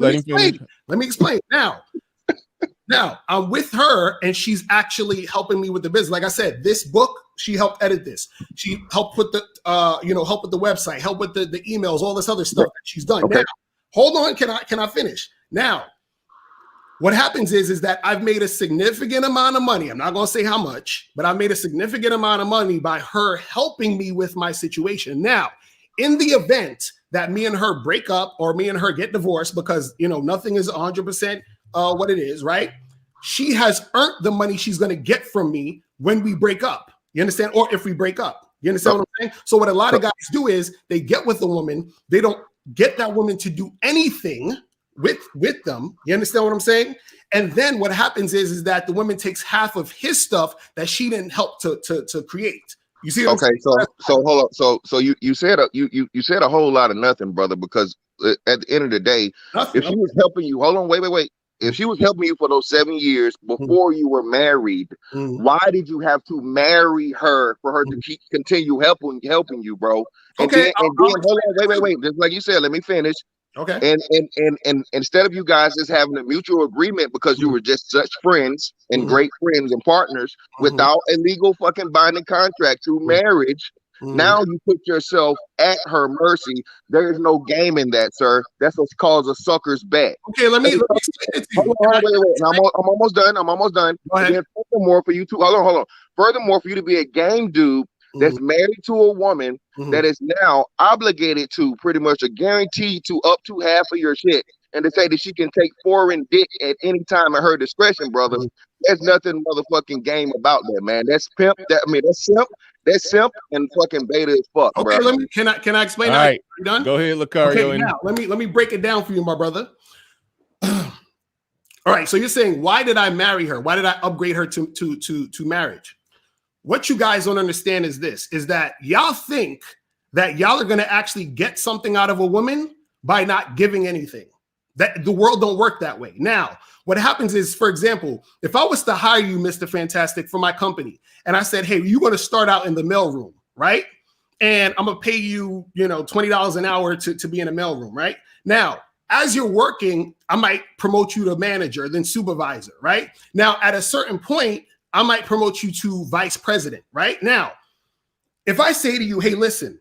Let me explain. Now I'm with her and she's actually helping me with the business. Like I said, this book, she helped edit this. She helped put the help with the website, help with the emails, all this other stuff that she's done. Okay. Now, hold on, can I finish? Now, what happens is that I've made a significant amount of money. I'm not going to say how much, but I've made a significant amount of money by her helping me with my situation. Now, in the event that me and her break up or me and her get divorced, because, nothing is 100% what it is, right? She has earned the money she's going to get from me when we break up. You understand? Or if we break up. You understand what I'm saying? So what a lot of guys do is they get with a woman, they don't get that woman to do anything with them. You understand what I'm saying? And then what happens is that the woman takes half of his stuff that she didn't help to create. You see? Okay, so hold on. So you said you said a whole lot of nothing, brother. Because at the end of the day, if she was helping you, hold on, wait. If she was helping you for those 7 years before you were married, why did you have to marry her for her to continue helping you, bro? And then hold on, wait. Just like you said, let me finish. Okay. And instead of you guys just having a mutual agreement because you were just such friends and great friends and partners without a legal fucking binding contract to marriage, now you put yourself at her mercy. There is no game in that, sir. That's what's called a sucker's bet. Okay, let me explain it to you. Wait. I'm almost done. And then furthermore, for you to hold on. Furthermore, for you to be a game dude that's married to a woman that is now obligated to pretty much a guarantee to up to half of your shit, and to say that she can take foreign dick at any time at her discretion, brother. There's nothing motherfucking game about that, man. That's pimp. That's simp and fucking beta as fuck. Okay, bro. can I explain? All that? right, You done? go ahead, Locario. Okay, now let me break it down for you, my brother. All right, so you're saying, why did I marry her? Why did I upgrade her to marriage? What you guys don't understand is this: is that y'all think that y'all are going to actually get something out of a woman by not giving anything. That the world don't work that way. Now, what happens is, for example, if I was to hire you, Mr. Fantastic, for my company, and I said, hey, you're going to start out in the mailroom, right? And I'm going to pay you, $20 an hour to be in a mailroom, right? Now, as you're working, I might promote you to manager, then supervisor, right? Now, at a certain point, I might promote you to vice president, right? Now, if I say to you, hey, listen,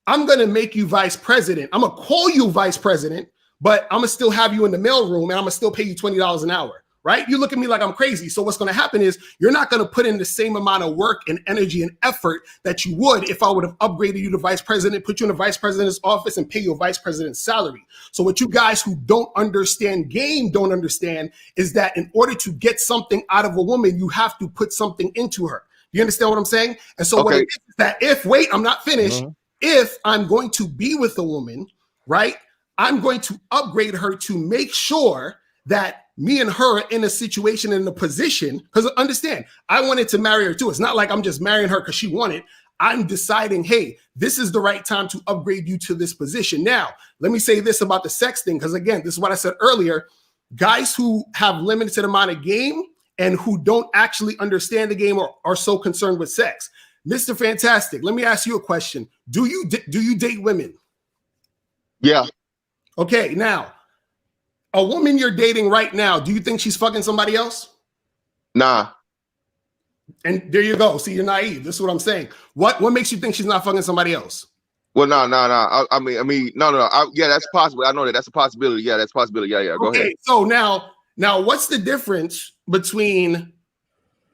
I'm going to make you vice president. I'm going to call you vice president, but I'm going to still have you in the mailroom and I'm going to still pay you $20 an hour, right? You look at me like I'm crazy. So what's going to happen is you're not going to put in the same amount of work and energy and effort that you would if I would have upgraded you to vice president, put you in the vice president's office and pay you a vice president's salary. So what you guys who don't understand game don't understand is that in order to get something out of a woman, you have to put something into her. You understand what I'm saying? And so what it is that I'm not finished. If I'm going to be with a woman, right, I'm going to upgrade her to make sure that me and her are in a situation, in a position, because understand, I wanted to marry her too. It's not like I'm just marrying her because she wanted. I'm deciding, hey, this is the right time to upgrade you to this position. Now, let me say this about the sex thing, because again, this is what I said earlier. Guys who have limited amount of game and who don't actually understand the game are so concerned with sex. Mr. Fantastic, let me ask you a question. Do you date women? Yeah. Okay, now, a woman you're dating right now, do you think she's fucking somebody else? Nah. And there you go. See, you're naive. This is what I'm saying. What makes you think she's not fucking somebody else? Well, no. I mean, no. Yeah, that's possible. I know that's a possibility. Yeah, that's a possibility. Yeah. Go ahead. So now, what's the difference between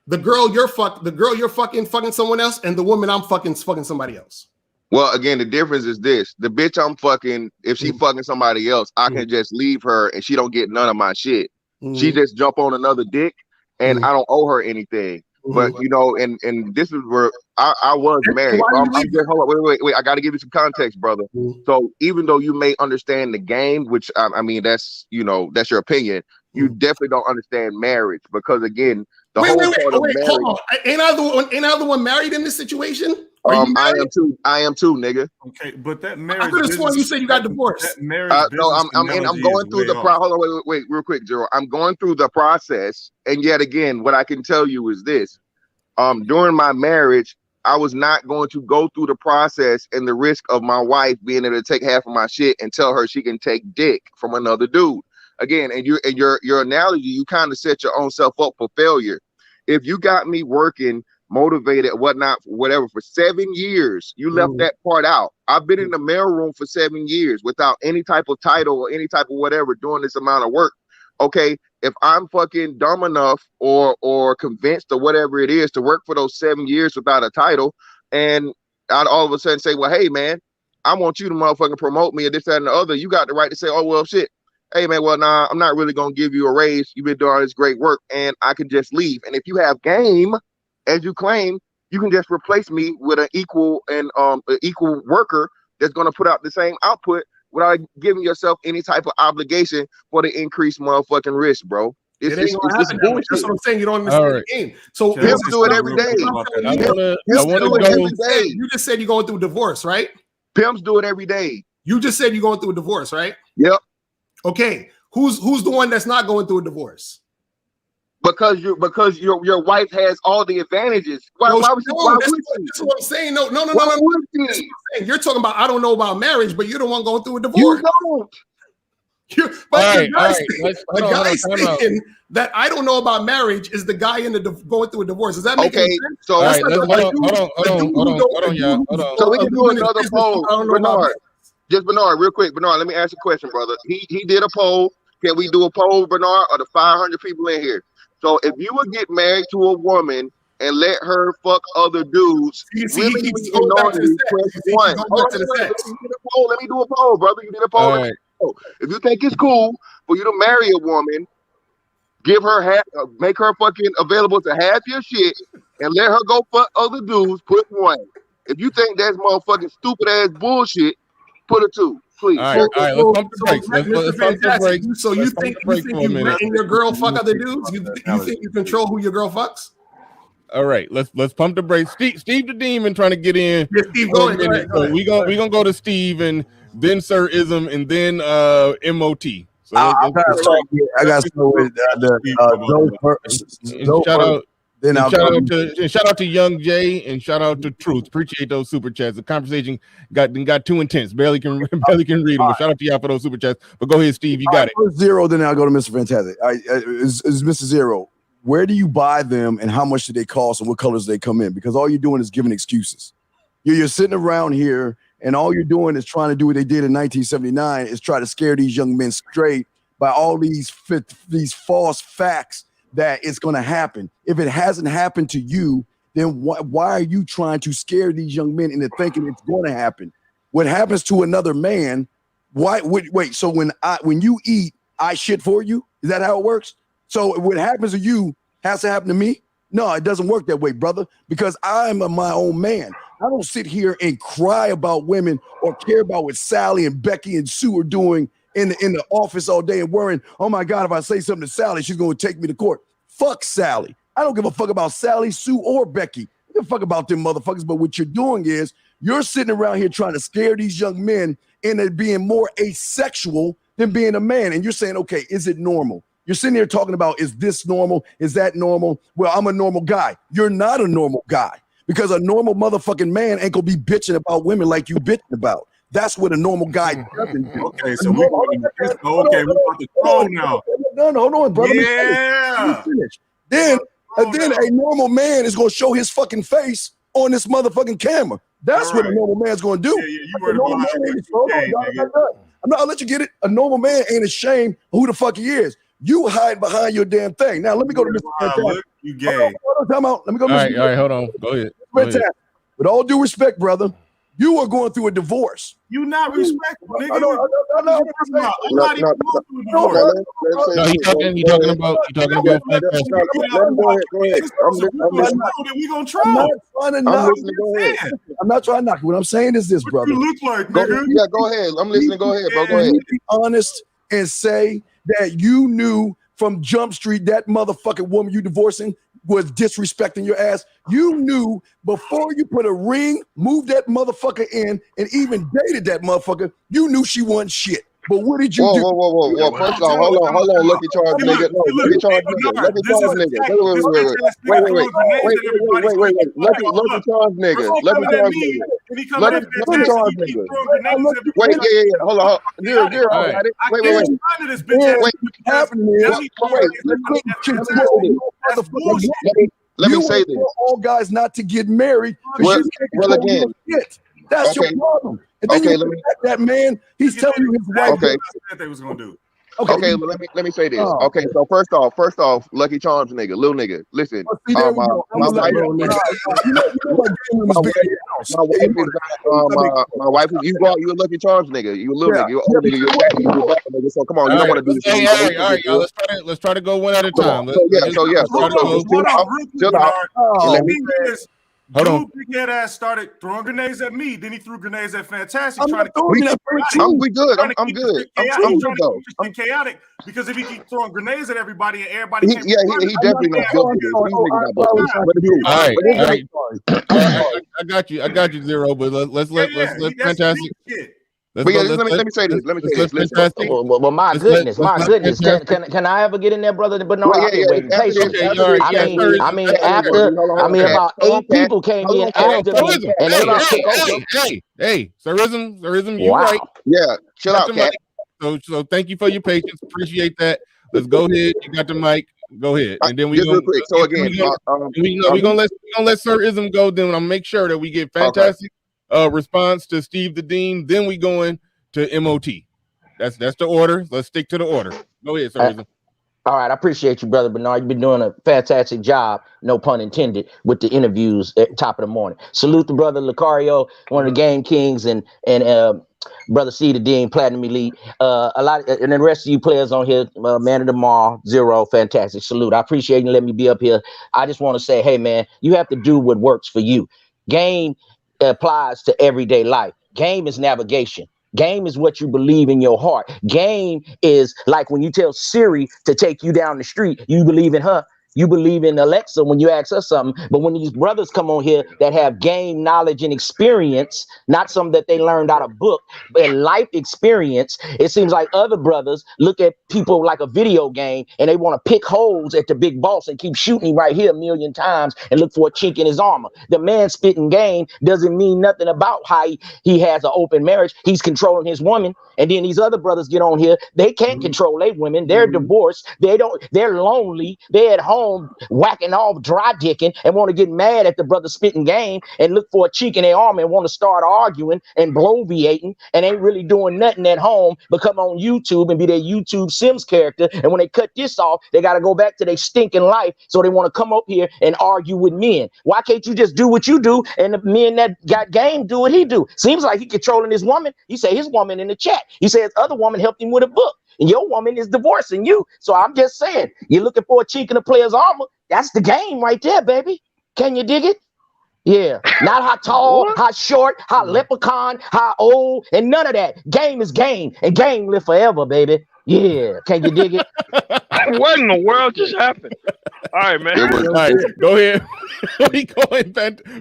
the girl you're fucking someone else, and the woman I'm fucking somebody else? Well, again, the difference is this: the bitch I'm fucking, if she fucking somebody else, I can just leave her and she don't get none of my shit. She just jump on another dick, and I don't owe her anything. But and this is where I was married. Hold on, wait. I got to give you some context, brother. So even though you may understand the game, which I mean, that's that's your opinion, you definitely don't understand marriage, because again, the whole part of marriage. Hold on. Ain't other one married in this situation? I am too, nigga. Okay, but that marriage. I could have sworn you said you got divorced. No, I'm going through the process. Hold on, wait, real quick, Jero. I'm going through the process, and yet again, what I can tell you is this: during my marriage, I was not going to go through the process and the risk of my wife being able to take half of my shit and tell her she can take dick from another dude. Again, and your analogy, you kind of set your own self up for failure. If you got me working, motivated, whatnot, whatever, for 7 years, you left that part out. I've been in the mailroom for 7 years without any type of title or any type of whatever, doing this amount of work. Okay, if I'm fucking dumb enough or convinced or whatever it is to work for those 7 years without a title, and I'd all of a sudden say, well, hey man, I want you to motherfucking promote me or this, that, and the other, you got the right to say, oh well, shit. Hey man, well, nah, I'm not really gonna give you a raise. You've been doing all this great work, and I can just leave. And if you have game, as you claim, you can just replace me with an equal worker that's gonna put out the same output without giving yourself any type of obligation for the increased motherfucking risk, bro. It ain't gonna happen that way. That's what I'm saying. You don't understand the game. So pimps do it every day. You just said you're going through divorce, right? Pimps do it every day. You just said you're going through a divorce, right? Yep. Okay. Who's the one that's not going through a divorce? Because your wife has all the advantages. Why would that's what I'm saying. No. You're talking about I don't know about marriage, but you're the one going through a divorce. You don't. The guy saying that I don't know about marriage is the guy going through a divorce. Does that make any sense? So hold on, y'all. So we can do another poll. Bernard, real quick. Bernard, let me ask you a question, brother. He did a poll. Can we do a poll, Bernard, or the 500 people in here? So if you would get married to a woman and let her fuck other dudes, let me do a poll, brother. You did a poll. Right. If you think it's cool for you to marry a woman, give her make her fucking available to half your shit and let her go fuck other dudes, put 1. If you think that's motherfucking stupid ass bullshit, put a 2, please. All right, let's pump the brakes. Let's pump the brakes. So you think you letting your girl fuck other dudes? You think you control who your girl fucks? All right, let's pump the brakes. Steve the Demon trying to get in. Yeah, Steve, go ahead. So we gonna go to Steve and then Sir Ism and then MOT. So I got to start with shout out to Young Jay and shout out to Truth. Appreciate those super chats. The conversation got too intense. Barely can read them. But shout out to y'all for those super chats. But go ahead, Steve. You got it. Zero. Then I'll go to Mr. Fantastic. Is Mr. Zero. Where do you buy them and how much do they cost and what colors they come in? Because all you're doing is giving excuses. You're sitting around here and all you're doing is trying to do what they did in 1979 is try to scare these young men straight by all these false facts that it's going to happen. If it hasn't happened to you, then why are you trying to scare these young men into thinking it's going to happen? What happens to another man? Wait. So when you eat, I shit for you? Is that how it works? So what happens to you has to happen to me? No, it doesn't work that way, brother, because I'm my own man. I don't sit here and cry about women or care about what Sally and Becky and Sue are doing in the office all day and worrying, oh my God, if I say something to Sally, she's going to take me to court. Fuck Sally. I don't give a fuck about Sally, Sue, or Becky. I give a fuck about them motherfuckers. But what you're doing is you're sitting around here trying to scare these young men into being more asexual than being a man. And you're saying, okay, is it normal? You're sitting here talking about, is this normal? Is that normal? Well, I'm a normal guy. You're not a normal guy because a normal motherfucking man ain't gonna be bitching about women like you bitching about. That's what a normal guy doesn't do. Okay, so we're about to go now. No, hold on, brother. Yeah. Let me finish. Then a normal man is gonna show his fucking face on this motherfucking camera. That's what a normal man's gonna do. I'll let you get it. A normal man ain't ashamed of who the fuck he is. You hide behind your damn thing. Now let me go to Mr. Fantastic. You gay. Time out. Let me go to Mr. All right, hold on. Go ahead. Fantastic. With all due respect, brother, you are going through a divorce. You not respectful, nigga. No. He talking about. We gonna try. I'm not trying to knock. What I'm saying is this, brother. You look like, nigga. Yeah, go ahead. I'm listening. Go ahead, bro. Go ahead. Be honest and say that you knew from Jump Street that motherfucking woman you divorcing was disrespecting your ass. You knew before you put a ring, moved that motherfucker in, and even dated that motherfucker, you knew she wasn't shit. But what did you do? Whoa. First of all, hold on. Lucky Charms, nigga. No, Lucky Charms, nigga. Lucky Charms, nigga. Wait. Lucky Charms, nigga. Lucky Charms, nigga. Lucky Charms, nigga. Wait, yeah. Hold on. Wait. Let me say this. All guys not to get married. Well, again. That's your problem. And then that man, he's telling you his wife. Okay. They was gonna do. Okay, let me say this. Okay, so first off, Lucky Charms, nigga, little nigga. Listen, my wife, you go out, you a Lucky Charms, nigga. You a little nigga. You a old nigga. You a black nigga. So come on, you don't want to do this. All right, y'all. Let's try to go one at a time. So chill out. Dude, big head ass started throwing grenades at me. Then he threw grenades at Fantastic. We good. I'm good. I'm good though. Chaotic because if he keep throwing grenades at everybody and everybody can't. He definitely not guilty. All right. I got you, Zero. But let's let Fantastic. Let me say this. Well, my goodness. Can I ever get in there, brother Bernard? I've been waiting patiently. I mean, about 8 people came in after me, and they didn't kick over. Hey, Sirism, you wow. right. Yeah, chill out, Cat. So thank you for your patience. Appreciate that. Let's go ahead. You got the mic. Go ahead, and then we're gonna let Sir Ism go. Then I'm gonna make sure that we get Fantastic response to Steve the Dean. Then we going to MOT. That's the order. Let's stick to the order. Go ahead, Sir Ism. All right, I appreciate you, brother Bernard. You've been doing a fantastic job, no pun intended, with the interviews at the top of the morning. Salute to brother Locario, one of the game kings, and brother C the Dean, Platinum Elite. A lot, and the rest of you players on here, Man of the Mall, Zero, fantastic. Salute. I appreciate you letting me be up here. I just want to say, hey man, you have to do what works for you. Game applies to everyday life. Game is navigation. Game is what you believe in your heart. Game is like when you tell Siri to take you down the street, you believe in her. You believe in Alexa when you ask her something. But when these brothers come on here that have game knowledge and experience, not some that they learned out of book, but life experience, it seems like other brothers look at people like a video game and they want to pick holes at the big boss and keep shooting right here 1,000,000 times and look for a chink in his armor. The man spitting game doesn't mean nothing about how he has an open marriage. He's controlling his woman. And then these other brothers get on here. They can't control their women. They're divorced. They're lonely. They're at home whacking off, dry dicking, and want to get mad at the brother spitting game and look for a cheek in their arm and want to start arguing and bloviating and ain't really doing nothing at home but come on YouTube and be their YouTube Sims character. And when they cut this off, they got to go back to their stinking life. So they want to come up here and argue with men. Why can't you just do what you do and the men that got game do what he do? Seems like he controlling his woman. He say his woman in the chat. He says other woman helped him with a book. And your woman is divorcing you. So I'm just saying, you're looking for a cheek in a player's armor. That's the game right there, baby. Can you dig it? Yeah. Not how tall, how short, how leprechaun, how old, and none of that. Game is game, and game live forever, baby. Yeah. Can you dig it? What in the world just happened? All right, man. All right, go ahead. We going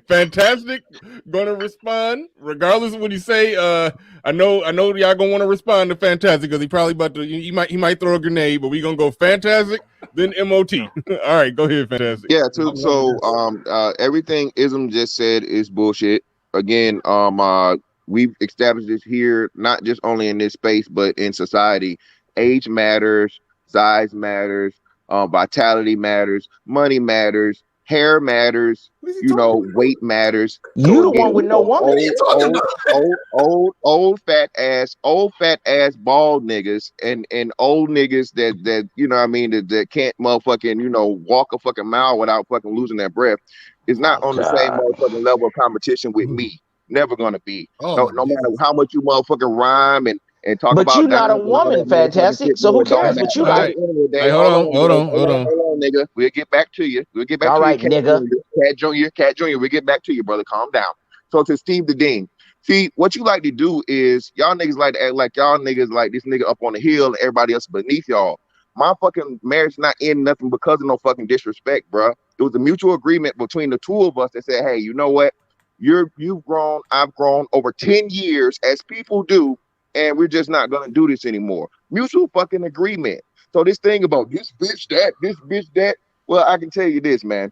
Fantastic. Gonna respond regardless of what he say. I know y'all gonna want to respond to Fantastic because he probably about to. He might throw a grenade, but we gonna go Fantastic then MOT. All right, go ahead, Fantastic. Yeah. So everything Ism just said is bullshit. Again, we've established this here, not just only in this space, but in society. Age matters, size matters, vitality matters, money matters, hair matters, weight matters. You the one with no woman. Old fat ass bald niggas and old niggas that you know what I mean that can't motherfucking walk a fucking mile without fucking losing their breath is not on the same motherfucking level of competition with me. Never gonna be. No matter how much you motherfucking rhyme and talk but about. But you're not a woman, Fantastic. So who cares what you like? Hey, hold on, nigga. We'll get back to you. All right, nigga. Cat Junior. We'll get back to you, brother. Calm down. So to Steve the Dean. See, what you like to do is y'all niggas like to act like y'all niggas like this nigga up on the hill and everybody else beneath y'all. My fucking marriage not in nothing because of no fucking disrespect, bro. It was a mutual agreement between the two of us that said, hey, you know what? You've grown, I've grown over 10 years as people do. And we're just not gonna do this anymore. Mutual fucking agreement. So this thing about this bitch that. Well, I can tell you this, man.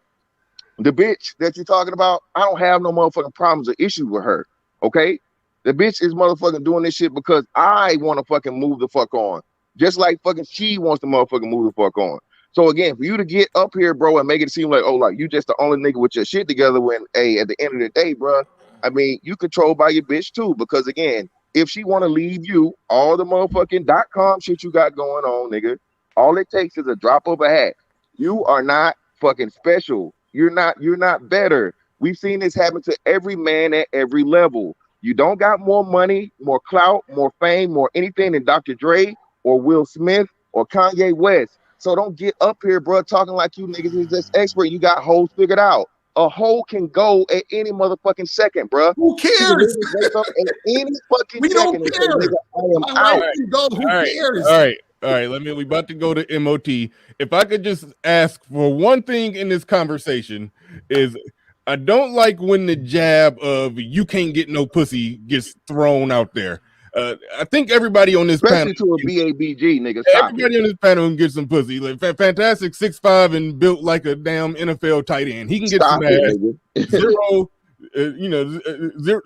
The bitch that you're talking about, I don't have no motherfucking problems or issues with her. Okay? The bitch is motherfucking doing this shit because I want to fucking move the fuck on. Just like fucking she wants to motherfucking move the fuck on. So again, for you to get up here, bro, and make it seem like, oh, like you just the only nigga with your shit together when, hey, at the end of the day, bro, I mean, you controlled by your bitch too, because again, if she want to leave you, all the motherfucking .com shit you got going on, nigga, all it takes is a drop of a hat. You are not fucking special. You're not better. We've seen this happen to every man at every level. You don't got more money, more clout, more fame, more anything than Dr. Dre or Will Smith or Kanye West. So don't get up here, bro, talking like you niggas is just expert. You got hoes figured out. A hoe can go at any motherfucking second, bro. Who She can cares? literally wake up at any fucking We second don't and say, care. nigga, I am My out. wife can go. Who cares? All right. We about to go to MOT. If I could just ask for one thing in this conversation is I don't like when the jab of you can't get no pussy gets thrown out there. I think everybody on this Especially panel, to a BABG, nigga. Stop it. everybody on this panel can get some pussy. Like Fantastic 6'5" and built like a damn NFL tight end. He can get Stop some it, ass. nigga. Zero, zero.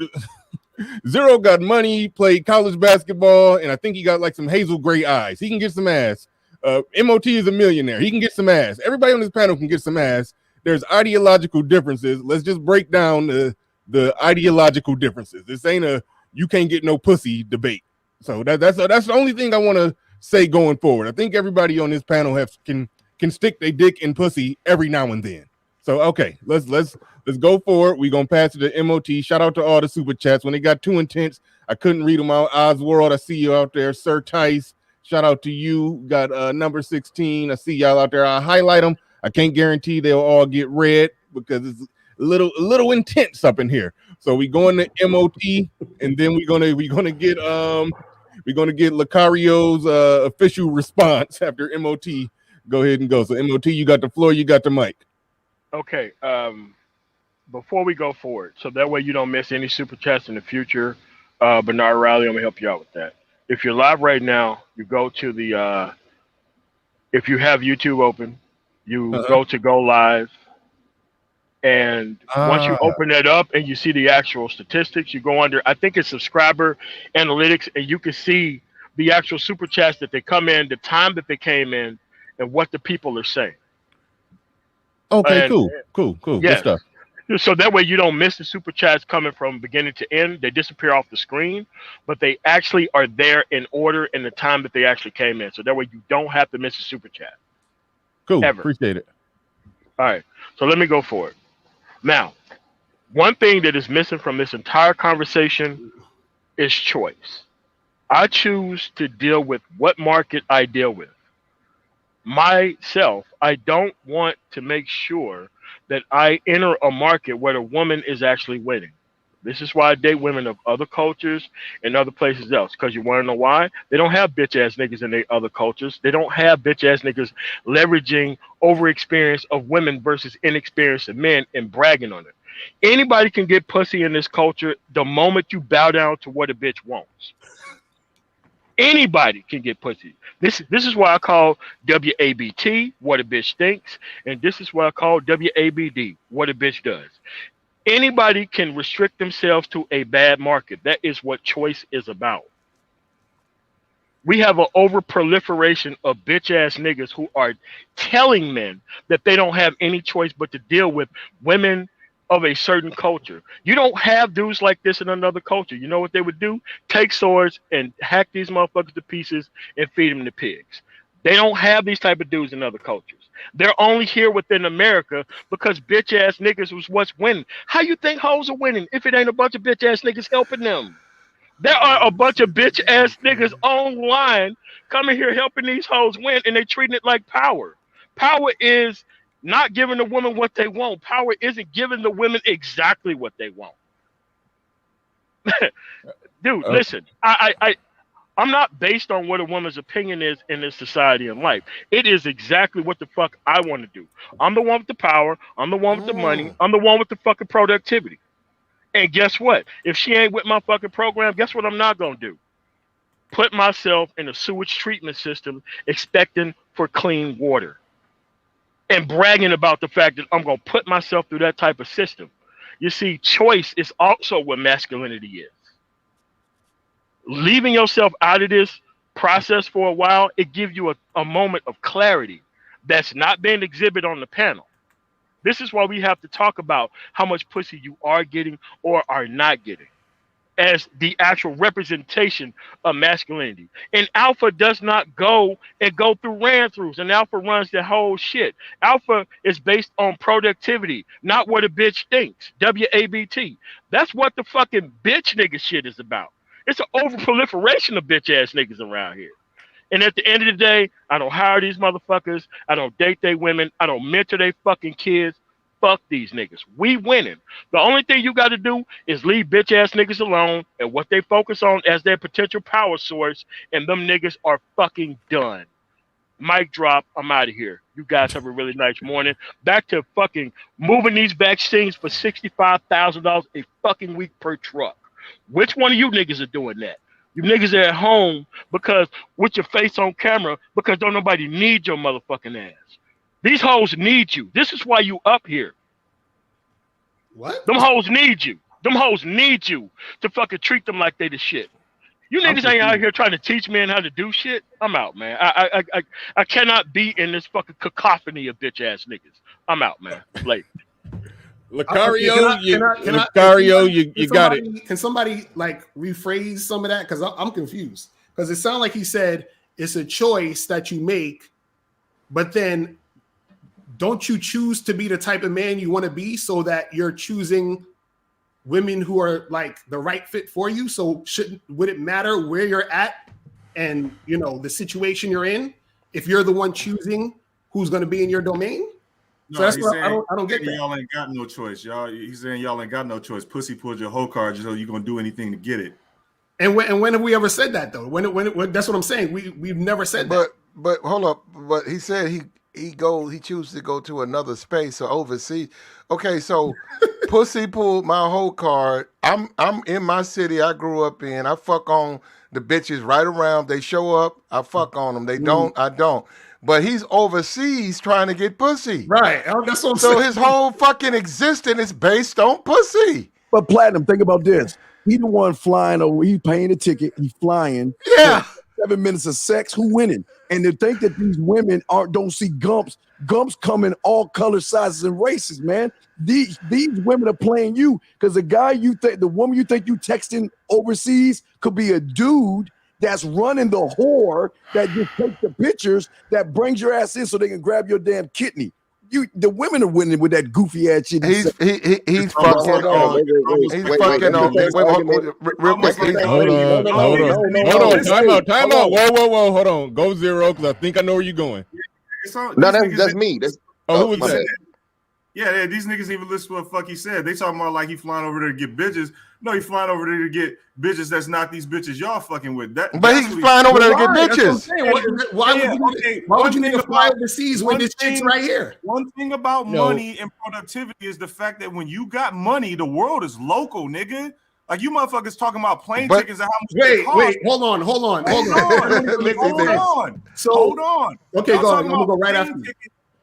Zero got money, played college basketball, and I think he got like some hazel gray eyes. He can get some ass. MOT is a millionaire. He can get some ass. Everybody on this panel can get some ass. There's ideological differences. Let's just break down the ideological differences. This ain't a you can't get no pussy debate. So that's the only thing I want to say going forward. I think everybody on this panel can stick their dick in pussy every now and then. So okay, let's go forward. We're gonna pass it to MOT. Shout out to all the super chats. When they got too intense, I couldn't read them out. Oswald, I see you out there. Sir Tice, shout out to you. Got number 16. I see y'all out there. I'll highlight them. I can't guarantee they'll all get read because it's a little intense up in here. So we going to MOT, and then we're gonna get Locario's official response after MOT. Go ahead and go. So MOT, you got the floor. You got the mic. Okay. Before we go forward, so that way you don't miss any super chats in the future, Bernard Riley, I'm gonna help you out with that. If you're live right now, you go to the if you have YouTube open, you go to go live, and once you open that up and you see the actual statistics, you go under, I think it's subscriber analytics, and you can see the actual super chats that they come in, the time that they came in, and what the people are saying. Okay, And, cool. Yeah. Good stuff. So that way you don't miss the super chats coming from beginning to end. They disappear off the screen, but they actually are there in order in the time that they actually came in. So that way you don't have to miss a super chat. Cool. Ever. Appreciate it. All right. So let me go forward. Now, one thing that is missing from this entire conversation is choice. I choose to deal with what market I deal with. Myself, I don't want to make sure that I enter a market where the woman is actually winning. This is why I date women of other cultures and other places else. Because you want to know why? They don't have bitch ass niggas in their other cultures. They don't have bitch ass niggas leveraging over experience of women versus inexperienced of men and bragging on it. Anybody can get pussy in this culture the moment you bow down to what a bitch wants. Anybody can get pussy. This is why I call WABT what a bitch thinks, and this is why I call WABD what a bitch does. Anybody can restrict themselves to a bad market. That is what choice is about. We have an over proliferation of bitch ass niggas who are telling men that they don't have any choice but to deal with women of a certain culture. You don't have dudes like this in another culture. You know what they would do? Take swords and hack these motherfuckers to pieces and feed them to pigs. They don't have these type of dudes in other cultures. They're only here within America because bitch ass niggas was what's winning. How you think hoes are winning if it ain't a bunch of bitch ass niggas helping them? There are a bunch of bitch ass niggas online coming here helping these hoes win, and they treating it like power. Power is not giving the women what they want. Power isn't giving the women exactly what they want. Dude, listen, I'm not based on what a woman's opinion is in this society and life. It is exactly what the fuck I want to do. I'm the one with the power. I'm the one with the money. I'm the one with the fucking productivity. And guess what? If she ain't with my fucking program, guess what I'm not going to do? Put myself in a sewage treatment system expecting for clean water. And bragging about the fact that I'm going to put myself through that type of system. You see, choice is also what masculinity is. Leaving yourself out of this process for a while, it gives you a moment of clarity that's not being exhibited on the panel. This is why we have to talk about how much pussy you are getting or are not getting as the actual representation of masculinity. And alpha does not go through ran-throughs, and alpha runs the whole shit. Alpha is based on productivity, not what a bitch thinks. WABT. That's what the fucking bitch nigga shit is about. It's an over-proliferation of bitch-ass niggas around here. And at the end of the day, I don't hire these motherfuckers. I don't date their women. I don't mentor their fucking kids. fuck these niggas. We winning. The only thing you got to do is leave bitch ass niggas alone and what they focus on as their potential power source, and them niggas are fucking done. Mic drop. I'm out of here. You guys have a really nice morning. Back to fucking moving these vaccines for $65,000 a fucking week per truck. Which one of you niggas are doing that? You niggas are at home because with your face on camera because don't nobody need your motherfucking ass. These hoes need you. This is why you up here. What? Them hoes need you. Them hoes need you to fucking treat them like they the shit. You niggas ain't out here trying to teach men how to do shit. I'm out, man. I cannot be in this fucking cacophony of bitch ass niggas. I'm out, man. Like Locario, you got it. Can somebody like rephrase some of that? Because I'm confused. Because it sounded like he said it's a choice that you make, but then don't you choose to be the type of man you want to be so that you're choosing women who are like the right fit for you? So would it matter where you're at and the situation you're in if you're the one choosing who's going to be in your domain? No, so that's he's what saying, I don't get that. Y'all ain't got no choice. He's saying y'all ain't got no choice. Pussy pulled your whole card, so you're gonna do anything to get it. And when have we ever said that though? When that's what I'm saying. We've never said that. But hold up. But he said he chooses to go to another space or overseas. Okay, so pussy pulled my whole card. I'm in my city I grew up in. I fuck on the bitches right around. They show up, I fuck on them. They don't, I don't. But he's overseas trying to get pussy. Right. That's what I'm saying. So his whole fucking existence is based on pussy. But Platinum, think about this. He the one flying over. He paying the ticket. He flying. Yeah. 7 minutes of sex. Who winning? And to think that these women don't see Gumps come in all colors, sizes, and races, man. These women are playing you because the woman you think you texting overseas could be a dude that's running the whore that just takes the pictures that brings your ass in so they can grab your damn kidney. The women are winning with that goofy ass shit. He's fucking on. He's fucking on. Hold on. Time out. Whoa. Hold on. Go Zero, because I think I know where you're going. No, that's me. Who was that? Yeah, these niggas even listen to what the fuck he said. They talking about like he flying over there to get bitches. No, he flying over there to get bitches that's not these bitches y'all fucking with. But he's flying over there to get bitches. Why would you need to fly overseas when this chick's right here? One thing about money and productivity is the fact that when you got money, the world is local, nigga. Like you motherfuckers talking about plane tickets and how much they cost. Wait, hold on. Hold on. Okay, go on. I'm gonna go right after you.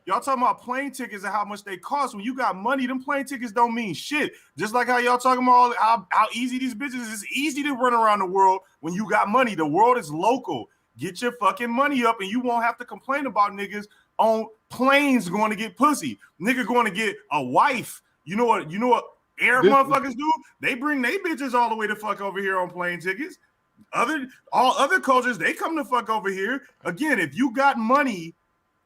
Y'all talking about plane tickets and how much they cost. When you got money, them plane tickets don't mean shit. Just like how y'all talking about how easy these bitches is. It's easy to run around the world when you got money. The world is local. Get your fucking money up and you won't have to complain about niggas on planes going to get pussy. Nigga going to get a wife. You know what Arab motherfuckers do? They bring they bitches all the way to fuck over here on plane tickets. All other cultures, they come to fuck over here. Again, if you got money,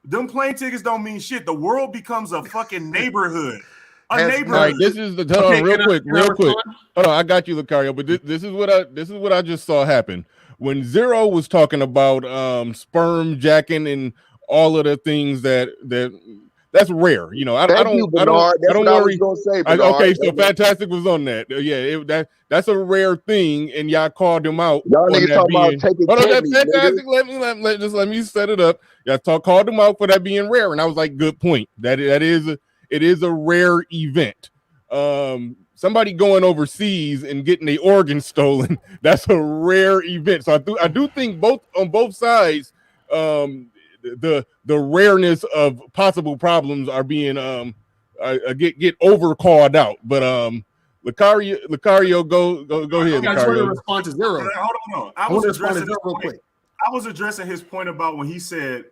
them plane tickets don't mean shit. The world becomes a fucking neighborhood. All right, this is the hold on, real quick. Hold on, I got you, Locario. But this is what I just saw happen when Zero was talking about sperm jacking and all of the things that's rare. I don't worry. Okay, so Fantastic was on that. Yeah, that's a rare thing, and y'all called him out. Y'all niggas talking about taking. Hold on, that's Fantastic. Let me set it up. Y'all called him out for that being rare, and I was like, good point. It is a rare event. Somebody going overseas and getting their organs stolen, that's a rare event. So I do think on both sides, the rareness of possible problems are being get over called out. But Locario, go ahead. I just want to respond to Zero. Hold on. I was addressing his point about when he said,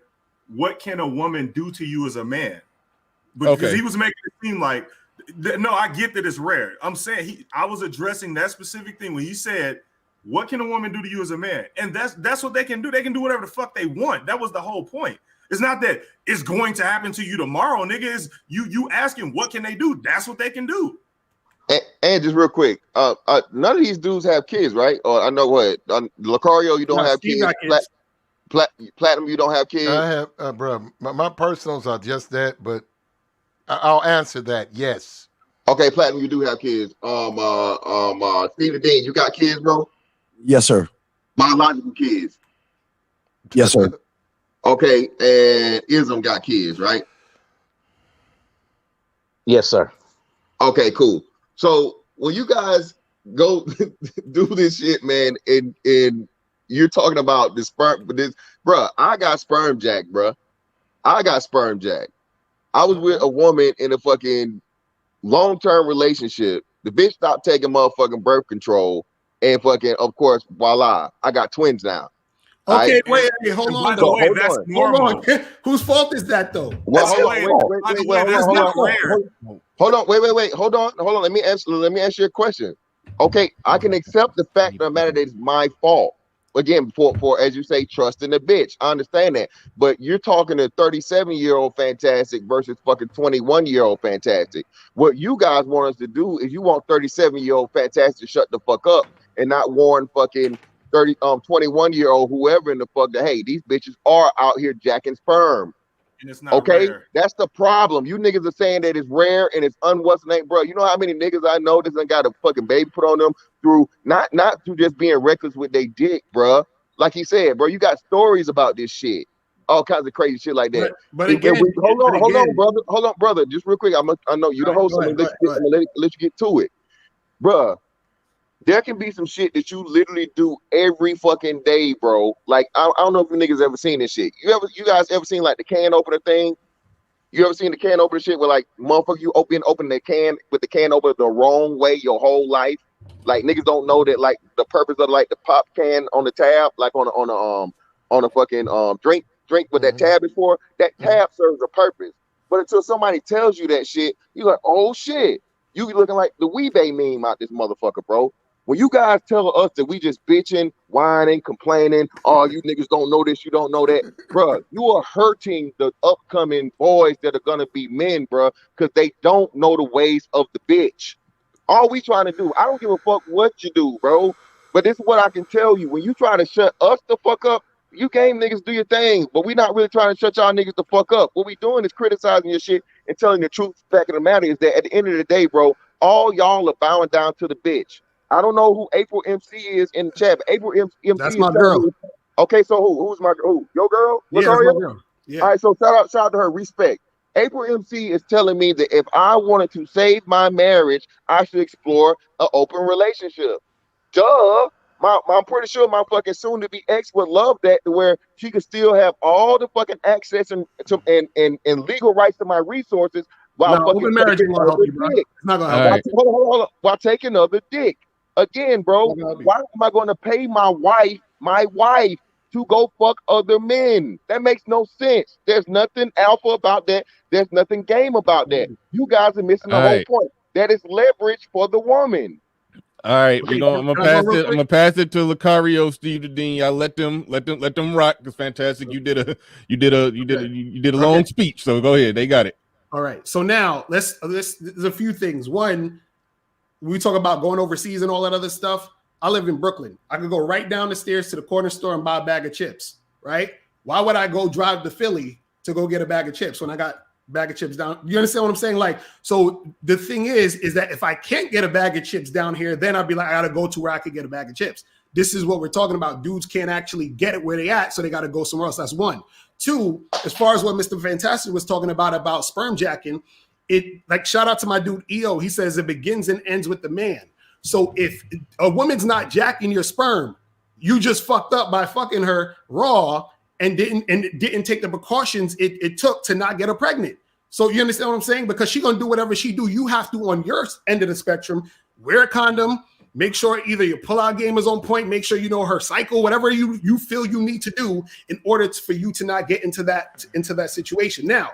"What can a woman do to you as a man?" Because he was making it seem like, no, I get that it's rare. I'm saying I was addressing that specific thing when he said, "What can a woman do to you as a man?" And that's what they can do. They can do whatever the fuck they want. That was the whole point. It's not that it's going to happen to you tomorrow, nigga. It's you asking what can they do? That's what they can do. And just real quick, none of these dudes have kids, right? Or I know what Locario, you don't have kids. Platinum, you don't have kids. I have, bro. My personals are just that, but I'll answer that. Yes. Okay, Platinum, you do have kids. Steve Dean, you got kids, bro? Yes, sir. Biological kids. Yes, sir. Okay, and Ism got kids, right? Yes, sir. Okay, cool. So when you guys go do this shit, man, and you're talking about the sperm, bruh, I got sperm jack, bruh. I got sperm jack. I was with a woman in a fucking long-term relationship. The bitch stopped taking motherfucking birth control, and fucking, of course, voila, I got twins now. Okay, wait, hold on. By the way, that's normal. Hold on. Whose fault is that, though? Well, Hold on, wait. Hold on. Let me answer your question. Okay, I can accept the fact of the matter that it's my fault. Again, for as you say, trusting the bitch. I understand that. But you're talking a 37-year-old fantastic versus fucking 21-year-old fantastic. What you guys want us to do is you want 37-year-old fantastic to shut the fuck up and not warn fucking 21-year-old whoever in the fuck that, hey, these bitches are out here jacking sperm. And it's not okay, rare. That's the problem. You niggas are saying that it's rare and it's what's name, bro. You know how many niggas I know that done got a fucking baby put on them through not through just being reckless with their dick, bro. Like he said, bro, you got stories about this shit, all kinds of crazy shit like that. But again, hold on, brother. Just real quick, I know you the host. I'm gonna let you get to it, bro. There can be some shit that you literally do every fucking day, bro. Like I don't know if you niggas ever seen this shit. You guys ever seen like the can opener thing? You ever seen the can opener shit where like motherfucker you open the can with the can opener the wrong way your whole life? Like niggas don't know that like the purpose of like the pop can on the tab, like on a fucking drink what that tab is for. That tab serves a purpose. But until somebody tells you that shit, you're like, oh shit. You be looking like the Weebay meme out this motherfucker, bro. When you guys tell us that we just bitching, whining, complaining, oh, you niggas don't know this, you don't know that, bro, you are hurting the upcoming boys that are gonna be men, bro, because they don't know the ways of the bitch. All we trying to do, I don't give a fuck what you do, bro, but this is what I can tell you. When you try to shut us the fuck up, you game niggas do your thing, but we not really trying to shut y'all niggas the fuck up. What we doing is criticizing your shit and telling the truth. Fact of the matter is that at the end of the day, bro, all y'all are bowing down to the bitch. I don't know who April MC is in the chat, but April MC that's my girl. Me, okay, so who's my girl? Who? Your girl? Yeah, that's my girl. Yeah. All right, so shout out to her. Respect. April MC is telling me that if I wanted to save my marriage, I should explore an open relationship. Duh. I'm pretty sure my fucking soon-to-be ex would love that, to where she could still have all the fucking access and legal rights to my resources while fucking open marriage ain't gonna help you, bro. It's not gonna help you. Hold on. While taking other dick. Again, bro, why am I going to pay my wife to go fuck other men? That makes no sense. There's nothing alpha about that. There's nothing game about that. You guys are missing the whole point. That is leverage for the woman. All right, I'm gonna pass it to Locario, Steve the Dean. Y'all let them rock. It's fantastic. You did a long speech, so go ahead. They got it. All right. So now there's a few things. One, we talk about going overseas and all that other stuff. I live in Brooklyn. I could go right down the stairs to the corner store and buy a bag of chips, right? Why would I go drive to Philly to go get a bag of chips when I got a bag of chips down? You understand what I'm saying? Like, so the thing is that if I can't get a bag of chips down here, then I'd be like, I got to go to where I could get a bag of chips. This is what we're talking about. Dudes can't actually get it where they at, so they got to go somewhere else. That's one. Two, as far as what Mr. Fantastic was talking about sperm jacking, it, like, shout out to my dude EO. He says it begins and ends with the man. So if a woman's not jacking your sperm, you just fucked up by fucking her raw and didn't take the precautions it took to not get her pregnant. So you understand what I'm saying? Because she's gonna do whatever she do. You have to, on your end of the spectrum, wear a condom. Make sure either your pull-out game is on point. Make sure you know her cycle. Whatever you feel you need to do in order for you to not get into that situation. Now,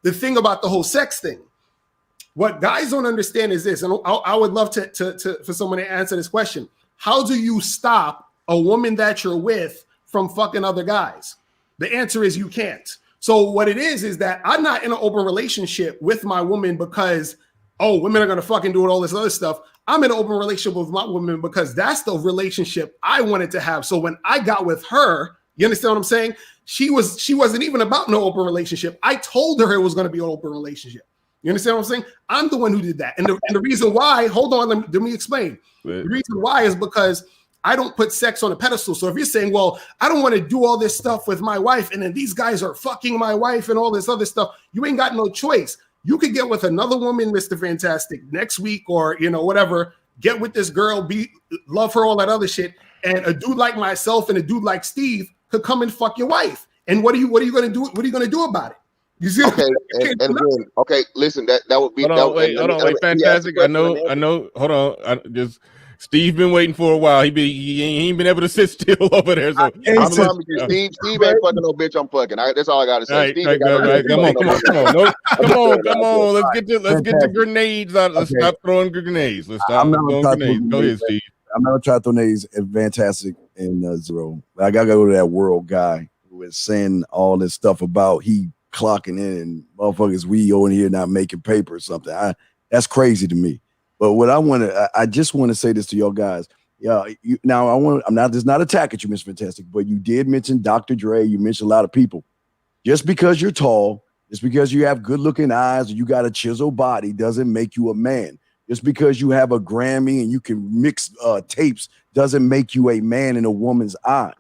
the thing about the whole sex thing, what guys don't understand is this, and I would love to for someone to answer this question. How do you stop a woman that you're with from fucking other guys? The answer is you can't. So what it is that I'm not in an open relationship with my woman because, oh, women are going to fucking do all this other stuff. I'm in an open relationship with my woman because that's the relationship I wanted to have. So when I got with her, you understand what I'm saying? She wasn't even about no open relationship. I told her it was going to be an open relationship. You understand what I'm saying? I'm the one who did that. And the reason why, hold on, let me explain. The reason why is because I don't put sex on a pedestal. So if you're saying, well, I don't want to do all this stuff with my wife, and then these guys are fucking my wife and all this other stuff, you ain't got no choice. You could get with another woman, Mr. Fantastic, next week, or whatever. Get with this girl, love her, all that other shit. And a dude like myself and a dude like Steve could come and fuck your wife. And what are you gonna do? What are you gonna do about it? You see? Okay, and again, okay, listen, that would be. Hold on, wait, Fantastic. I know. Hold on, Steve been waiting for a while. He ain't been able to sit still over there. So I promise you, Steve ain't fucking no bitch. I'm fucking. That's all I gotta say. Come on. Let's get the grenades out. Let's stop throwing grenades. Let's stop throwing grenades. Go ahead, Steve. I'm not gonna try to throw grenades at Fantastic and Zero. I gotta go to that world guy who is saying all this stuff about he clocking in and motherfuckers we over here not making paper or something. That's crazy to me. But what I just want to say this to y'all guys. Yeah, I'm not attacking you, Mr. Fantastic, but you did mention Dr. Dre. You mentioned a lot of people. Just because you're tall, just because you have good looking eyes, or you got a chiseled body, doesn't make you a man. Just because you have a Grammy and you can mix tapes doesn't make you a man in a woman's eyes.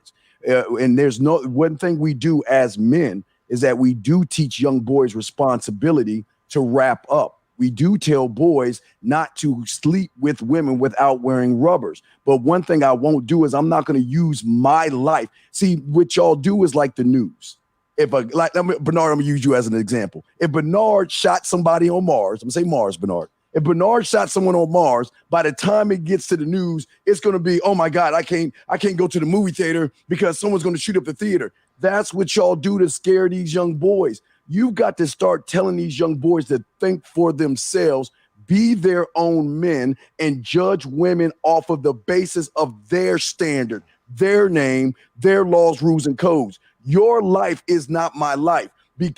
And there's one thing we do as men is that we do teach young boys responsibility to wrap up. We do tell boys not to sleep with women without wearing rubbers. But one thing I won't do is I'm not going to use my life. See, what y'all do is like the news. Bernard, I'm going to use you as an example. If Bernard shot somebody on Mars, I'm going to say Mars, Bernard. If Bernard shot someone on Mars, by the time it gets to the news, it's going to be, oh my God, I can't go to the movie theater because someone's going to shoot up the theater. That's what y'all do to scare these young boys. You've got to start telling these young boys to think for themselves, be their own men, and judge women off of the basis of their standard, their name, their laws, rules, and codes. Your life is not my life.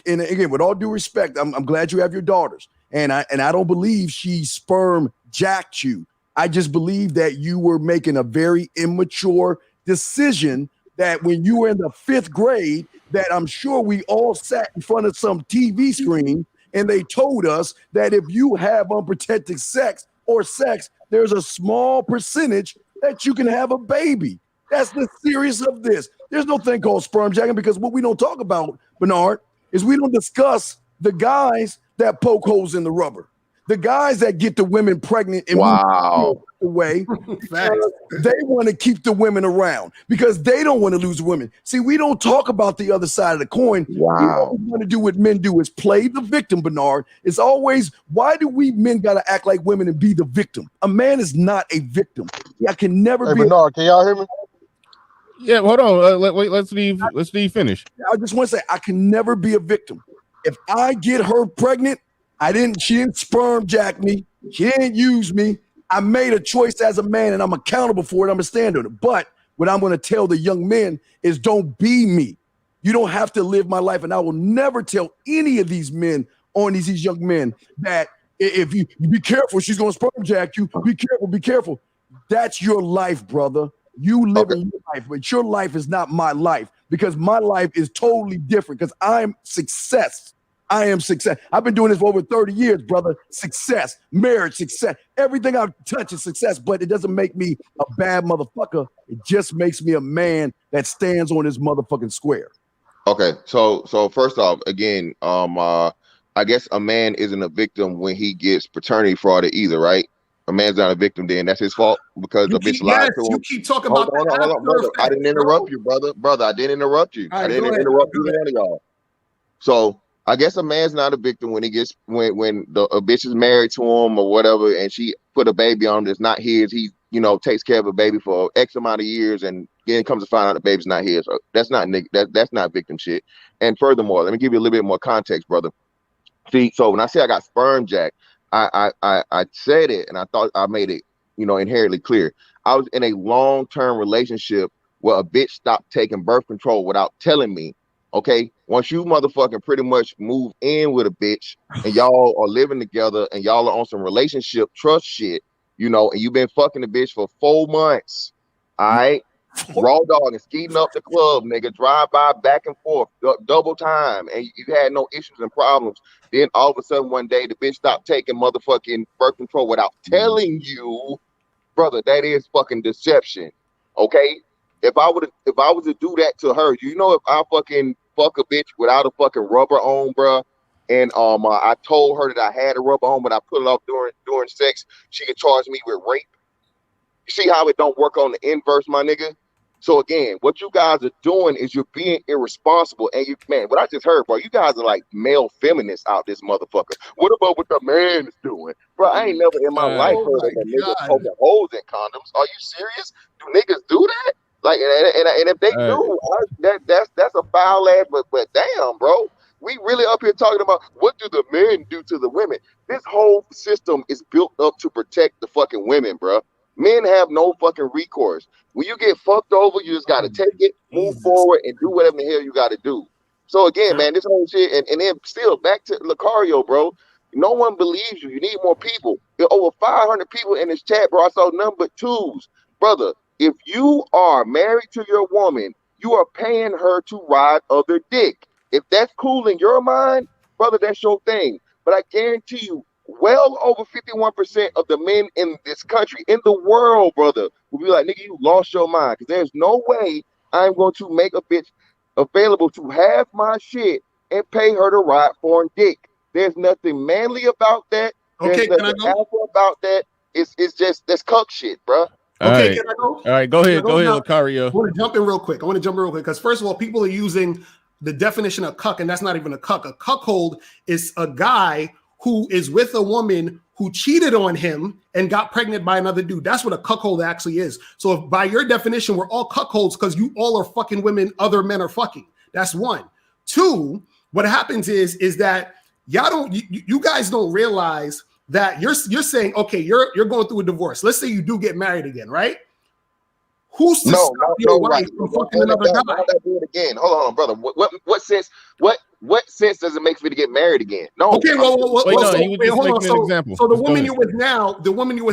And again, with all due respect, I'm glad you have your daughters. And I don't believe she sperm jacked you. I just believe that you were making a very immature decision that when you were in the 5th grade, that I'm sure we all sat in front of some TV screen and they told us that if you have unprotected sex, there's a small percentage that you can have a baby. That's the serious of this. There's no thing called sperm jacking, because what we don't talk about, Bernard, is we don't discuss the guys that poke holes in the rubber, the guys that get the women pregnant and move away. They want to keep the women around because they don't want to lose the women. See, we don't talk about the other side of the coin. What we want to do, what men do, is play the victim, Bernard. It's always, why do we men got to act like women and be the victim? A man is not a victim. I can never be. Bernard, can y'all hear me? Yeah, hold on. Let's Steve finish. I just want to say I can never be a victim. If I get her pregnant, she didn't sperm jack me. She didn't use me. I made a choice as a man and I'm accountable for it. I'm a stand on it. But what I'm going to tell the young men is don't be me. You don't have to live my life. And I will never tell any of these men on these young men that if you be careful, she's going to sperm jack you. Be careful. That's your life, brother. You live in your life, but your life is not my life, because my life is totally different, because I'm success. I am success. I've been doing this for over 30 years, brother. Success, marriage, success. Everything I touch is success, but it doesn't make me a bad motherfucker. It just makes me a man that stands on his motherfucking square. Okay, so first off, again, I guess a man isn't a victim when he gets paternity fraud either, right? A man's not a victim then. That's his fault because the bitch lied to him. You keep talking about hold on, brother. I didn't interrupt you, brother. Brother, I didn't interrupt you. I didn't interrupt either one of y'all. So I guess a man's not a victim when he gets when a bitch is married to him or whatever, and she put a baby on him that's not his. He takes care of a baby for X amount of years, and then comes to find out the baby's not his. That's not victim shit. And furthermore, let me give you a little bit more context, brother. See, so when I say I got sperm jacked, I said it, and I thought I made it, inherently clear. I was in a long-term relationship where a bitch stopped taking birth control without telling me. Okay, once you motherfucking pretty much move in with a bitch and y'all are living together and y'all are on some relationship trust shit, and you've been fucking the bitch for 4 months. All right. Raw dog and speeding up the club, nigga, drive by back and forth, double time, and you had no issues and problems. Then all of a sudden one day the bitch stopped taking motherfucking birth control without telling you, brother. That is fucking deception. Okay? If I was to do that to her, you know, if I fucking fuck a bitch without a fucking rubber on, bruh, and I told her that I had a rubber on, but I put it off during sex, she could charge me with rape. You see how it don't work on the inverse, my nigga? So again, what you guys are doing is you're being irresponsible. And you, man, what I just heard, bro, you guys are like male feminists out this motherfucker. What about what the man is doing? Bro, I ain't never in my life heard of a nigga poking holes in condoms. Are you serious? Do niggas do that? Like, and if they do, that's a foul ass, but damn, bro. We really up here talking about what do the men do to the women? This whole system is built up to protect the fucking women, bro. Men have no fucking recourse. When you get fucked over, you just gotta take it, move forward, and do whatever the hell you gotta do. So again, man, this whole shit, and then still back to Locario, bro. No one believes you. You need more people. There are over 500 people in this chat, bro. I saw none but twos, brother. If you are married to your woman, you are paying her to ride other dick. If that's cool in your mind, brother, that's your thing. But I guarantee you, well over 51% of the men in this country, in the world, brother, will be like, nigga, you lost your mind. Because there's no way I'm going to make a bitch available to have my shit and pay her to ride foreign dick. There's nothing manly about that. Okay, There's can I nothing go? alpha about that. It's just, that's cuck shit, bro. Okay, can I go? All right, go ahead, Locario. I want to jump in real quick. Because first of all, people are using the definition of cuck, and that's not even a cuck. A cuckold is a guy who is with a woman who cheated on him and got pregnant by another dude. That's what a cuckold actually is. So if by your definition, we're all cuckolds because you all are fucking women other men are fucking. That's one. Two, what happens is that you guys don't realize that you're saying, okay, you're going through a divorce. Let's say you do get married again, right? Who's to stop your wife from fucking another guy? Do it again. Hold on, brother. What sense? What sense does it make for me to get married again? No. Okay, hold on. So the woman you're with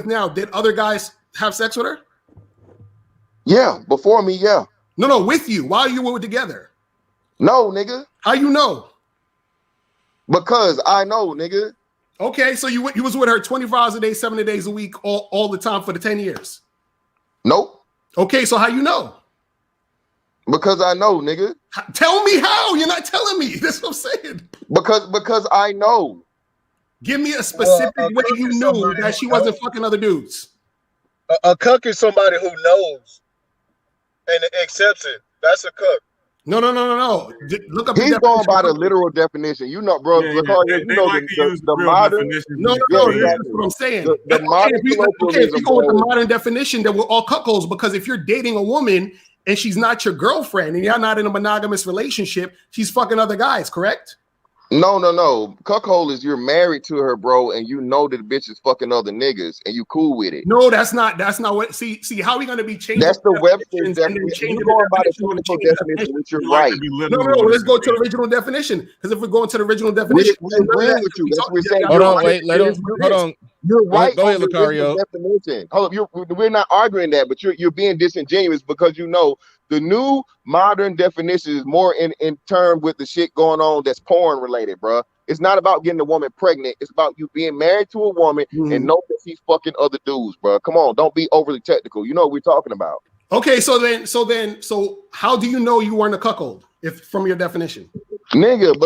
now, did other guys have sex with her? Yeah, before me, yeah. No, with you while you were together. No, nigga. How you know? Because I know, nigga. Okay, so you was with her 24 hours a day, 7 days a week, all the time for the 10 years. Nope. Okay, so how you know? Because I know, nigga. Tell me how. You're not telling me. That's what I'm saying. Because I know. Give me a specific way you knew that she wasn't fucking other dudes. A cuck is somebody who knows and accepts it. That's a cuck. No. Look up. He's going by the literal definition. You know, bro. Yeah, Locario, you know like the modern. No. That's what I'm saying. If you go with the modern definition, then we're all cuckolds. Because if you're dating a woman and she's not your girlfriend and you're not in a monogamous relationship, she's fucking other guys, correct? No. Cuckold is you're married to her, bro, and you know that the bitch is fucking other niggas, and you cool with it. No, that's not what. See, how are we gonna be changing? That's the Webster's definition. You're going by the technical definition, which you're right. No. Let's go to the original definition. Because if we're going to the original definition, we're agreeing with you. That's what we're saying. Hold on, wait. Hold on. You're right. Go ahead, Locario. Definition. Hold up. We're not arguing that, but you're being disingenuous because you know the new modern definition is more in term with the shit going on that's porn related, bro. It's not about getting a woman pregnant. It's about you being married to a woman and know that she's fucking other dudes, bro. Come on, don't be overly technical. You know what we're talking about. Okay, so how do you know you weren't a cuckold if from your definition? Nigga,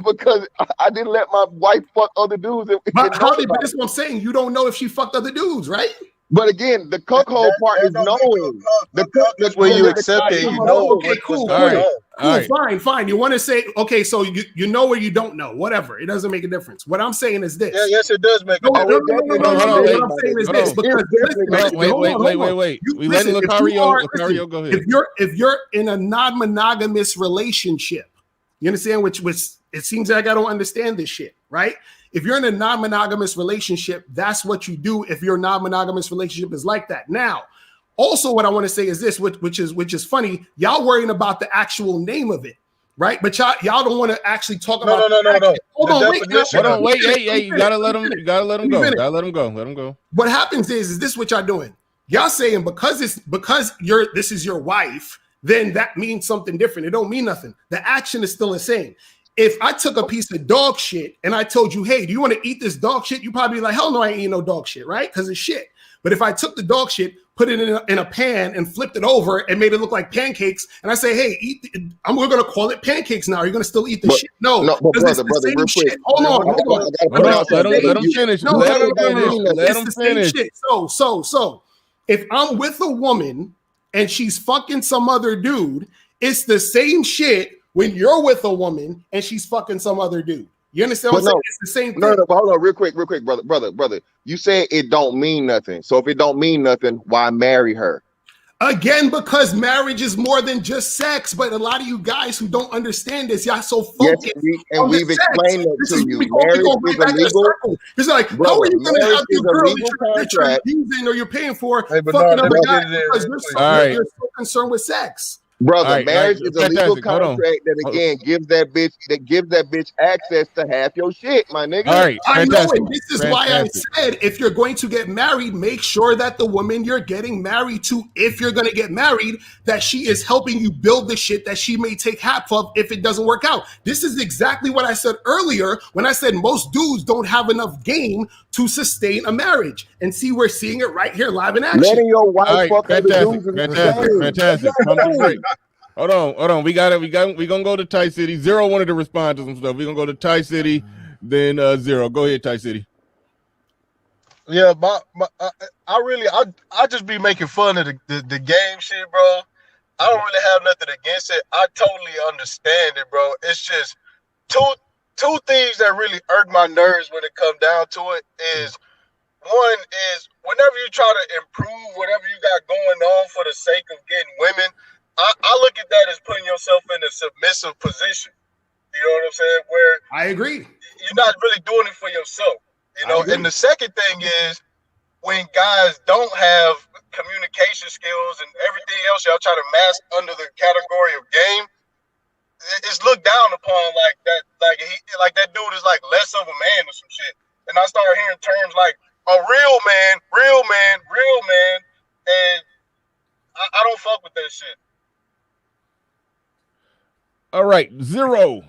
because I didn't let my wife fuck other dudes. But that's what I'm saying. You don't know if she fucked other dudes, right? But again, the cuckold part is knowing. That's where you accept it. You know. Okay, cool. Fine. You want to say, okay, so you know or you don't know, whatever. It doesn't make a difference. What I'm saying is this. Yeah, yes, it does make a difference. What I'm saying is this. Wait. We let Locario go ahead. If you're in a non-monogamous relationship, you understand? Which it seems like I don't understand this shit, right? If you're in a non-monogamous relationship, that's what you do. If your non-monogamous relationship is like that. Now, also what I want to say is this, which is funny. Y'all worrying about the actual name of it, right? But y'all don't want to actually talk about. No. Hold on, wait. Hey, you gotta let him go. Let him go. What happens is this what y'all doing? Y'all saying because this is your wife, then that means something different. It don't mean nothing. The action is still the same. If I took a piece of dog shit and I told you, hey, do you want to eat this dog shit? You probably be like, hell no, I ain't eating no dog shit, right? Because it's shit. But if I took the dog shit, put it in a pan and flipped it over and made it look like pancakes, and I say, hey, we're going to call it pancakes now. Are you going to still eat the shit? No, but brother, real quick. Hold on. Let him finish. Let him finish. Shit. So, if I'm with a woman and she's fucking some other dude, it's the same shit when you're with a woman and she's fucking some other dude. You understand what I'm saying? It's the same thing. No, but hold on, real quick, brother. You said it don't mean nothing. So if it don't mean nothing, why marry her? Again, because marriage is more than just sex. But a lot of you guys who don't understand this, y'all so focused. Yes, we've explained that to you. Marriage is illegal. It's like, brother, how are you going to have your girl that you're using or you're paying for fucking Bernard, other guys because you're so concerned with sex? Brother, marriage is a legal contract that again gives that bitch access to half your shit, my nigga. All right, I know, and this is why I said if you're going to get married, make sure that the woman you're getting married to, if you're going to get married, that she is helping you build the shit that she may take half of if it doesn't work out. This is exactly what I said earlier when I said most dudes don't have enough game to sustain a marriage. And see, we're seeing it right here live in action. Letting your wife fuck other dudes is fantastic. Hold on. We gonna go to Ty City. Zero wanted to respond to some stuff. We're gonna go to Ty City, then Zero. Go ahead, Ty City. Yeah, I just be making fun of the game shit, bro. I don't really have nothing against it. I totally understand it, bro. It's just two things that really irk my nerves when it comes down to it is one is whenever you try to improve whatever you got going on for the sake of getting women, I look at that as putting yourself in a submissive position. You know what I'm saying? Where I agree. You're not really doing it for yourself. You know, and the second thing is when guys don't have communication skills and everything else y'all try to mask under the category of game, it's looked down upon like that, like that dude is like less of a man or some shit. And I started hearing terms like a real man, and I don't fuck with that shit. All right, Zero,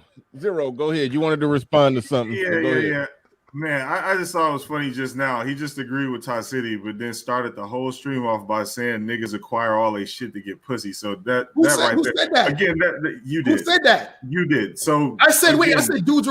go ahead. You wanted to respond to something. Yeah. Man, I just thought it was funny just now. He just agreed with Ty City, but then started the whole stream off by saying niggas acquire all they shit to get pussy. So that said that? Again, that you did. Who said that? You did. So I said, wait. I said dudes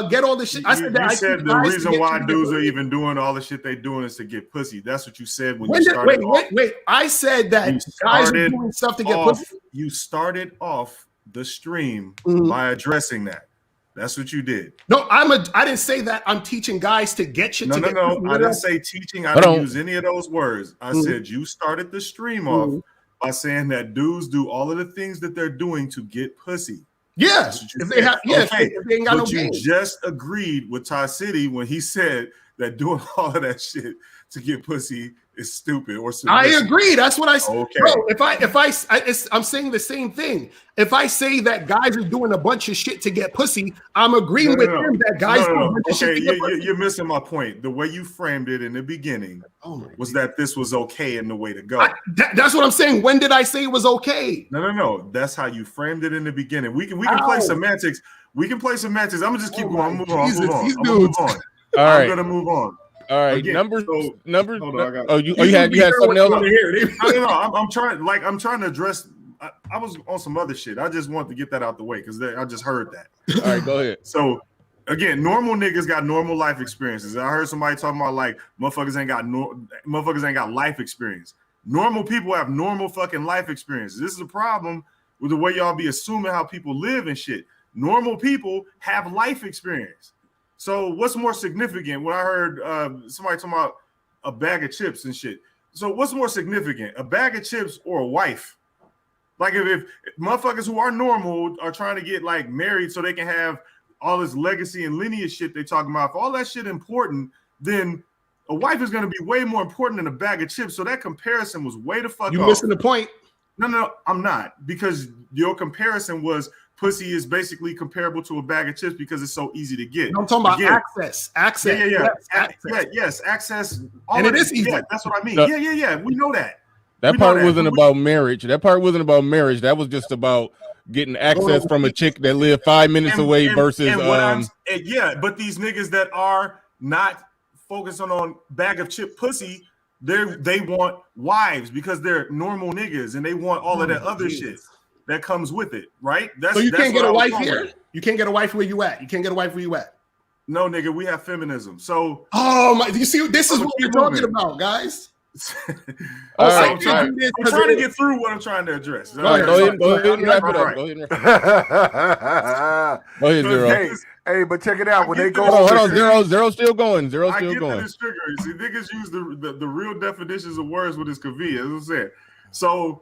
get all this shit. I said that. You said the reason why dudes are even doing all the shit they doing is to get pussy. That's what you said when you started. Wait. I said that guys are doing stuff to get pussy. You started off the stream by addressing that. That's what you did. No, I didn't say that. I'm teaching guys to get shit. No. I didn't say teaching. I didn't use any of those words. I said you started the stream off by saying that dudes do all of the things that they're doing to get pussy. Yes, if they have. Yes, okay. If they ain't got but no you game. just agreed with Ty City when he said that doing all of that shit to get pussy is stupid or submissive. I agree. That's what I said. Okay. Bro, I'm saying the same thing. If I say that guys are doing a bunch of shit to get pussy, I'm agreeing with him that guys do a bunch of shit to get pussy. You're missing my point. The way you framed it in the beginning was that this was okay and the way to go. That's what I'm saying. When did I say it was okay? No. That's how you framed it in the beginning. We can play semantics. I'm gonna just keep going. Move on. All right. I'm gonna move on. All right, again, numbers. Hold on, you had something else. No, I'm trying to address. I was on some other shit. I just want to get that out the way because I just heard that. All right, go ahead. So again, normal niggas got normal life experiences. I heard somebody talking about like motherfuckers ain't got life experience. Normal people have normal fucking life experiences. This is a problem with the way y'all be assuming how people live and shit. Normal people have life experience. So what's more significant? When I heard somebody talking about a bag of chips and shit. So what's more significant, a bag of chips or a wife? Like if motherfuckers who are normal are trying to get like married so they can have all this legacy and lineage shit they talking about, if all that shit important, then a wife is going to be way more important than a bag of chips. So that comparison was way the fuck off. You missing the point. No, I'm not, because your comparison was pussy is basically comparable to a bag of chips because it's so easy to get. I'm talking about access. Yes, access. And it is easy. Yeah, that's what I mean. Yeah. We know that. That part wasn't about marriage. That part wasn't about marriage. That was just about getting access from a chick that lived 5 minutes away versus but these niggas that are not focusing on bag of chip pussy, they want wives because they're normal niggas and they want all of that other shit that comes with it, right? So you can't get a wife here. You can't get a wife where you at. You can't get a wife where you at. No, nigga, we have feminism. So you see, this is what we're talking about, guys. I'm trying to get through what I'm trying to address. Go ahead and wrap it up. Go ahead, Zero. Hey, but check it out. When they go, hold on, Zero still going. I get that it's trigger. See, niggas use the real definitions of words with this convenience. As I said, so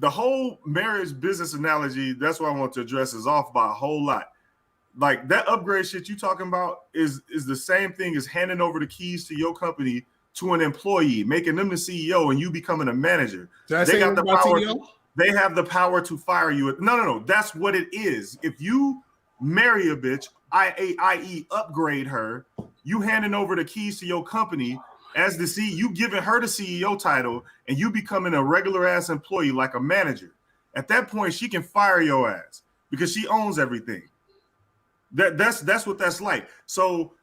the whole marriage business analogy, that's what I want to address, is off by a whole lot. Like that upgrade shit you talking about is the same thing as handing over the keys to your company to an employee, making them the CEO and you becoming a manager. They got the power. They have the power to fire you. No. That's what it is. If you marry a bitch, i.e. upgrade her, you handing over the keys to your company as the CEO, you giving her the CEO title and you becoming a regular ass employee like a manager. At that point, she can fire your ass because she owns everything. That's what that's like. So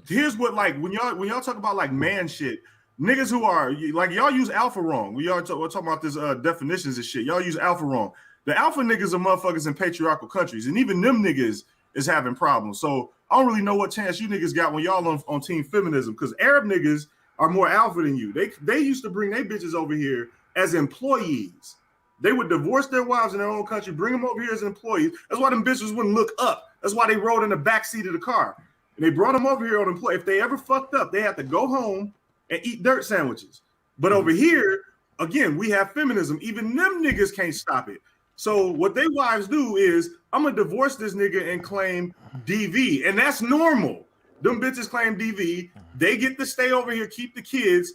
here's what, like, when y'all talk about like man shit, niggas who are like, y'all use alpha wrong. We're talking about this definitions and shit. Y'all use alpha wrong. The alpha niggas are motherfuckers in patriarchal countries, and even them niggas is having problems. So I don't really know what chance you niggas got when y'all on team feminism, because Arab niggas are more alpha than you. They used to bring their bitches over here as employees. They would divorce their wives in their own country, bring them over here as employees. That's why them bitches wouldn't look up. That's why they rode in the back seat of the car. And they brought them over here on employee. If they ever fucked up, they had to go home and eat dirt sandwiches. But over here, again, we have feminism. Even them niggas can't stop it. So what they wives do is, I'm going to divorce this nigga and claim DV. And that's normal. Them bitches claim DV. They get to stay over here, keep the kids,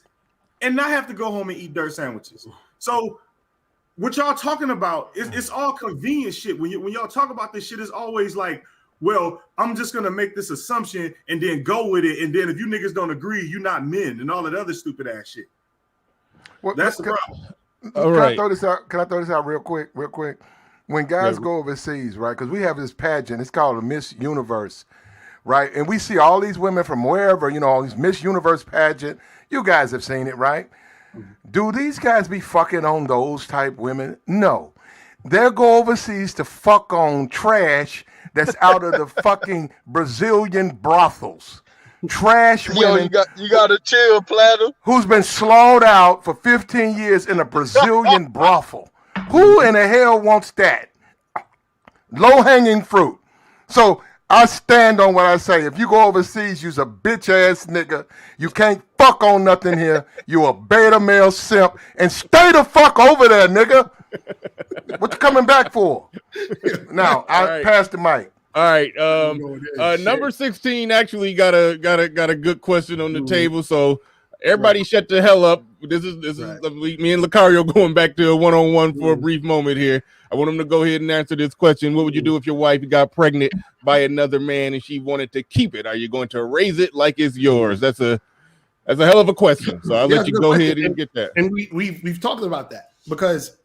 and not have to go home and eat dirt sandwiches. So what y'all talking about, it's all convenient shit. When y'all talk about this shit, it's always like, well, I'm just going to make this assumption and then go with it. And then if you niggas don't agree, you're not men and all that other stupid ass shit. Well, that's the problem. Can I throw this out real quick? When guys go overseas, right? Because we have this pageant, it's called a Miss Universe, right? And we see all these women from wherever, all these Miss Universe pageant. You guys have seen it, right? Do these guys be fucking on those type women? No. They'll go overseas to fuck on trash that's out of the fucking Brazilian brothels. Trash women. You got to chill, Platter. Who's been slawed out for 15 years in a Brazilian brothel. Who in the hell wants that? Low-hanging fruit. So I stand on what I say. If you go overseas, you's a bitch-ass nigga. You can't fuck on nothing here. You a beta male simp. And stay the fuck over there, nigga. What you coming back for? Now, I pass the mic. All right. Number 16 actually got a good question on the table. So everybody shut the hell up. This is me and Locario going back to a one-on-one for a brief moment here. I want him to go ahead and answer this question. What would you do if your wife got pregnant by another man and she wanted to keep it? Are you going to raise it like it's yours? That's a hell of a question. So I'll let you go ahead and get that. And we've talked about that, because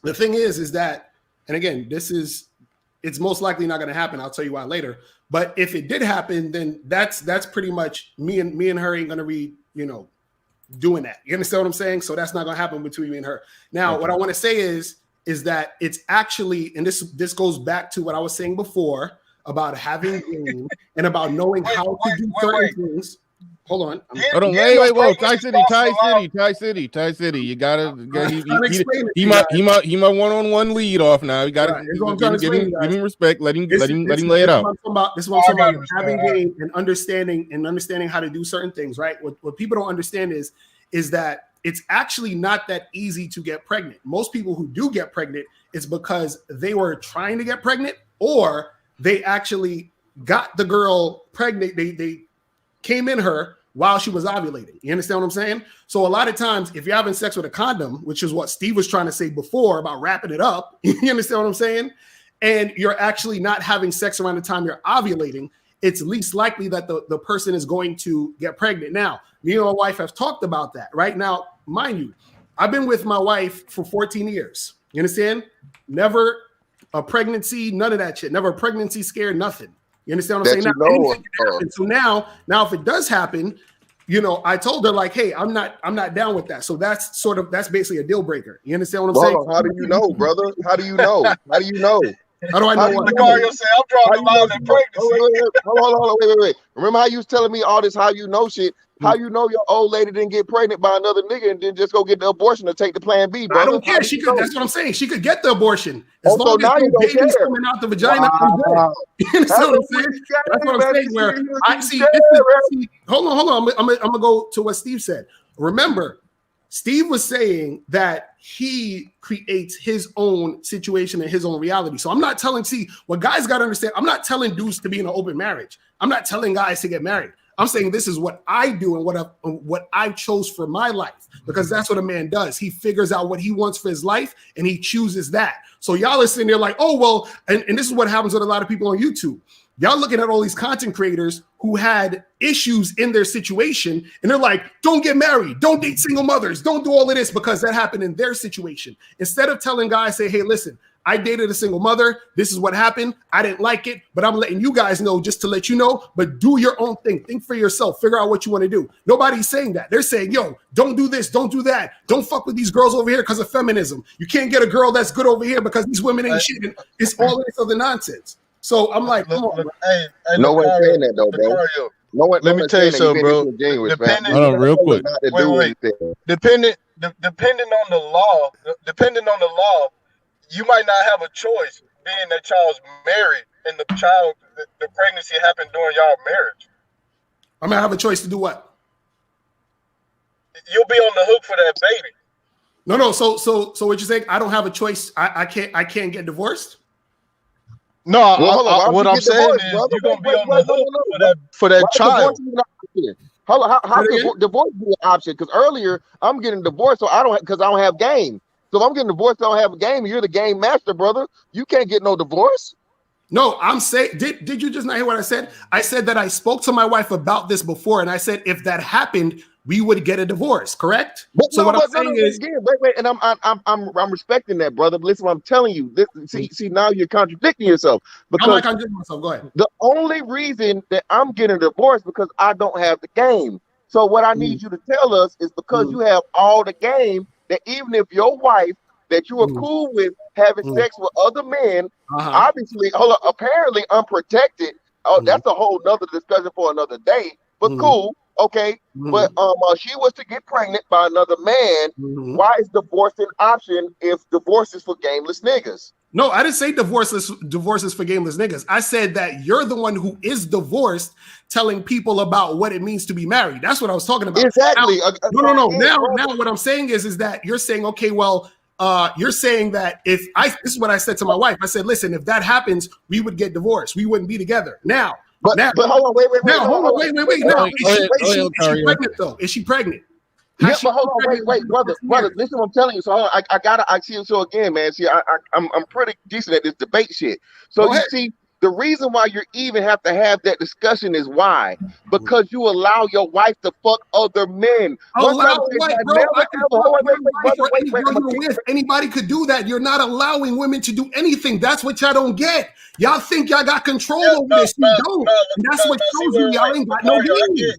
the thing is that, and again, it's most likely not going to happen. I'll tell you why later. But if it did happen, then that's pretty much me and her ain't going to be, doing that. You understand what I'm saying? So that's not going to happen between me and her. Now, what I want to say is that it's actually, and this goes back to what I was saying before about having game and about knowing how to do certain things. Hold on. Wait. Whoa, Ty City. You gotta. He my one-on-one lead off now. You gotta give him respect. Let him lay it out. This is what I'm talking about. Having game and understanding how to do certain things. Right. What people don't understand is that it's actually not that easy to get pregnant. Most people who do get pregnant, it's because they were trying to get pregnant, or they actually got the girl pregnant. They came in her while she was ovulating. You understand what I'm saying? So a lot of times, if you're having sex with a condom, which is what Steve was trying to say before about wrapping it up, you understand what I'm saying? and you're actually not having sex around the time you're ovulating, it's least likely that the person is going to get pregnant. Now, me and my wife have talked about that. Right now, mind you, I've been with my wife for 14 years. You understand? Never a pregnancy, none of that shit. Never a pregnancy scare, nothing. You understand what I'm saying? Now, anything can happen. So now if it does happen, you know, I told her like, hey, I'm not down with that. So that's basically a deal breaker. You understand what I'm saying? How do you know, brother? How do you know? How do you know? How do I know what? Locario said, I'm drawing the line in pregnancy. Hold on, wait. Remember how you was telling me all this how you know shit? How you know your old lady didn't get pregnant by another nigga and then just go get the abortion or take the plan B, brother? I don't care. She could. That's what I'm saying. She could get the abortion as so long now as you the don't baby's care. coming out the vagina. I'm good. You understand what I'm saying? That's what I'm saying. Where I see. Hold on. I'm gonna go to what Steve said. Remember, Steve was saying that he creates his own situation and his own reality. So I'm not telling. See, what guys got to understand. I'm not telling dudes to be in an open marriage. I'm not telling guys to get married. I'm saying this is what I do and what I chose for my life, because that's what a man does. He figures out what he wants for his life and he chooses that. So y'all are sitting there like, oh, well, and this is what happens with a lot of people on YouTube. Y'all looking at all these content creators who had issues in their situation and they're like, don't get married, don't date single mothers, don't do all of this because that happened in their situation. Instead of telling guys, say, hey, listen, I dated a single mother. This is what happened. I didn't like it, but I'm letting you guys know just to let you know, but do your own thing. Think for yourself. Figure out what you want to do. Nobody's saying that. They're saying, yo, don't do this. Don't do that. Don't fuck with these girls over here because of feminism. You can't get a girl that's good over here because these women ain't shit. It's all this other nonsense. So I'm like, come on. Hey, no one's saying that though, bro. No one, let me tell you something, bro. Hold on, real quick. Wait. Depending on the law, you might not have a choice, being that y'all's married and the pregnancy happened during y'all marriage. I'm gonna have a choice to do what? You'll be on the hook for that baby. No. So what you're saying? I don't have a choice. I can't get divorced. No, what I'm saying is you're gonna be on the hook for that child. How can divorce be an option? Because earlier I'm getting divorced, so I don't have game. So if I'm getting divorced, I don't have a game. You're the game master, brother. You can't get no divorce. No, I'm saying, did you just not hear what I said? I said that I spoke to my wife about this before, and I said if that happened, we would get a divorce, correct? I'm saying is, wait, and I'm respecting that, brother. But listen, what I'm telling you. See, now you're contradicting yourself. Because I'm not contradicting myself. Go ahead. The only reason that I'm getting a divorce because I don't have the game. So what I need you to tell us is because you have all the game, that even if your wife that you are cool with having sex with other men, obviously, apparently unprotected. Oh, that's a whole nother discussion for another day. But cool, okay. But she was to get pregnant by another man. Why is divorce an option if divorce is for gameless niggas? No, I didn't say divorces for gameless niggas. I said that you're the one who is divorced telling people about what it means to be married. That's what I was talking about. Exactly. No. Now what I'm saying is that you're saying, okay, well, you're saying that this is what I said to my wife. I said, listen, if that happens, we would get divorced. We wouldn't be together. Now, but hold on, wait. Now, is she pregnant though? Is she pregnant? Yeah, but hold on, wait, brother. Listen, what I'm telling you. So I see. So again, man. See, I'm pretty decent at this debate shit. So you see, the reason why you even have to have that discussion is why? Because you allow your wife to fuck other men. Anybody could do that. You're not allowing women to do anything. That's what y'all don't get. Y'all think y'all got control over this. You don't. And that's what shows you y'all ain't got no game.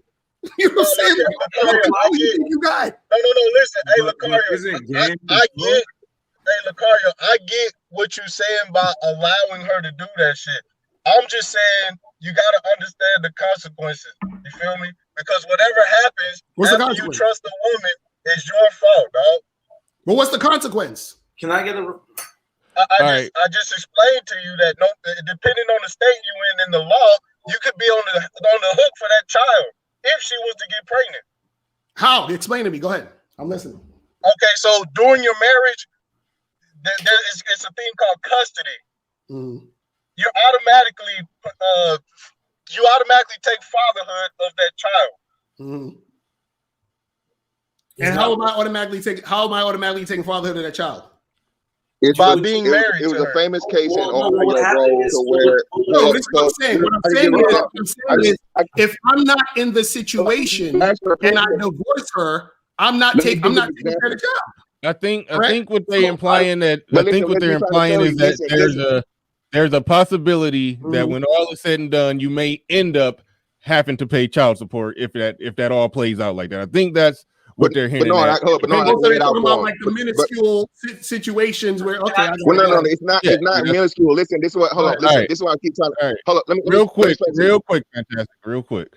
You know what I'm saying? What do you think you got? No. Listen, hey, Locario, I get what you're saying by allowing her to do that shit. I'm just saying you gotta understand the consequences. You feel me? Because whatever happens after you trust a woman is your fault, dog. But what's the consequence? Can I get a? I just explained to you that depending on the state you in the law, you could be on the hook for that child if she was to get pregnant. How? Explain to me. Go ahead. I'm listening. Okay, so during your marriage, it's a thing called custody. You automatically take fatherhood of that child. And how am I automatically taking fatherhood of that child? by being married it was to a her. famous case in Well, no, what Ohio, happened bro, is to where No, this is what I'm saying. What I'm saying is, if I'm not in the situation and I divorce her, I'm not taking care of the job. I think Correct? what they implying that But I think listen, what let they're me try to implying tell is you, that listen. there's a possibility that Mhm. when all is said and done, you may end up having to pay child support if that all plays out like that. I think that's what they're hinting no, at. but no, I Also, lay they're it out talking for about him. like the minuscule situations where okay, I Well, got no, it's not. Yeah, It's not yeah. minuscule. Listen, this is what. Hold on. Listen, Right. this is what I keep trying to. All right. Hold on. Let me Real quick, explain fantastic, real quick.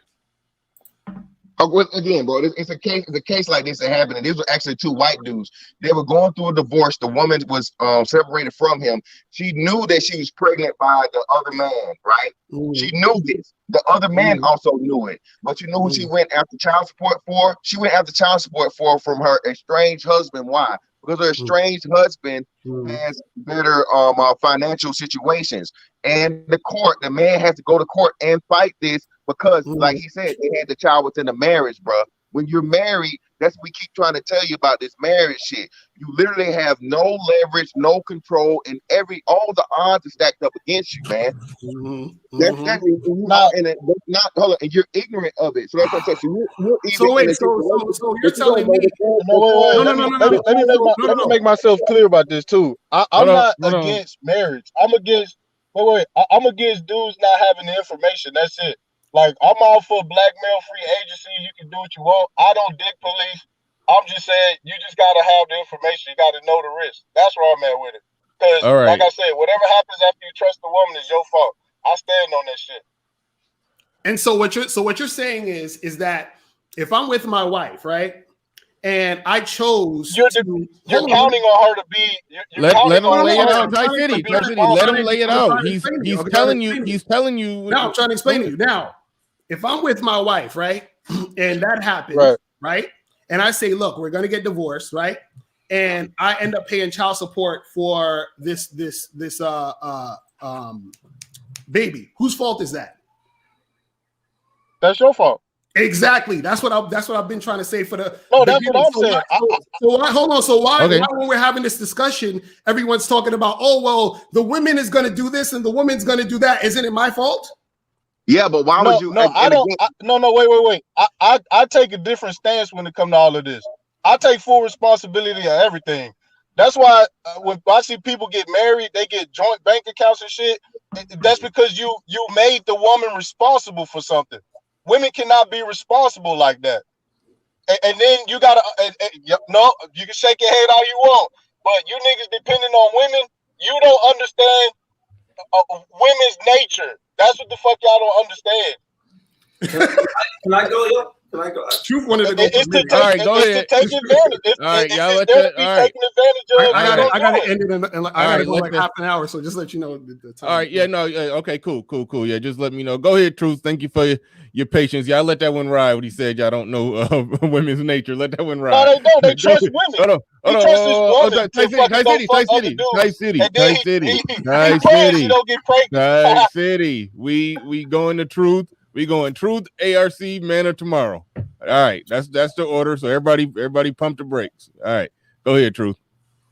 Oh, well, again, bro, it's a case like this that happened, and these were actually two white dudes. They were going through a divorce. The woman was separated from him. She knew that she was pregnant by the other man, right? She knew this. The other man also knew it. But you know who she went after child support for? She went after child support from her estranged husband. Why? Because her estranged husband has better financial situations. And the man has to go to court and fight this because, like he said, they had the child within the marriage, bro. When you're married, that's what we keep trying to tell you about this marriage shit. You literally have no leverage, no control, and all the odds are stacked up against you, man. That's hold on, and you're ignorant of it. So that's what I'm saying. So you're even so you're telling me? Let me make myself clear about this too. I'm not against marriage. I'm against. I'm against dudes not having the information. That's it. Like, I'm all for blackmail-free agency. You can do what you want. I don't dick police. I'm just saying you just gotta have the information. You gotta know the risk. That's where I'm at with it. Because, like I said, whatever happens after you trust the woman is your fault. I stand on that shit. And so what you're saying is that if I'm with my wife, right, and I chose you're counting on her to be. Let him lay it out, Tri City. Let him lay it out. He's telling you. Now I'm trying to explain to you. Now, if I'm with my wife, right, and that happens, right, and I say, look, we're gonna get divorced, right, and I end up paying child support for this baby, whose fault is that? That's your fault. Exactly. That's what I've been trying to say for the. No, that's what I'm saying. Hold on. So why when we're having this discussion, everyone's talking about, oh well, the woman is going to do this and the woman's going to do that. Isn't it my fault? Yeah, but why would you? No, I don't. Wait. I take a different stance when it comes to all of this. I take full responsibility of everything. That's why when I see people get married, they get joint bank accounts and shit. That's because you made the woman responsible for something. Women cannot be responsible like that. And then you gotta no, you can shake your head all you want, but you niggas depending on women, you don't understand women's nature. That's what the fuck y'all don't understand. Can I go, yo? Can I go? Truth wanted to go. All right, go ahead. Take advantage. All right, y'all let that. All right. I gotta end it. I gotta go like half an hour. So just let you know the time. All right, yeah, no, okay, cool. Yeah, just let me know. Go ahead, Truth. Thank you for your patience. Y'all let that one ride. What he said, y'all don't know women's nature. Let that one ride. No, they don't. They trust women. Hold on. Ty City. We going to Truth. We going Truth, ARC, Man of Tomorrow. All right, that's the order. So everybody pump the brakes. All right, go ahead, Truth.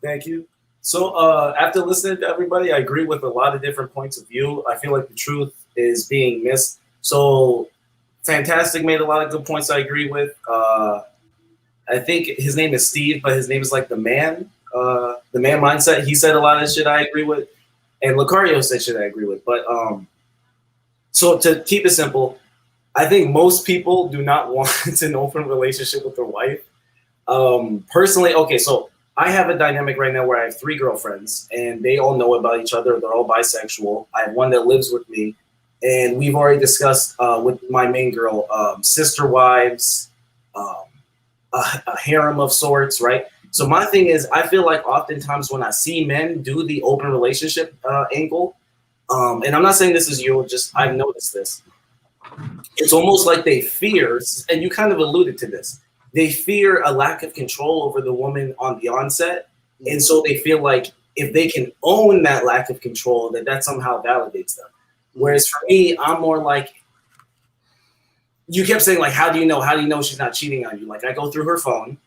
Thank you. So after listening to everybody, I agree with a lot of different points of view. I feel like the truth is being missed. So Fantastic made a lot of good points I agree with. I think his name is Steve, but his name is like the man mindset. He said a lot of shit I agree with. And Locario said shit I agree with. But so to keep it simple, I think most people do not want an open relationship with their wife. Personally, okay, so I have a dynamic right now where I have 3 girlfriends and they all know about each other. They're all bisexual. I have one that lives with me. And we've already discussed with my main girl, sister wives, a harem of sorts, right? So my thing is, I feel like oftentimes when I see men do the open relationship angle, and I'm not saying this is you, just I've noticed this. It's almost like they fear, and you kind of alluded to this, they fear a lack of control over the woman on the onset. And so they feel like if they can own that lack of control, that somehow validates them. Whereas for me, I'm more like, you kept saying like, how do you know she's not cheating on you? Like I go through her phone,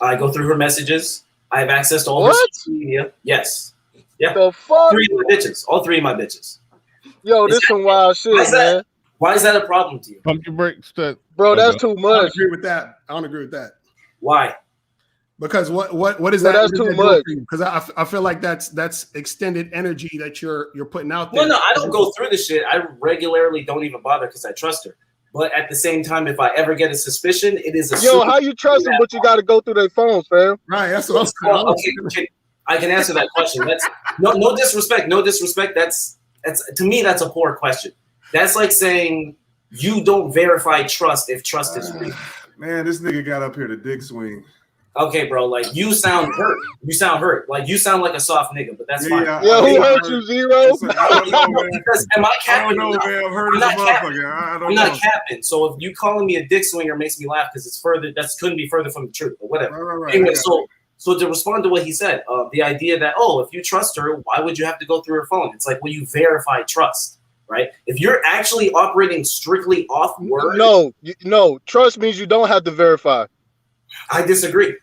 I go through her messages, I have access to all her social media. Yes. Yeah. The fuck? All three of my bitches. Yo, this some wild shit, man. Why is that a problem to you? Pump your brakes, bro. That's too much. I don't agree with that. I don't agree with that. Why? Because what is No, that? that's too much. Because I feel like that's extended energy that you're putting out there. No, I don't go through the shit. I regularly don't even bother because I trust her. But at the same time, if I ever get a suspicion, it is a yo. How you trust them, but you got to go through their phones, fam? Right. That's what I'm saying. Okay, I can answer that question. That's no disrespect. No disrespect. That's to me, that's a poor question. That's like saying you don't verify trust if trust is real. Man, this nigga got up here to dick swing. Okay, bro. Like you sound hurt. You sound hurt. Like you sound like a soft nigga, but that's fine. Yo, who hurt you, Zero? Because am I capping? I don't know, man. I'm hurt as a motherfucker. I'm not capping. So if you calling me a dick swinger makes me laugh because it's further. That couldn't be further from the truth. But whatever. Right, anyway, so to respond to what he said, the idea that if you trust her, why would you have to go through her phone? It's like, well, you verify trust, right? If you're actually operating strictly off word, no. Trust means you don't have to verify. I disagree.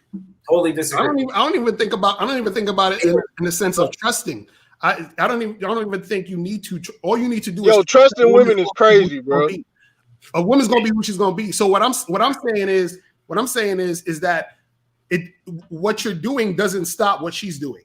Totally disagree. I don't even think about it in the sense of trusting. I don't even think you need to. All you need to do is trusting women is crazy, bro. A woman's gonna be who she's gonna be. So what I'm saying is that what you're doing doesn't stop what she's doing.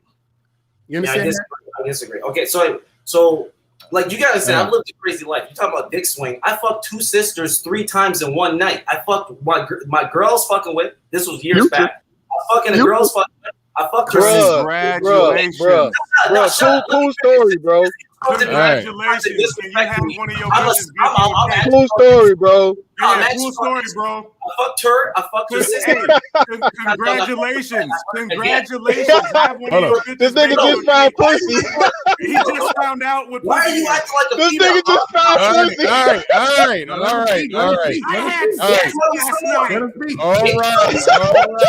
You understand? I disagree. Okay, so like you gotta say, I've lived a crazy life. You talking about dick swing? I fucked 2 sisters 3 times in one night. I fucked my girls fucking with. This was years back. I fucking the girls fucking. I fucked her sister. Congratulations, bro. Cool story, bro. Congratulations. You have one of your bitches. Cool story, bro. Yeah, cool story, bro. I fucked her sister. Congratulations. Congratulations. This nigga just found pussy. He just found out what. Why are you acting like a This nigga just found pussy. All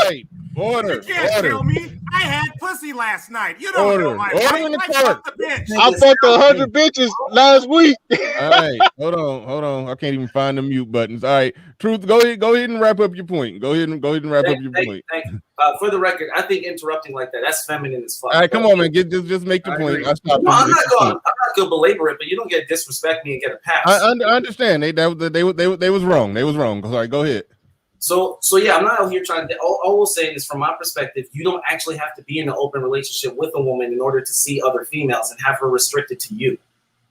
right. Order. You can't tell me I had pussy last night. You don't know my wife. I fucked the bitch. I fucked 100 bitches last week. All right, hold on. I can't even find the mute buttons. All right, Truth, go ahead and wrap up your point. Go ahead and wrap up your point. Thank you. For the record, I think interrupting like that's feminine as fuck. All right, come on, man. Just make your point. I'm not gonna belabor it, but you don't get disrespect me and get a pass. I understand. They was wrong. They was wrong. Sorry, go ahead. So yeah, I'm not out here trying to. All we'll say is, from my perspective, you don't actually have to be in an open relationship with a woman in order to see other females and have her restricted to you,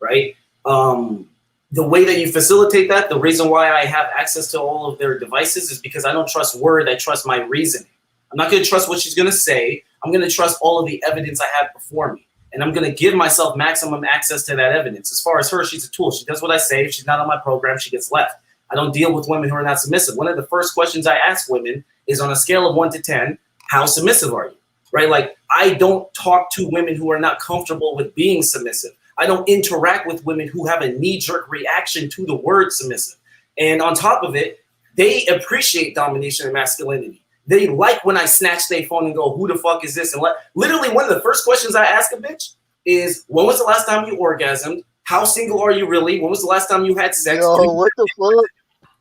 right? The way that you facilitate that, the reason why I have access to all of their devices is because I don't trust word. I trust my reasoning. I'm not going to trust what she's going to say. I'm going to trust all of the evidence I have before me, and I'm going to give myself maximum access to that evidence. As far as her, she's a tool. She does what I say. If she's not on my program, she gets left. I don't deal with women who are not submissive. One of the first questions I ask women is, on a scale of 1 to 10, how submissive are you? Right? Like, I don't talk to women who are not comfortable with being submissive. I don't interact with women who have a knee-jerk reaction to the word submissive. And on top of it, they appreciate domination and masculinity. They like when I snatch their phone and go, who the fuck is this? And literally one of the first questions I ask a bitch is, when was the last time you orgasmed? How single are you really? When was the last time you had sex? Yo, what the fuck?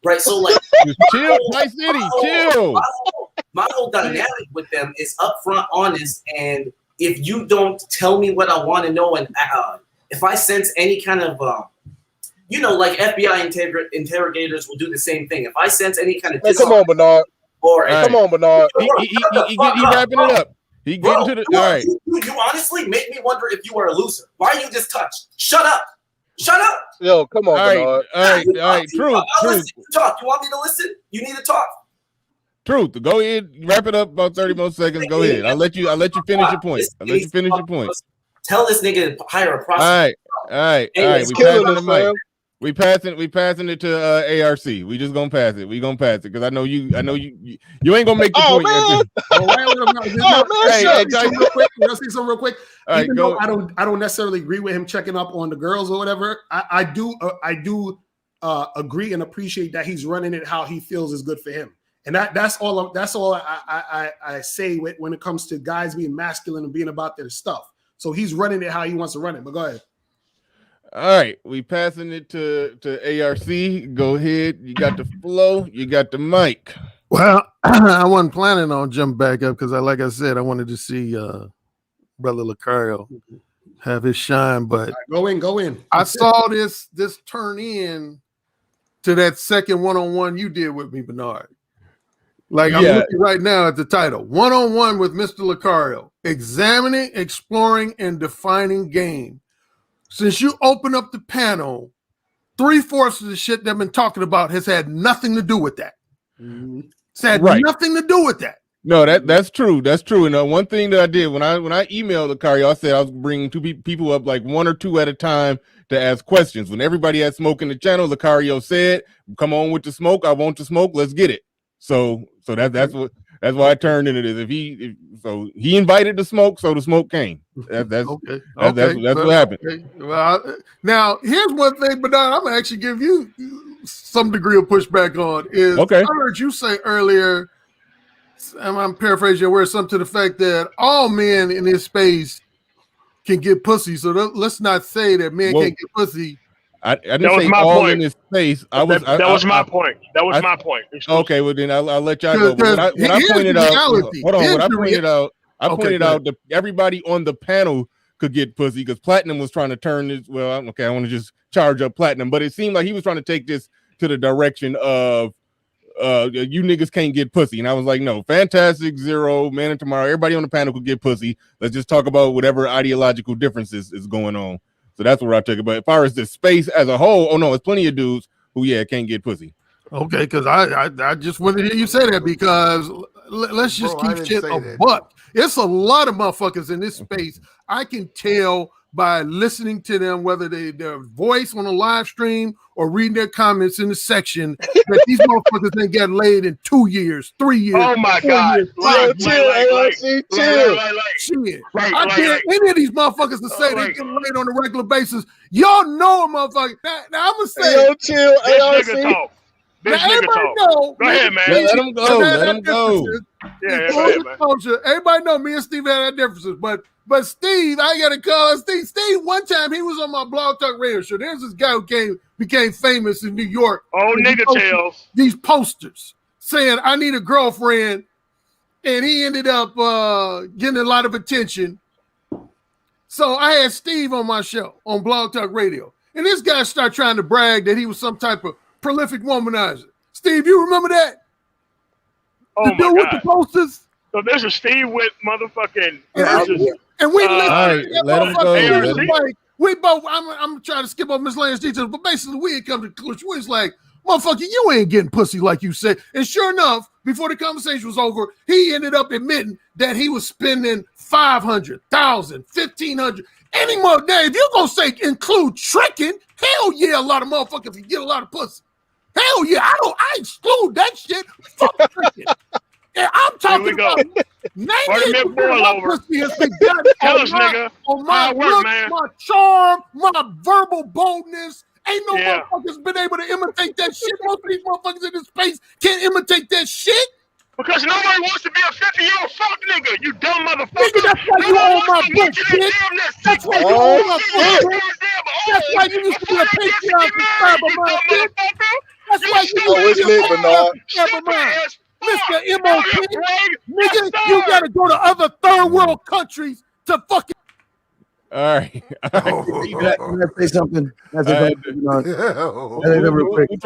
Right, so like, chill, Nice City, chill. My whole dynamic with them is upfront, honest, and if you don't tell me what I want to know, and if I sense any kind of, like FBI interrogators will do the same thing. If I sense any kind of, come on, Bernard. Come on, Bernard. He wrapping it up. He getting to the. All right. You honestly make me wonder if you are a loser. Why are you just touched? Shut up. Shut up. Yo, come on, Bernard. All right. Truth. Talk. You want me to listen? You need to talk. Truth. Go ahead. Wrap it up about 30 more seconds. Go ahead. I'll let you finish your point. Tell this nigga to hire a prostitute. All right. We passing the mic. We passing it to ARC. We just gonna pass it. We gonna pass it because I know you ain't gonna make the point. Real quick. All right, go. I don't necessarily agree with him checking up on the girls or whatever. I do agree and appreciate that he's running it how he feels is good for him. And that's all I say when it comes to guys being masculine and being about their stuff. So he's running it how he wants to run it. But go ahead. All right, we passing it to ARC. Go ahead. You got the flow. You got the mic. Well, I wasn't planning on jumping back up because, like I said, I wanted to see Brother Locario have his shine, but Go in. I saw this turn in to that second one-on-one you did with me, Bernard. Like I'm looking right now at the title, one-on-one with Mr. Locario, examining, exploring, and defining game. Since you opened up the panel, 3/4 of the shit they've been talking about has had nothing to do with that. It's had nothing to do with that. No, that's true. That's true. And one thing that I did when I emailed Locario, I said I was bringing two people up, like 1 or 2 at a time, to ask questions. When everybody had smoke in the channel, Locario said, "Come on with the smoke. I want the smoke. Let's get it." So that's why I turned into this. So he invited the smoke, so the smoke came. That's what happened. Okay. Well, now here's one thing, Bernard, I'm gonna actually give you some degree of pushback on. Is I heard you say earlier, and I'm paraphrasing your words, something to the fact that all men in this space can get pussy. So let's not say that men can't get pussy. I didn't say all in his face. That was my point. That was my point. Okay, well then I'll let y'all go. But when I pointed out, I pointed out that everybody on the panel could get pussy because Platinum was trying to turn this. Well, okay, I want to just charge up Platinum, but it seemed like he was trying to take this to the direction of you niggas can't get pussy. And I was like, no, Fantastic, Zero, Man of Tomorrow, everybody on the panel could get pussy. Let's just talk about whatever ideological differences is going on. So that's where I took it. But as far as the space as a whole, oh no, it's plenty of dudes who can't get pussy. Okay, because I just wanted to hear you say that because let's just keep shit a buck. It's a lot of motherfuckers in this space. I can tell by listening to them, whether their voice on a live stream or reading their comments in the section, that these motherfuckers ain't got laid in 2 years, 3 years. Oh my God! Chill. I dare any of these motherfuckers to say they get laid on a regular basis. Y'all know a motherfucker. Now I'm gonna say, chill. This nigga talk. This nigga talk. Go ahead, man. Let him go. Let him go. Yeah, go ahead, man. Everybody know me and Steve had our differences, but Steve, I gotta call Steve. Steve, one time he was on my Blog Talk Radio show. There's this guy who became famous in New York. Oh, nigga tails. These posters saying I need a girlfriend, and he ended up getting a lot of attention. So I had Steve on my show on Blog Talk Radio, and this guy started trying to brag that he was some type of prolific womanizer. Steve, you remember that? Oh my God. With the posters. So there's a Steve with motherfucking. And we let him go. We both. I'm trying to skip over Miss Lane's details, but basically we had come to the conclusion. We was like, motherfucker, you ain't getting pussy like you said. And sure enough, before the conversation was over, he ended up admitting that he was spending $500, $1,000, $1,500 any more day. If you're gonna say include tricking, hell yeah, a lot of motherfuckers can get a lot of pussy. Hell yeah, I exclude that shit. Fuck tricking. And I'm talking about 90% pussy has been done on my look, my charm, my verbal boldness. Ain't no motherfuckers been able to imitate that shit. Most of these motherfuckers in this space can't imitate that shit. Because nobody wants to be a 50-year-old fuck nigga, you dumb motherfucker. Nigga, that's why you own my book, bitch. That's why you own my book, bitch. That's why you used to be a Patreon subscriber, my bitch. That's why you used to be a Patreon subscriber, Mr. MOP. Nigga, you gotta go to other third world countries to fucking. All right. Can I say something? We're trying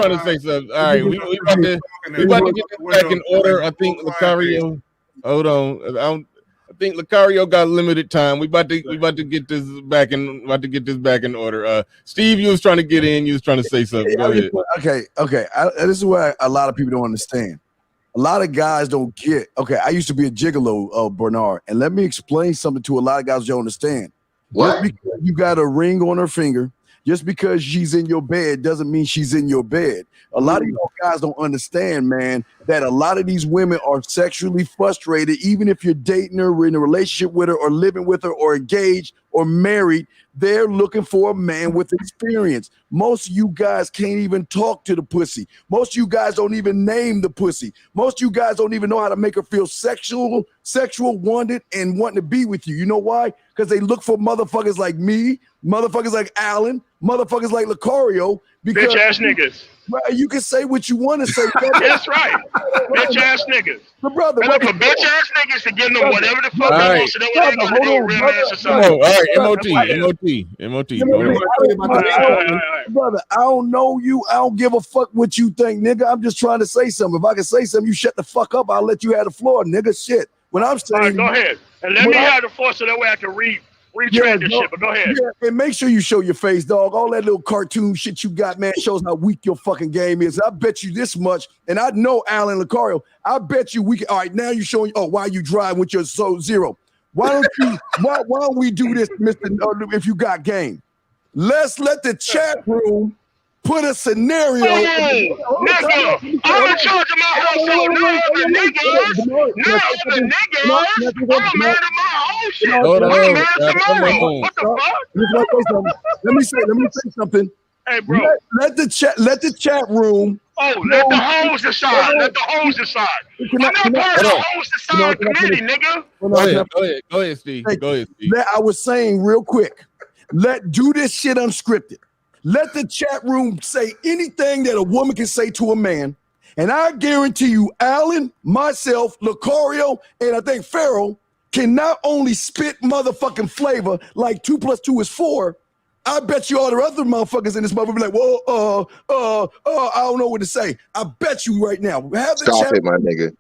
to say something. All right, we about to get this back in order. I think Locario. Hold on. I think Locario got limited time. We about to get this back in order. Steve, you was trying to get in. You was trying to say something. Go ahead. Okay. This is what a lot of people don't understand. A lot of guys don't get. Okay, I used to be a gigolo, Bernard, and let me explain something to a lot of guys who don't understand. What? Just because you got a ring on her finger, just because she's in your bed doesn't mean she's in your bed. A lot of you guys don't understand, man, that a lot of these women are sexually frustrated, even if you're dating her, or in a relationship with her, or living with her, or engaged, or married. They're looking for a man with experience. Most of you guys can't even talk to the pussy. Most of you guys don't even name the pussy. Most of you guys don't even know how to make her feel sexual, wanted, and wanting to be with you. You know why? Because they look for motherfuckers like me, motherfuckers like Allen, motherfuckers like Locario. Because bitch ass niggas. Right, you can say what you want to say. That's right. Bitch ass niggas. But brother, and look for bitch ass niggas to give them whatever the fuck they want, so that way they go to do a real man society. All right, MOT. Brother, I don't know you. I don't give a fuck what you think, nigga. I'm just trying to say something. If I can say something, you shut the fuck up. I'll let you have the floor, nigga. Shit. When I'm saying, all right, go ahead and let me have the floor so that way I can retract this shit. But go ahead. Yeah, and make sure you show your face, dog. All that little cartoon shit you got, man, shows how weak your fucking game is. I bet you this much, and I know Alan Locario. I bet you we can. All right, now you're showing. Oh, why you drive with your soul zero? Why don't you? why don't we do this, Mister? If you got game, let's let the chat room put a scenario. Nigga, I'm in charge of my household. No other niggas. No other niggas. I'm a man of my own shit. I'm a man tomorrow. What the fuck? Let me say something. Hey, bro. Let the chat room. Oh, let the hoes decide. Let the hoes decide. I'm not part of the hoes decide committee, nigga. Go ahead, Steve. Go ahead, Steve. I was saying real quick. Do this shit unscripted. Let the chat room say anything that a woman can say to a man. And I guarantee you, Alan, myself, Locario, and I think Farrell can not only spit motherfucking flavor like 2 + 2 is 4. I bet you all the other motherfuckers in this motherfucker be like, well, I don't know what to say. I bet you right now. Stop it, my nigga.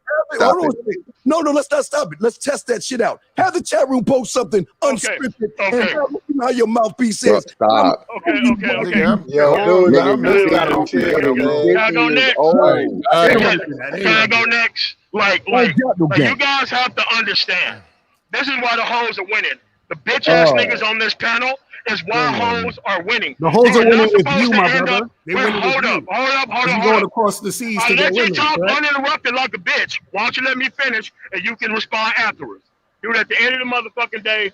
No, let's not stop it. Let's test that shit out. Have the chat room post something unscripted. Okay. And how your mouthpiece says. Stop. Okay. Yo, dude, Can I go next? Can I go next? Like you guys have to understand. This is why the hoes are winning. The bitch ass niggas on this panel is why hoes are winning. The hoes are winning with you, my brother. Hold up. Going across the seas to get women. Let you talk uninterrupted like a bitch. Why don't you let me finish and you can respond afterwards? Dude, at the end of the motherfucking day,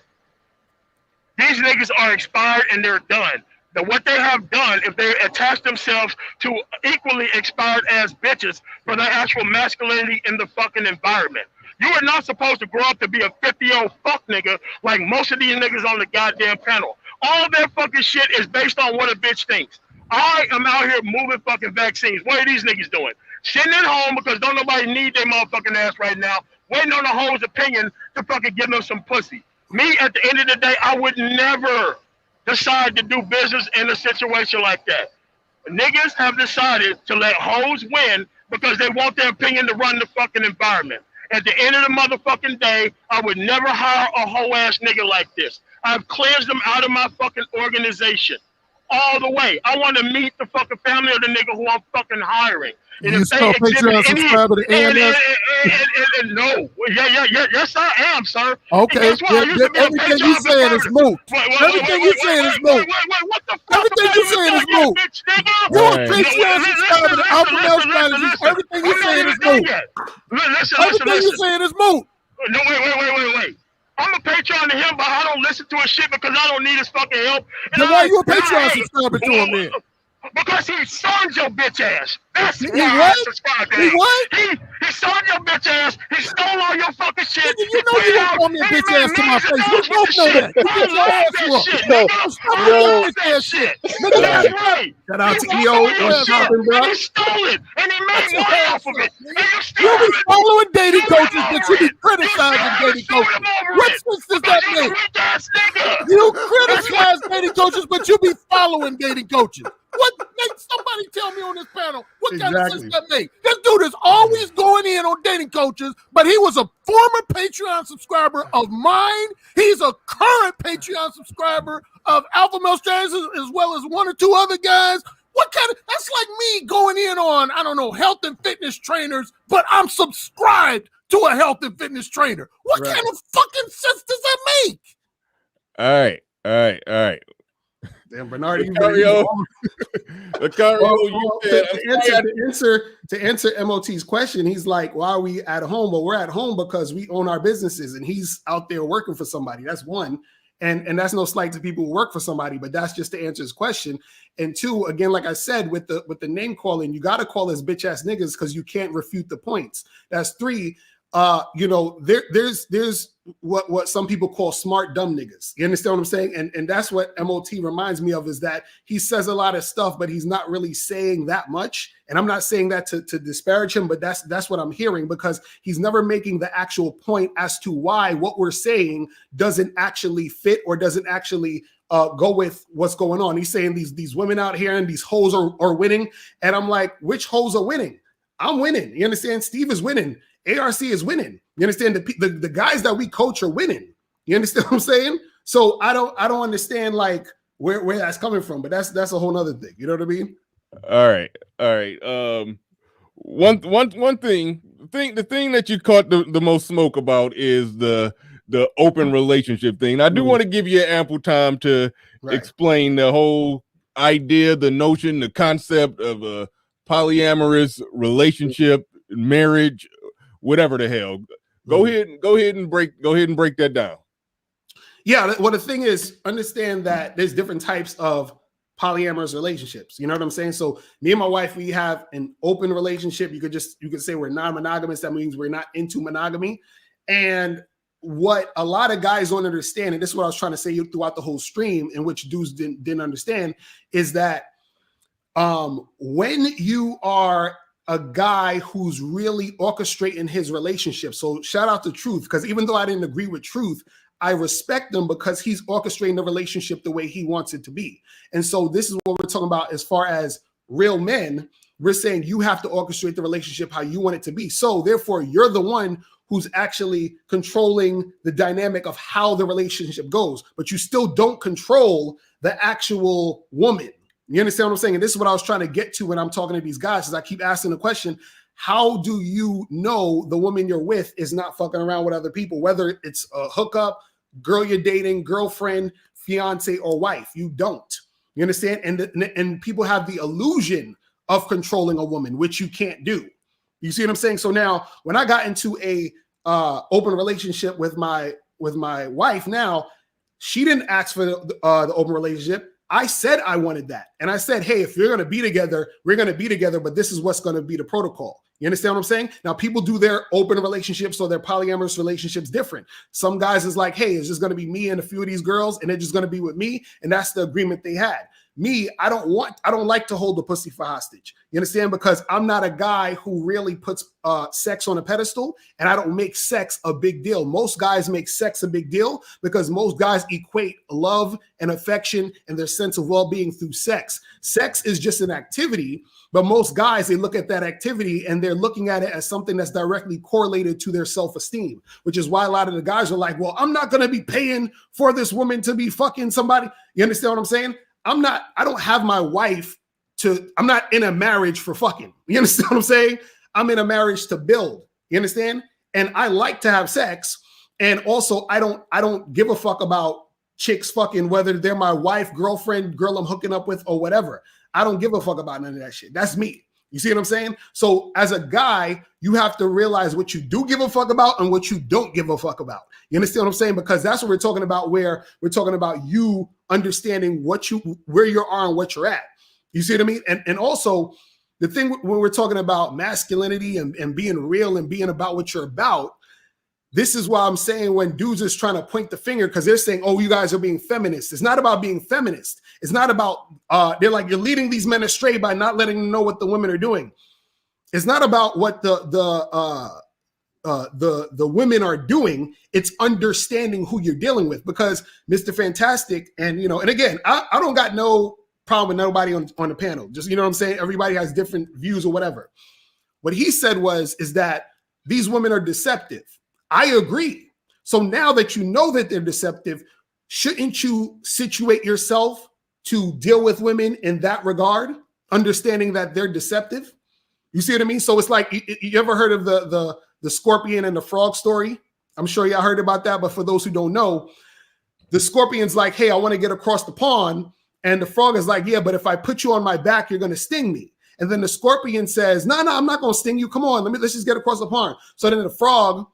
these niggas are expired and they're done. Now, what they have done, if they attach themselves to equally expired ass bitches for their actual masculinity in the fucking environment. You are not supposed to grow up to be a 50-year-old fuck nigga like most of these niggas on the goddamn panel. All their fucking shit is based on what a bitch thinks. I am out here moving fucking vaccines. What are these niggas doing? Sitting at home because don't nobody need their motherfucking ass right now, waiting on the hoe's opinion to fucking give them some pussy. Me, at the end of the day, I would never decide to do business in a situation like that. Niggas have decided to let hoes win because they want their opinion to run the fucking environment. At the end of the motherfucking day, I would never hire a hoe ass nigga like this. I've cleansed them out of my fucking organization. All the way. I want to meet the fucking family of the nigga who I'm fucking hiring. And you still Patreon subscriber to AMS? No. Yes, I am, sir. Okay. Everything you saying is moot. Everything you saying is moot. What the fuck? Everything you saying is moot. You a Patreon subscriber to Alpha Male Strategies. Everything you saying is moot. Everything you saying is moot. No, wait. I'm a Patreon to him, but I don't listen to his shit because I don't need his fucking help. Then why you a Patreon subscriber to him then? Because he sons your bitch ass. That's why I subscribe to him. He what? He sons your bitch ass. He stole all your fucking shit. Nigga, you know you don't call me a bitch ass to my face. We both know that. You get your ass whooped. Stop your bitch ass shit. Nigga, that's right. Shout out to EO or shopping, bro. He stole it, and he made money off of it. You be following dating coaches, but you be criticizing dating coaches. What sense does that make? You criticize dating coaches, but you be following dating coaches. What makes somebody tell me on this panel what kind of sense that make? This dude is always going in on dating coaches, but he was a former Patreon subscriber of mine. He's a current Patreon subscriber of Alpha Male Strategies, as well as one or two other guys. What kind of, that's like me going in on, I don't know, health and fitness trainers, but I'm subscribed to a health and fitness trainer. What kind of fucking sense does that make? All right. Damn, Bernard, Locario, to answer MOT's question, he's like, why are we at home? Well, we're at home because we own our businesses and he's out there working for somebody. That's one. And that's no slight to people who work for somebody, but that's just to answer his question. And two, again, like I said, with the name calling, you got to call us bitch ass niggas because you can't refute the points. That's three. you know, there's what some people call smart dumb niggas. You understand what I'm saying? And that's what MOT reminds me of, is that he says a lot of stuff, but he's not really saying that much. And I'm not saying that to disparage him, but that's what I'm hearing, because he's never making the actual point as to why what we're saying doesn't actually fit or doesn't actually go with what's going on. He's saying these women out here and these hoes are winning. And I'm like, which hoes are winning? I'm winning. You understand? Steve is winning. ARC is winning. You understand? The guys that we coach are winning. You understand what I'm saying? So I don't understand like where that's coming from, but that's a whole nother thing. You know what I mean? All right. One thing, the thing that you caught the most smoke about is the open relationship thing. And I do want to give you ample time to explain the whole idea, the notion, the concept of a polyamorous relationship, marriage, whatever the hell. Go ahead and break that down. Yeah, well, the thing is, understand that there's different types of polyamorous relationships. You know what I'm saying? So me and my wife, we have an open relationship. You could say we're non-monogamous. That means we're not into monogamy. And what a lot of guys don't understand, and this is what I was trying to say throughout the whole stream, in which dudes didn't understand, is that when you are a guy who's really orchestrating his relationship. So shout out to Truth, because even though I didn't agree with Truth, I respect him because he's orchestrating the relationship the way he wants it to be. And so this is what we're talking about as far as real men. We're saying you have to orchestrate the relationship how you want it to be. So therefore, you're the one who's actually controlling the dynamic of how the relationship goes, but you still don't control the actual woman. You understand what I'm saying? And this is what I was trying to get to when I'm talking to these guys, is I keep asking the question, how do you know the woman you're with is not fucking around with other people, whether it's a hookup, girl you're dating, girlfriend, fiance, or wife? You don't. You understand? And people have the illusion of controlling a woman, which you can't do. You see what I'm saying? So now when I got into a open relationship with my wife, now she didn't ask for the open relationship. I said I wanted that. And I said, hey, if you're going to be together, we're going to be together, but this is what's going to be the protocol. You understand what I'm saying? Now, people do their open relationships or their polyamorous relationships different. Some guys is like, hey, it's just going to be me and a few of these girls, and they're just going to be with me. And that's the agreement they had. Me, I don't like to hold the pussy for hostage. You understand? Because I'm not a guy who really puts sex on a pedestal, and I don't make sex a big deal. Most guys make sex a big deal because most guys equate love and affection and their sense of well-being through sex. Sex is just an activity, but most guys, they look at that activity and they're looking at it as something that's directly correlated to their self-esteem, which is why a lot of the guys are like, well, I'm not going to be paying for this woman to be fucking somebody. You understand what I'm saying? I don't have my wife I'm not in a marriage for fucking. You understand what I'm saying? I'm in a marriage to build. You understand? And I like to have sex. And also I don't give a fuck about chicks fucking, whether they're my wife, girlfriend, girl I'm hooking up with, or whatever. I don't give a fuck about none of that shit. That's me. You see what I'm saying? So as a guy, you have to realize what you do give a fuck about and what you don't give a fuck about. You understand what I'm saying? Because that's what we're talking about, where we're talking about you understanding where you are and what you're at. You see what I mean? And also the thing when we're talking about masculinity and being real and being about what you're about, this is why I'm saying when dudes is trying to point the finger because they're saying, oh, you guys are being feminist. It's not about being feminist. It's not about, they're like, you're leading these men astray by not letting them know what the women are doing. It's not about what the women are doing. It's understanding who you're dealing with, because Mr. Fantastic, and again, I don't got no problem with nobody on the panel. Just, you know what I'm saying? Everybody has different views or whatever. What he said is that these women are deceptive. I agree. So now that you know that they're deceptive, shouldn't you situate yourself to deal with women in that regard, understanding that they're deceptive? You see what I mean? So it's like, you ever heard of the scorpion and the frog story? I'm sure y'all heard about that, but for those who don't know, the scorpion's like, hey, I want to get across the pond. And the frog is like, yeah, but if I put you on my back, you're going to sting me. And then the scorpion says, no, I'm not going to sting you. Come on, let's just get across the pond. So then the frog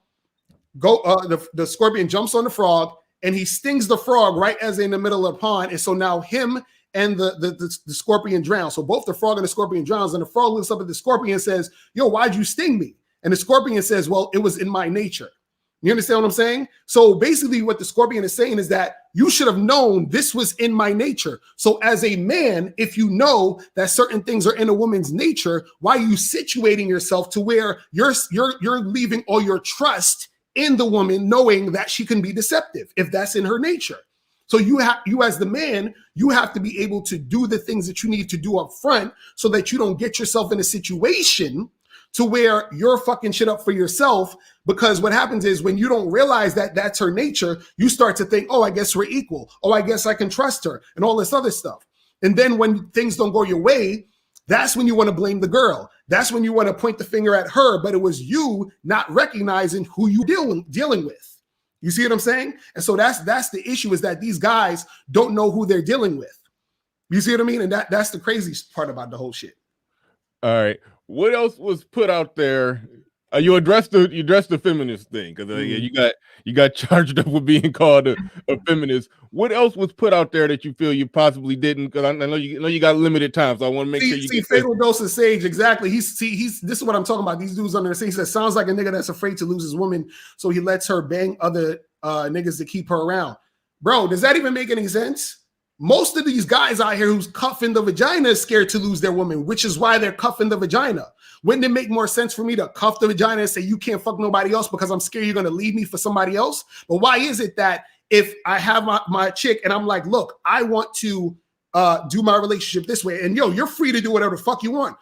the scorpion jumps on the frog and he stings the frog right as they're in the middle of the pond. And so now him and the scorpion drown. So both the frog and the scorpion drowns, and the frog looks up at the scorpion and says, yo, why'd you sting me? And the scorpion says, well, it was in my nature. You understand what I'm saying? So basically what the scorpion is saying is that you should have known this was in my nature. So as a man, if you know that certain things are in a woman's nature, why are you situating yourself to where you're leaving all your trust in the woman, knowing that she can be deceptive if that's in her nature? So you as the man, you have to be able to do the things that you need to do up front so that you don't get yourself in a situation to where you're fucking shit up for yourself. Because what happens is when you don't realize that that's her nature, you start to think, oh, I guess we're equal. Oh, I guess I can trust her and all this other stuff. And then when things don't go your way, that's when you want to blame the girl. That's when you want to point the finger at her, but it was you not recognizing who you dealing with. You see what I'm saying? And so that's the issue, is that these guys don't know who they're dealing with. You see what I mean? And that's the craziest part about the whole shit. All right. What else was put out there? You addressed the feminist thing, because you got charged up with being called a feminist. What else was put out there that you feel you possibly didn't? Because I know you got limited time, so I want to make sure you see fatal dose of sage. Exactly. He's this is what I'm talking about. These dudes under the sage, he says, sounds like a nigga that's afraid to lose his woman, so he lets her bang other niggas to keep her around. Bro, does that even make any sense? Most of these guys out here who's cuffing the vagina is scared to lose their woman, which is why they're cuffing the vagina. Wouldn't it make more sense for me to cuff the vagina and say, you can't fuck nobody else because I'm scared you're going to leave me for somebody else? But why is it that if I have my chick and I'm like, look, I want to do my relationship this way, and yo, you're free to do whatever the fuck you want,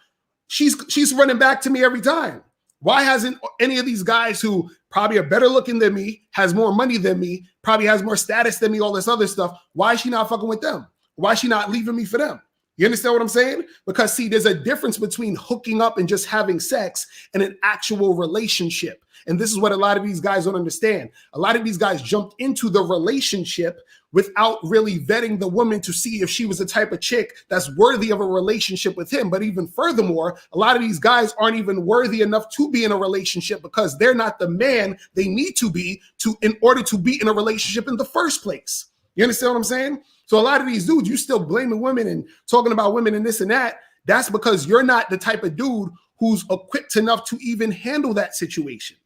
she's running back to me every time. Why hasn't any of these guys who probably are better looking than me, has more money than me, probably has more status than me, all this other stuff, why is she not fucking with them? Why is she not leaving me for them? You understand what I'm saying? Because see, there's a difference between hooking up and just having sex and an actual relationship. And this is what a lot of these guys don't understand. A lot of these guys jumped into the relationship without really vetting the woman to see if she was the type of chick that's worthy of a relationship with him. But even furthermore, a lot of these guys aren't even worthy enough to be in a relationship because they're not the man they need to be in order to be in a relationship in the first place. You understand what I'm saying? So a lot of these dudes, you still blaming women and talking about women and this and that. That's because you're not the type of dude who's equipped enough to even handle that situation.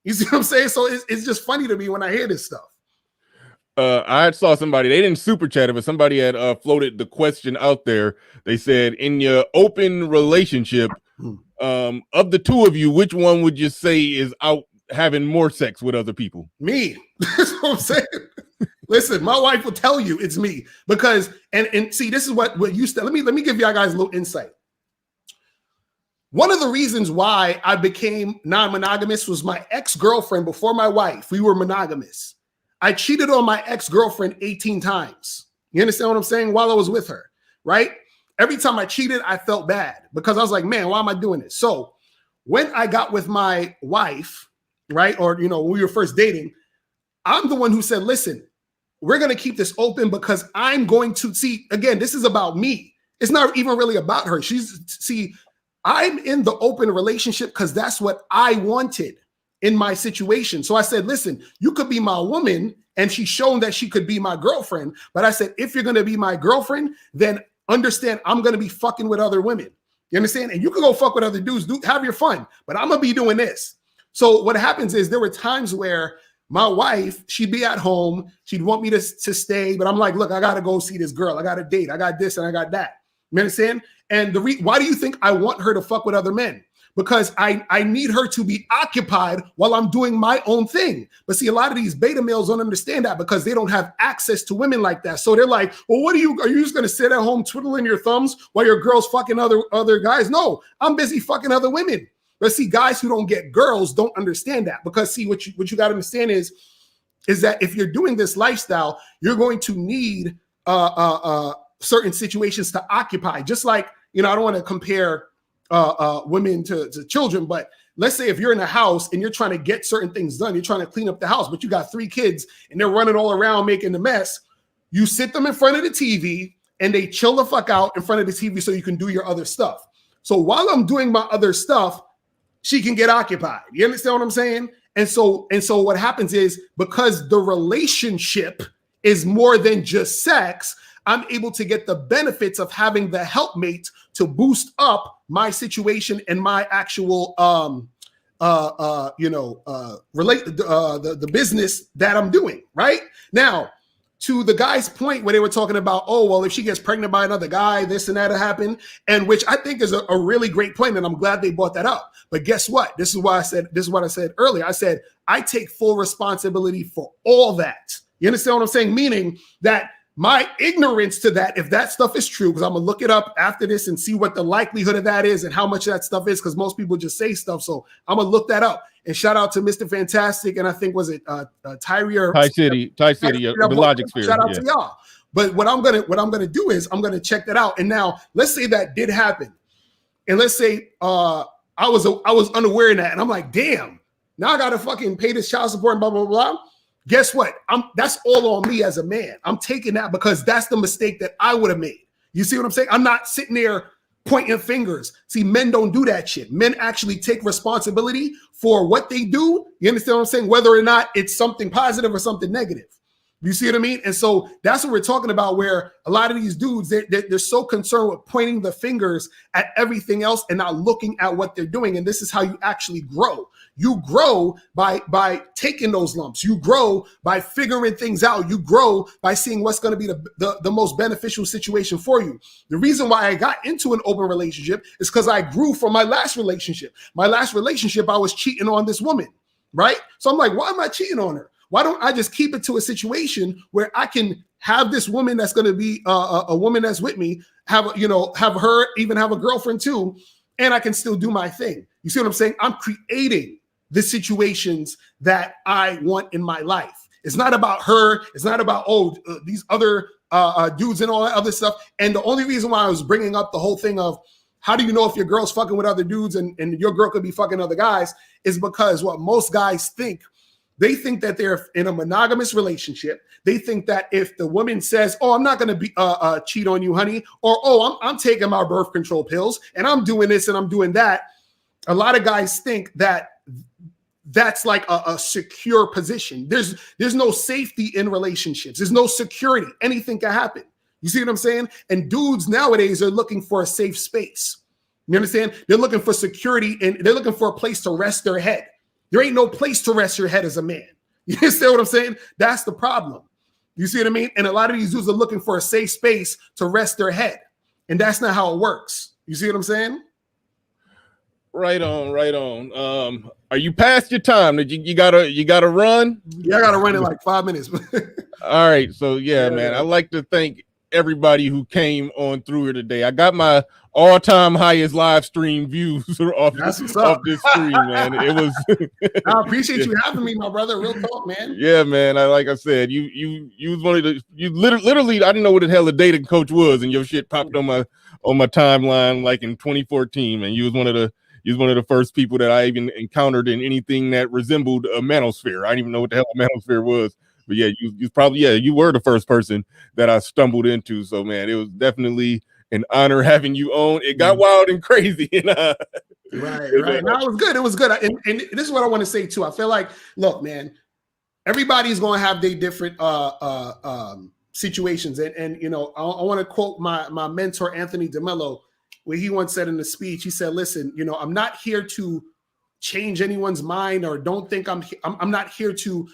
You see what I'm saying? So it's just funny to me when I hear this stuff. I saw somebody, they didn't super chat it, but somebody had floated the question out there. They said, in your open relationship, of the two of you, which one would you say is out having more sex with other people? Me. That's what I'm saying. Listen, my wife will tell you it's me because, and see, this is what you said. Let me give y'all guys a little insight. One of the reasons why I became non-monogamous was my ex-girlfriend before my wife. We were monogamous. I cheated on my ex-girlfriend 18 times. You understand what I'm saying? While I was with her, right? Every time I cheated, I felt bad because I was like, man, why am I doing this? So when I got with my wife, right? Or, when we were first dating, I'm the one who said, listen, we're going to keep this open because I'm going to see, again, this is about me. It's not even really about her. I'm in the open relationship because that's what I wanted in my situation. So I said, listen, you could be my woman, and she's shown that she could be my girlfriend. But I said, if you're going to be my girlfriend, then understand I'm going to be fucking with other women. You understand? And you can go fuck with other dudes, have your fun, but I'm going to be doing this. So what happens is there were times where my wife, she'd be at home, she'd want me to stay, but I'm like, look, I got to go see this girl. I got a date. I got this and I got that. You understand? And why do you think I want her to fuck with other men? Because I need her to be occupied while I'm doing my own thing. But see, a lot of these beta males don't understand that because they don't have access to women like that. So they're like, well, are you just going to sit at home twiddling your thumbs while your girl's fucking other guys? No, I'm busy fucking other women. But see, guys who don't get girls don't understand that because see, what you got to understand is that if you're doing this lifestyle, you're going to need certain situations to occupy. Just like, I don't want to compare women to children, but let's say if you're in a house and you're trying to get certain things done, you're trying to clean up the house, but you got 3 kids and they're running all around making the mess. You sit them in front of the TV and they chill the fuck out in front of the TV so you can do your other stuff. So while I'm doing my other stuff, she can get occupied. You understand what I'm saying? And so what happens is because the relationship is more than just sex, I'm able to get the benefits of having the helpmate to boost up my situation and my actual relate the business that I'm doing right now. To the guy's point where they were talking about, oh, well, if she gets pregnant by another guy, this and that'll happen. And which I think is a really great point. And I'm glad they brought that up. But guess what? This is what I said earlier. I said, I take full responsibility for all that. You understand what I'm saying? Meaning that my ignorance to that, if that stuff is true, because I'm going to look it up after this and see what the likelihood of that is and how much that stuff is, because most people just say stuff. So I'm going to look that up. And shout out to Mr. Fantastic. And I think, was it Tyree or Ty City, the Logic Sphere. Shout out to y'all. But what I'm gonna do is I'm gonna check that out. And now let's say that did happen. And let's say I was unaware of that. And I'm like, damn, now I gotta fucking pay this child support and blah, blah, blah. Guess what? That's all on me as a man. I'm taking that because that's the mistake that I would have made. You see what I'm saying? I'm not sitting there pointing fingers. See, men don't do that shit. Men actually take responsibility for what they do. You understand what I'm saying? Whether or not it's something positive or something negative. You see what I mean? And so that's what we're talking about, where a lot of these dudes, they're so concerned with pointing the fingers at everything else and not looking at what they're doing. And this is how you actually grow. You grow by taking those lumps. You grow by figuring things out. You grow by seeing what's going to be the most beneficial situation for you. The reason why I got into an open relationship is because I grew from my last relationship. My last relationship, I was cheating on this woman, right? So I'm like, why am I cheating on her? Why don't I just keep it to a situation where I can have this woman that's going to be a woman that's with me, have her even have a girlfriend too, and I can still do my thing. You see what I'm saying? I'm creating the situations that I want in my life. It's not about her. It's not about, these other dudes and all that other stuff. And the only reason why I was bringing up the whole thing of how do you know if your girl's fucking with other dudes and your girl could be fucking other guys is because what most guys think. They think that they're in a monogamous relationship. They think that if the woman says, "Oh, I'm not going to be cheat on you, honey," or "Oh, I'm taking my birth control pills and I'm doing this and I'm doing that," a lot of guys think that that's like a secure position. There's no safety in relationships. There's no security. Anything can happen. You see what I'm saying? And dudes nowadays are looking for a safe space. You understand? They're looking for security and they're looking for a place to rest their head. There ain't no place to rest your head as a man. You understand what I'm saying? That's the problem. You see what I mean? And a lot of these dudes are looking for a safe space to rest their head. And that's not how it works. You see what I'm saying? Right on. Are you past your time? Did you gotta run? Yeah, I gotta run in like 5 minutes. All right. So yeah, man. I'd like to thank everybody who came on through here today. I got my all-time highest live stream views off this stream, man. It was I appreciate you having me, my brother. Real talk, man. Yeah, man. Like I said, you was one of the literally I didn't know what the hell a dating coach was, and your shit popped on my timeline like in 2014, man. You was one of the first people that I even encountered in anything that resembled a manosphere. I didn't even know what the hell a manosphere was. But yeah, you were the first person that I stumbled into. So man, it was definitely an honor having you on. It got wild and crazy. Right. No, it was good. It was good. And this is what I want to say too. I feel like, look, man, everybody's going to have their different situations. And you know, I want to quote my mentor, Anthony DeMello, where he once said in the speech, he said, listen, you know, I'm not here to change anyone's mind, or don't think I'm not here to,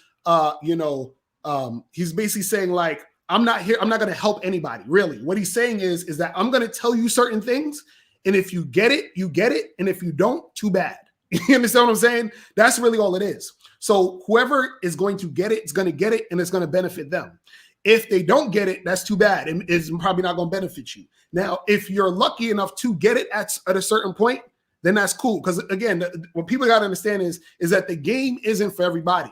he's basically saying like, I'm not going to help anybody, really. What he's saying is that I'm going to tell you certain things, and if you get it, you get it, and if you don't, too bad. You understand what I'm saying? That's really all it is. So whoever is going to get it is going to get it, and it's going to benefit them. If they don't get it, that's too bad, and it's probably not going to benefit you. Now, if you're lucky enough to get it at a certain point, then that's cool. Because again, what people got to understand is that the game isn't for everybody.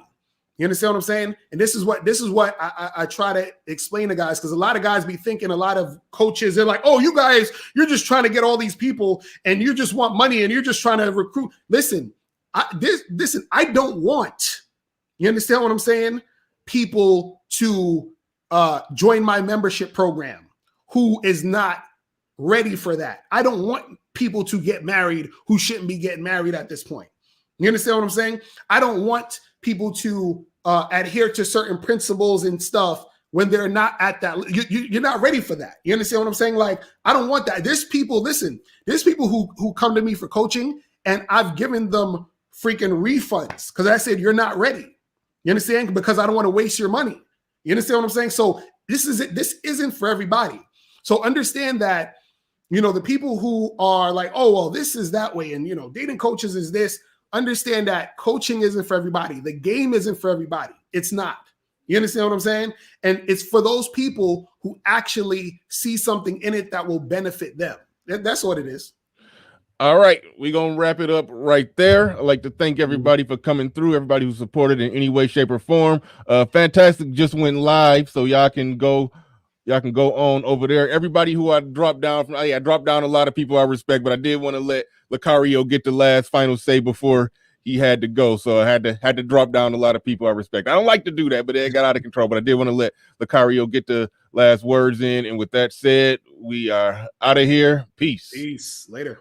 You understand what I'm saying? And this is what I try to explain to guys, because a lot of guys be thinking, a lot of coaches, they're like, oh, you guys, you're just trying to get all these people and you just want money and you're just trying to recruit. Listen, I don't want, you understand what I'm saying? People to join my membership program who is not ready for that. I don't want people to get married who shouldn't be getting married at this point. You understand what I'm saying? I don't want people to adhere to certain principles and stuff when they're not at that. You're not ready for that. You understand what I'm saying? Like, I don't want that. There's people, listen, there's people who come to me for coaching, and I've given them freaking refunds because I said you're not ready. You understand? Because I don't want to waste your money. You understand what I'm saying? So this isn't for everybody. So understand that, you know, the people who are like, oh, well, this is that way, and, you know, dating coaches is this. Understand that coaching isn't for everybody. The game isn't for everybody. It's not. You understand what I'm saying? And it's for those people who actually see something in it that will benefit them. That's what it is. All right, we're going to wrap it up right there. I'd like to thank everybody for coming through, everybody who supported in any way, shape, or form. Fantastic just went live, so y'all can go on over there. Everybody who I dropped down from, I dropped down a lot of people I respect, but I did want to let Locario get the last final say before he had to go. So I had to drop down a lot of people I respect. I don't like to do that, but it got out of control. But I did want to let Locario get the last words in. And with that said, we are out of here. Peace. Peace. Later.